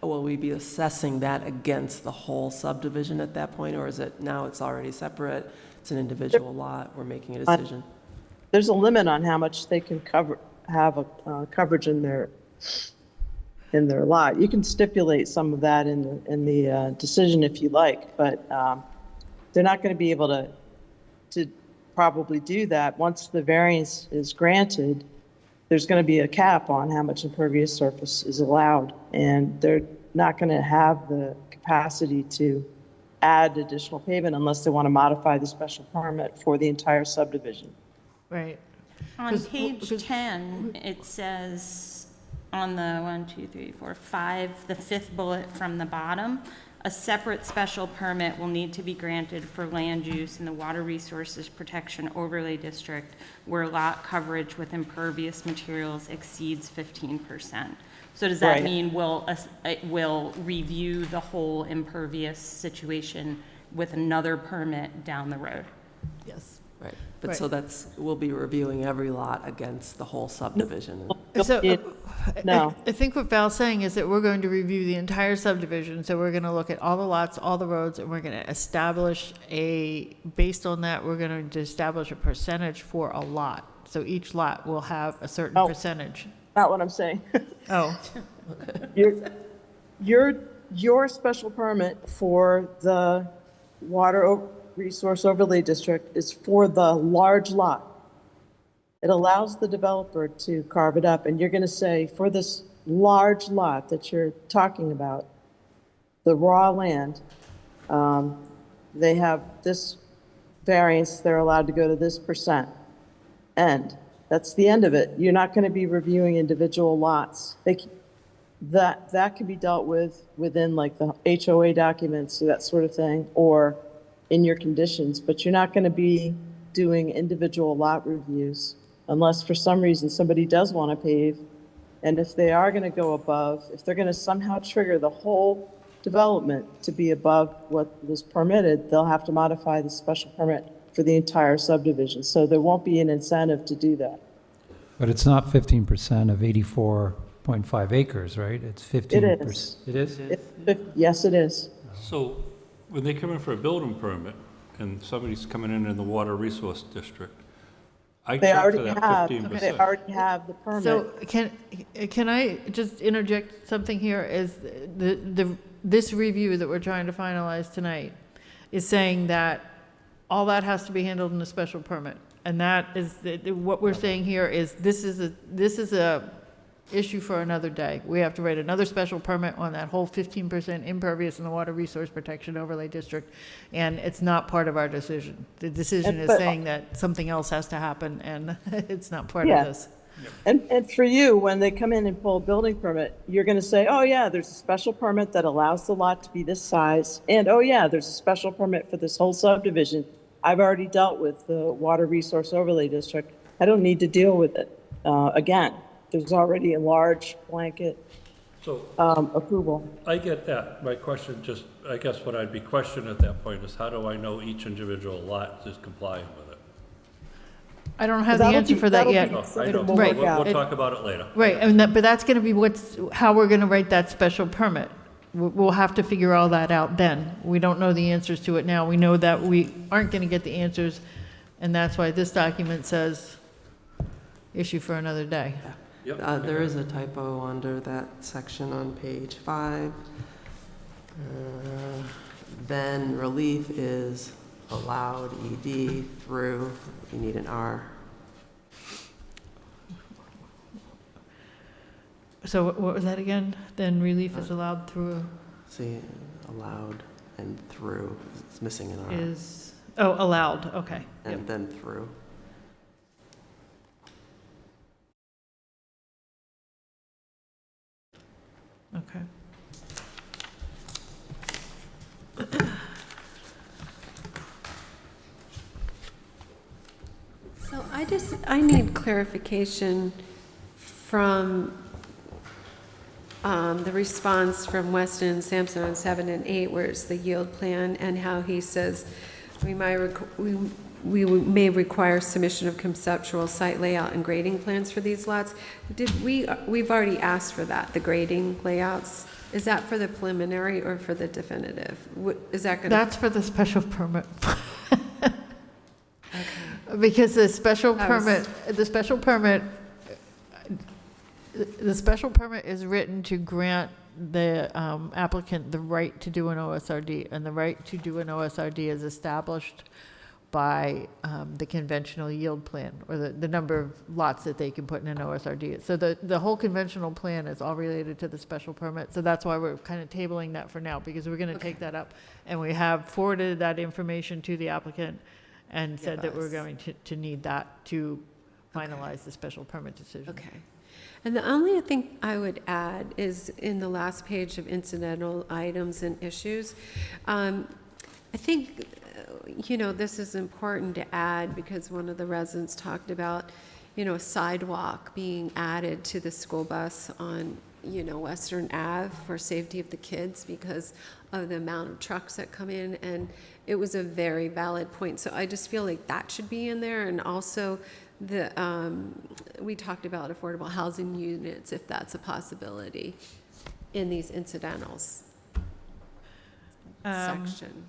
Will we be assessing that against the whole subdivision at that point, or is it now it's already separate? It's an individual lot, we're making a decision? There's a limit on how much they can have a coverage in their lot. You can stipulate some of that in the decision if you like, but they're not going to be able to probably do that. Once the variance is granted, there's going to be a cap on how much impervious surface is allowed, and they're not going to have the capacity to add additional pavement unless they want to modify the special permit for the entire subdivision. Right. On page 10, it says on the 5, the 5th bullet from the bottom, a separate special permit will need to be granted for land use in the Water Resources Protection Overlay District where lot coverage with impervious materials exceeds 15%. So does that Right. mean we'll review the whole impervious situation with another permit down the road? Yes. Right, but so we'll be reviewing every lot against the whole subdivision. So, No. I think what Val's saying is that we're going to review the entire subdivision, so we're going to look at all the lots, all the roads, and we're going to establish based on that, we're going to establish a percentage for a lot. So each lot will have a certain percentage. Not what I'm saying. Oh. Your special permit for the Water Resource Overlay District is for the large lot. It allows the developer to carve it up, and you're going to say, for this large lot that you're talking about, the raw land, They have this variance, they're allowed to go to this percent. And that's the end of it. You're not going to be reviewing individual lots. That can be dealt with within like the HOA documents, that sort of thing, or in your conditions, but you're not going to be doing individual lot reviews unless for some reason somebody does want to pave. And if they are going to go above, if they're going to somehow trigger the whole development to be above what was permitted, they'll have to modify the special permit for the entire subdivision. So there won't be an incentive to do that. But it's not 15% of 84.5 acres, right? It's 15%. It is. It is? Yes, it is. So when they come in for a building permit and somebody's coming in the water resource district, I They check for already that have, 15%. they already have the permit. So can I just interject something here? Is this review that we're trying to finalize tonight is saying that all that has to be handled in a special permit. And that is, what we're saying here is this is a issue for another day. We have to write another special permit on that whole 15% impervious in the water resource protection overlay district. And it's not part of our decision. The decision is saying that something else has to happen and it's not part of this. And for you, when they come in and pull a building permit, you're going to say, oh yeah, there's a special permit that allows the lot to be this size. And oh yeah, there's a special permit for this whole subdivision. I've already dealt with the water resource overlay district. I don't need to deal with it again. There's already a large blanket approval. I get that. My question just, I guess what I'd be questioning at that point is how do I know each individual lot is complying with it? I don't have the answer for that yet. Oh, I know. Right. We'll talk about it later. Right, and but that's going to be how we're going to write that special permit. We'll have to figure all that out then. We don't know the answers to it now. We know that we aren't going to get the answers, and that's why this document says issue for another day. There is a typo under that section on page 5. Then relief is allowed ED through, you need an R. So what was that again? Then relief is allowed through? See, allowed and through, it's missing an R. Allowed, okay. And then through. Okay. So I need clarification from the response from Weston and Sampson on 7 and 8, where it's the yield plan, and how he says we may require submission of conceptual site layout and grading plans for these lots. We've already asked for that, the grading layouts. Is that for the preliminary or for the definitive? Is that going to? That's for the special permit. Because the special permit is written to grant the applicant the right to do an OSRD, and the right to do an OSRD is established by the conventional yield plan, or the number of lots that they can put in an OSRD. So the whole conventional plan is all related to the special permit, so that's why we're kind of tabling that for now, because we're going to take that up, and we have forwarded that information to the applicant and said that we're going to need that to finalize the special permit decision. Okay. And the only thing I would add is in the last page of incidental items and issues. I think, this is important to add because one of the residents talked about, a sidewalk being added to the school bus on, Western Ave for safety of the kids because of the amount of trucks that come in. And it was a very valid point. So I just feel like that should be in there. And also we talked about affordable housing units, if that's a possibility in these incidentals section.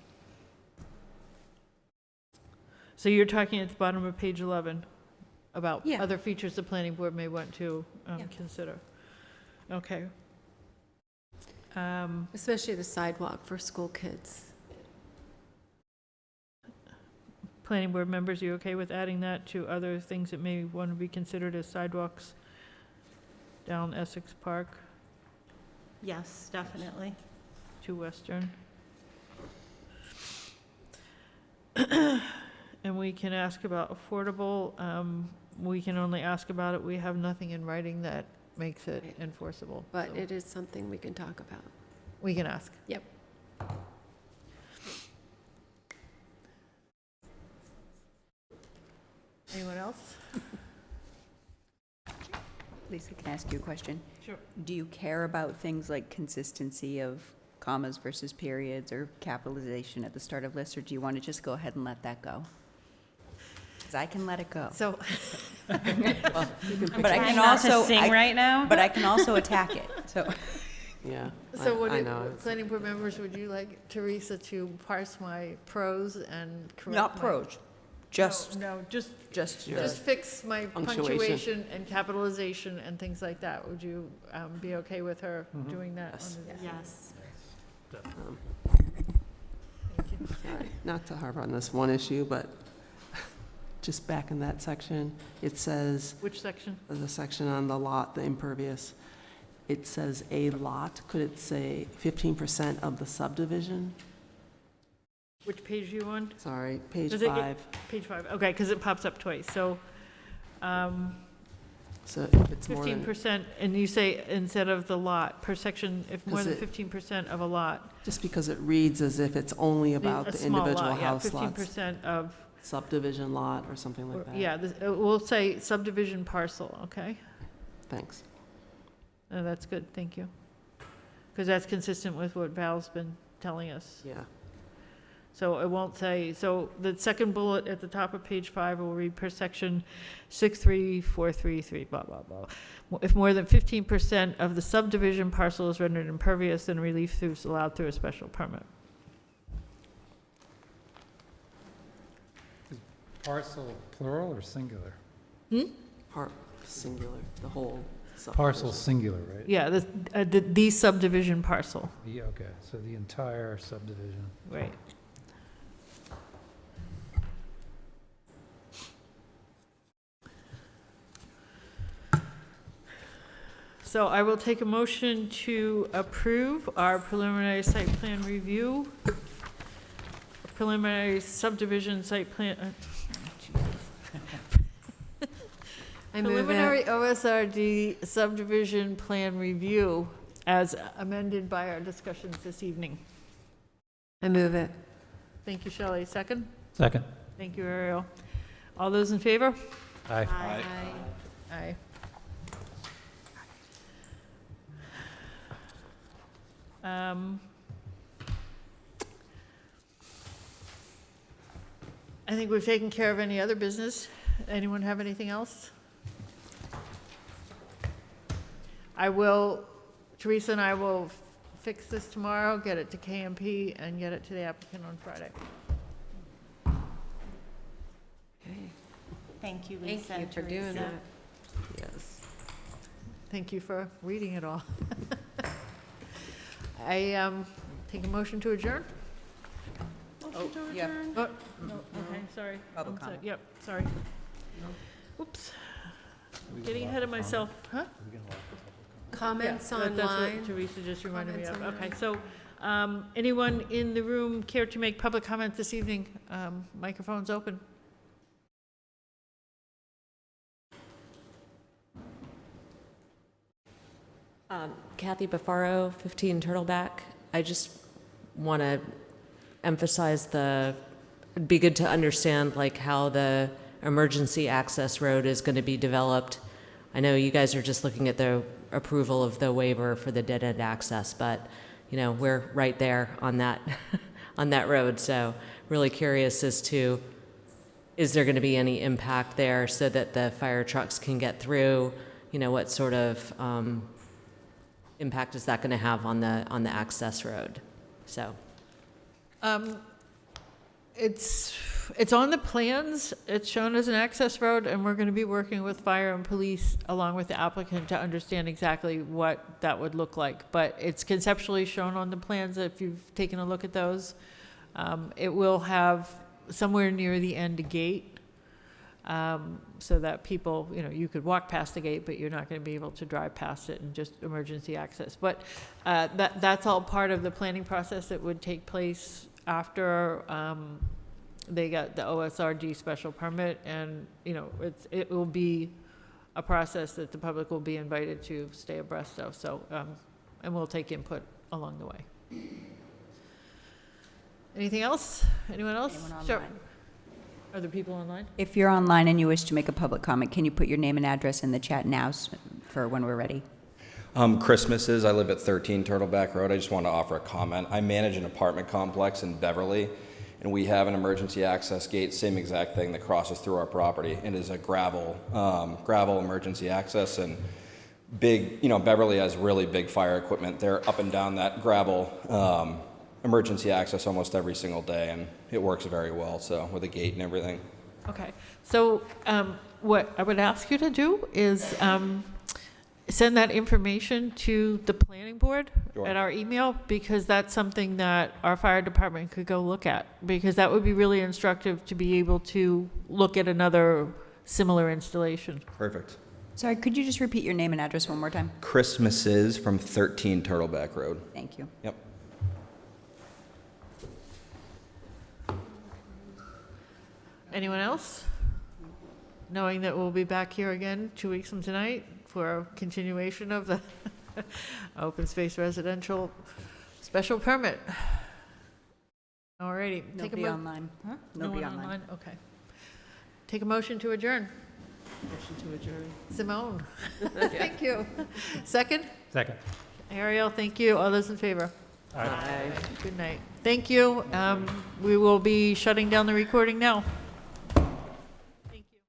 So you're talking at the bottom of page 11 about other features the planning board may want to consider. Okay. Especially the sidewalk for school kids. Planning board members, are you okay with adding that to other things that may want to be considered as sidewalks down Essex Park Yes, definitely. to Western? And we can ask about affordable. We can only ask about it. We have nothing in writing that makes it enforceable. But so it is something we can talk about. we can ask. Yep. Anyone else? Lisa, can I ask you a question? Sure. Do you care about things like consistency of commas versus periods or capitalization at the start of lists, or do you want to just go ahead and let that go? Because I can let it go. So, But I Trying can not to also sing right now? But I can also attack it. So Yeah. so what I do know. It's- planning board members, would you like Teresa to parse my prose and correct not my- prose, just No, just your fix my punctuation. punctuation and capitalization and things like that. Would you be okay with her doing that? Yes. on the- Yes. Um, Thank you. Sorry, not to harp on this one issue, but just back in that section, it says, Which section? the section on the lot, the impervious, it says a lot. Could it say 15% of the subdivision? Which page are you on? Sorry, page Does it get- 5. Page 5, okay, because it pops up twice, so, So if it's more than, 15%, and you say instead of the lot, per section, if more 'Cause than it- 15% of a lot. just because it reads as if it's only about a the small individual lot, yeah, house lots, 15% of, subdivision lot or something like that. yeah, we'll say subdivision parcel, okay? Thanks. No, that's good, thank you. Because that's consistent with what Val's been telling us. Yeah. So it won't say, so the second bullet at the top of page 5 will read per section 63433, blah, blah, blah. If more than 15% of the subdivision parcel is rendered impervious, then relief is allowed through a special permit. Parcel plural or singular? Part singular, the whole subdivision. Parcel singular, right? Yeah, the subdivision parcel, Yeah, okay, so the entire subdivision. right. So I will take a motion to approve our preliminary site plan review, preliminary subdivision site plan, I move preliminary it. OSRD subdivision plan review as amended by our discussions this evening. I move it. Thank you, Shelley. Second? Second. Thank you, Ariel. All those in favor? Aye. Aye. I think we've taken care of any other business. Anyone have anything else? Teresa and I will fix this tomorrow, get it to KMP, and get it to the applicant on Friday. Thank you, Thank Lisa. you for doing Teresa. that. Yes. Thank you for reading it all. I take a motion to adjourn? Oh, yeah. Oh, no, okay, sorry. Public I'm so- comment. Yep, sorry. Oops. Getting ahead of myself, huh? Comments Yeah, That's online? what Teresa just reminded me of. Comments Okay, so, anyone in the room care to make public comment this evening? Microphone's open. Kathy Bafaro, 15 Turtleback. I just want to emphasize it'd be good to understand like how the emergency access road is going to be developed. I know you guys are just looking at the approval of the waiver for the dead-end access, but, you know, we're right there on that, on that road. So really curious as to, is there going to be any impact there so that the fire trucks can get through? You know, what sort of impact is that going to have on the access road? So, It's on the plans, it's shown as an access road, and we're gonna be working with fire and police along with the applicant to understand exactly what that would look like. But it's conceptually shown on the plans, if you've taken a look at those. It will have somewhere near the end a gate, so that people, you know, you could walk past the gate, but you're not gonna be able to drive past it and just emergency access. But that's all part of the planning process that would take place after they got the OSRD special permit, and, it will be a process that the public will be invited to stay abreast of, so, and we'll take input along the way. Anything else? Anyone else? Anyone Sure. online? Are there people online? If you're online and you wish to make a public comment, can you put your name and address in the chat now for when we're ready? Christmases, I live at 13 Turtleback Road. I just want to offer a comment. I manage an apartment complex in Beverly, and we have an emergency access gate, same exact thing that crosses through our property. It is a gravel emergency access, and big, Beverly has really big fire equipment. They're up and down that gravel emergency access almost every single day, and it works very well, so with a gate and everything. Okay, so what I would ask you to do is send that information to the planning board Sure. at our email, because that's something that our fire department could go look at, because that would be really instructive to be able to look at another similar installation. Perfect. Sorry, could you just repeat your name and address one more time? Christmases from 13 Turtleback Road. Thank you. Yep. Anyone else? Knowing that we'll be back here again 2 weeks from tonight for a continuation of the open space residential special permit. All righty. Nobody online. Huh? No Nobody one online. Okay. Take a motion to adjourn. Motion to adjourn. Simone. Thank you. Second? Second. Ariel, thank you. All those in favor? Aye. Good night. Thank you. We will be shutting down the recording now.